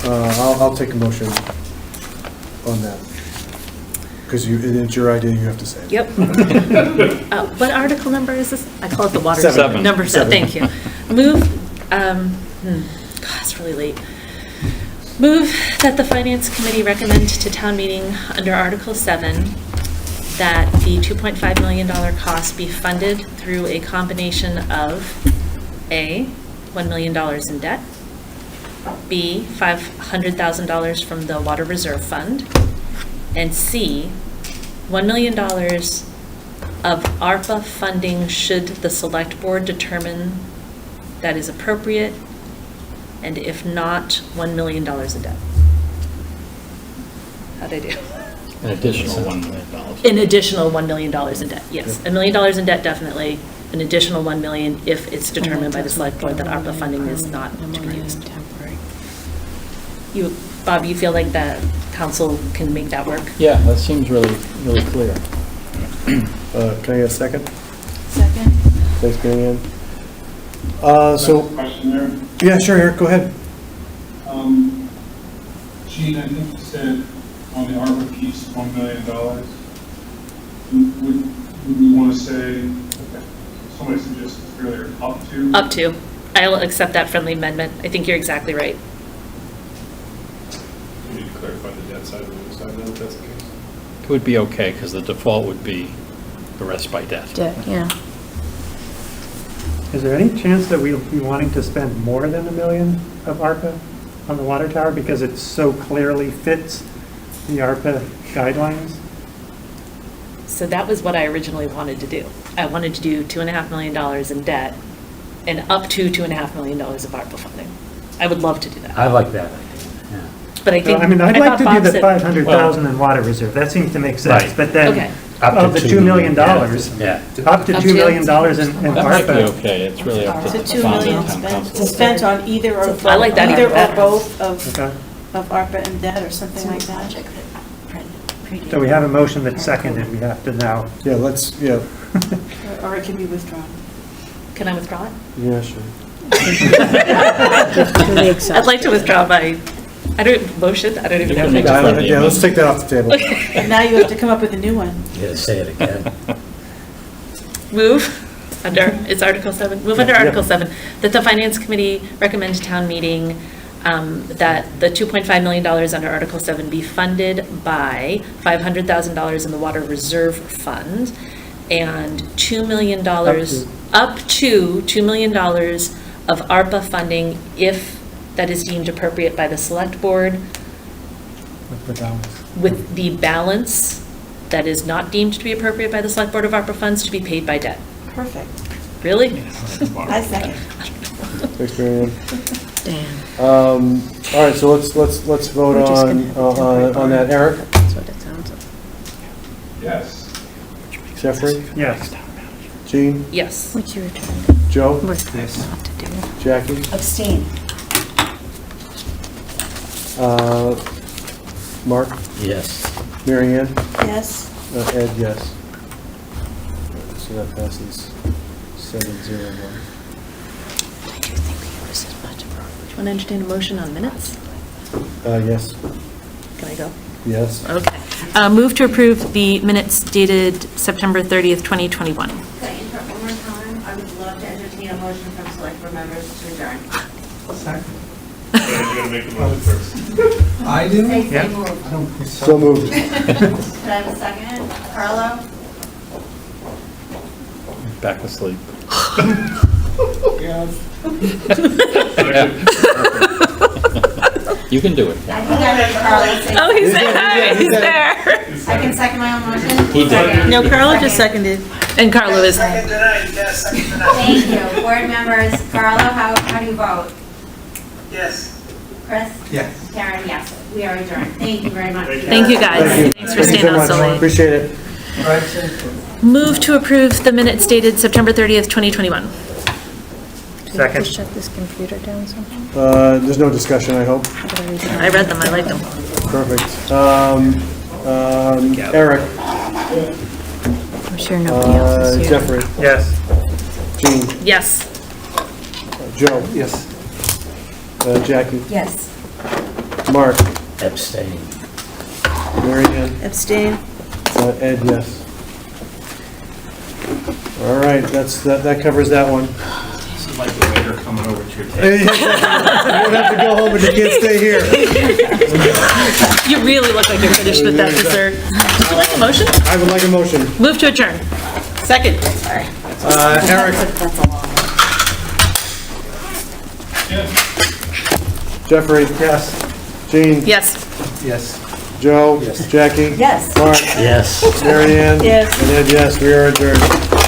B: I'll take a motion on that. Because it's your idea, you have to say it.
H: Yep. What article number is this? I call it the water.
B: 7.
H: Number 7, thank you. Move, God, it's really late. Move that the Finance Committee recommend to town meeting under Article 7 that the $2.5 million cost be funded through a combination of A, $1 million in debt, B, $500,000 from the Water Reserve Fund, and C, $1 million of ARPA funding should the Select Board determine that is appropriate, and if not, $1 million in debt. How'd I do?
E: An additional $1 million.
H: An additional $1 million in debt, yes. $1 million in debt, definitely. An additional $1 million if it's determined by the Select Board that ARPA funding is not to be used. You, Bob, you feel like that council can make that work?
E: Yeah, that seems really, really clear.
B: Can I get a second?
J: Second.
B: Thanks, Mary Ann. So,
F: Question there.
B: yeah, sure, Eric, go ahead.
F: Gene, I think you said on the ARPA piece, $1 million. Would we want to say, somebody suggested earlier, up to?
H: Up to. I'll accept that friendly amendment. I think you're exactly right.
C: We need to clarify the debt side and the other side, then, if that's the case.
E: It would be okay, because the default would be the rest by debt.
A: Debt, yeah.
I: Is there any chance that we'll be wanting to spend more than $1 million of ARPA on the water tower because it so clearly fits the ARPA guidelines?
H: So that was what I originally wanted to do. I wanted to do $2.5 million in debt and up to $2.5 million of ARPA funding. I would love to do that.
P: I like that idea, yeah.
H: But I think.
I: I mean, I'd like
H: thought
I: to
H: Bob
I: do the
H: said-
I: 500,000 in water reserve. That seems to make sense.
P: Right.
I: But then,
H: Okay.
P: Up to
I: of the
P: $2
I: $2 million,
P: Yeah.
I: up to $2 million in
E: That might be
I: ARPA.
E: okay, it's really up to
J: So
E: the
J: 2
E: town
J: million
E: council.
J: spent on either or both.
H: I like that
J: Either
H: even
J: or
H: better.
J: both of
I: Okay.
J: ARPA and debt or something like that.
I: So we have a motion that's seconded. We have to now.
B: Yeah, let's, yeah,
J: Or it can be withdrawn.
H: Can I withdraw it?
B: yeah, sure.
H: I'd like to withdraw my, I don't, motion, I don't even know. if I can-
B: Yeah, let's take that off the table.
J: And now you have to come up with a new one.
P: You gotta say it again.
H: Move under, it's Article 7, move under
B: Yeah.
H: Article 7, that the Finance Committee recommend to town meeting that the $2.5 million under Article 7 be funded by $500,000 in the Water Reserve Fund and $2 million, up to $2 million of ARPA funding if that is deemed appropriate by the Select Board,
I: With the balance.
H: with the balance that is not deemed to be appropriate by the Select Board of ARPA funds to be paid by debt.
J: Perfect.
H: Really?
J: I second.
B: Thanks, Mary Ann.
A: Dan.
B: All right, so let's vote
A: We're just
B: on that. Eric?
A: That's what it sounds like.
F: Yes.
B: Jeffrey?
I: Yes.
B: Jean?
H: Yes.
A: What's your turn?
B: Joe?
A: What's that have to do?
B: Jackie?
L: Abstain.
B: Mark?
P: Yes.
B: Mary Ann?
J: Yes.
B: Ed, yes. So that passes 7-0-1.
H: Do you want to entertain a motion on minutes?
B: Yes.
H: Can I go?
B: Yes.
H: Okay. Move to approve the minutes dated September 30th, 2021.
K: Can I interrupt one more time? I would love to entertain a motion from select board members to adjourn.
C: You're gonna make the motion first.
G: I do?
K: Say
I: Yeah.
K: move.
B: So moved.
K: Could I have a second? Carlo?
E: Back asleep. You can do it.
K: I think I heard Carlo say.
H: Oh, he's there. He's there.
K: I can second my own motion?
P: He did.
J: No, Carlo just seconded.
H: And Carlo is,
Q: Second tonight, yes, second tonight.
K: Thank you. Board members, Carlo, how do you vote?
Q: Yes.
K: Chris?
G: Yes.
K: Karen, yes. We are adjourned. Thank you very much.
H: thank you guys.
B: Thank you.
H: Thanks for
B: Thank you
H: staying on so
B: much.
H: late.
B: Appreciate it.
H: Move to approve the minutes dated September 30th, 2021.
A: Do we have to
I: Second.
A: shut this computer down somehow?
B: There's no discussion, I hope.
H: I read them, I liked them.
B: Perfect. Eric?
A: I'm sure nobody else is here.
B: Jeffrey?
I: Yes.
B: Jean?
H: Yes.
B: Joe?
G: Yes.
B: Jackie?
L: Yes.
B: Mark?
P: Abstain.
B: Mary Ann?
J: Abstain.
B: Ed, yes. All right, that covers that one.
O: This is like the waiter coming over to your table.
B: You don't have to go home, but you can't stay here.
H: You really look like you're finished with that dessert. Would you like a motion?
B: I would like a motion.
H: Move to adjourn. Second. Sorry.
B: Eric?
L: That's a long one.
B: Jeffrey? Yes. Jean?
H: Yes.
O: Yes.
B: Joe?
O: Yes.
B: Jackie?
L: Yes.
B: Mark?
P: Yes.
B: Mary Ann?
L: Yes.
B: And Ed, yes, we are adjourned.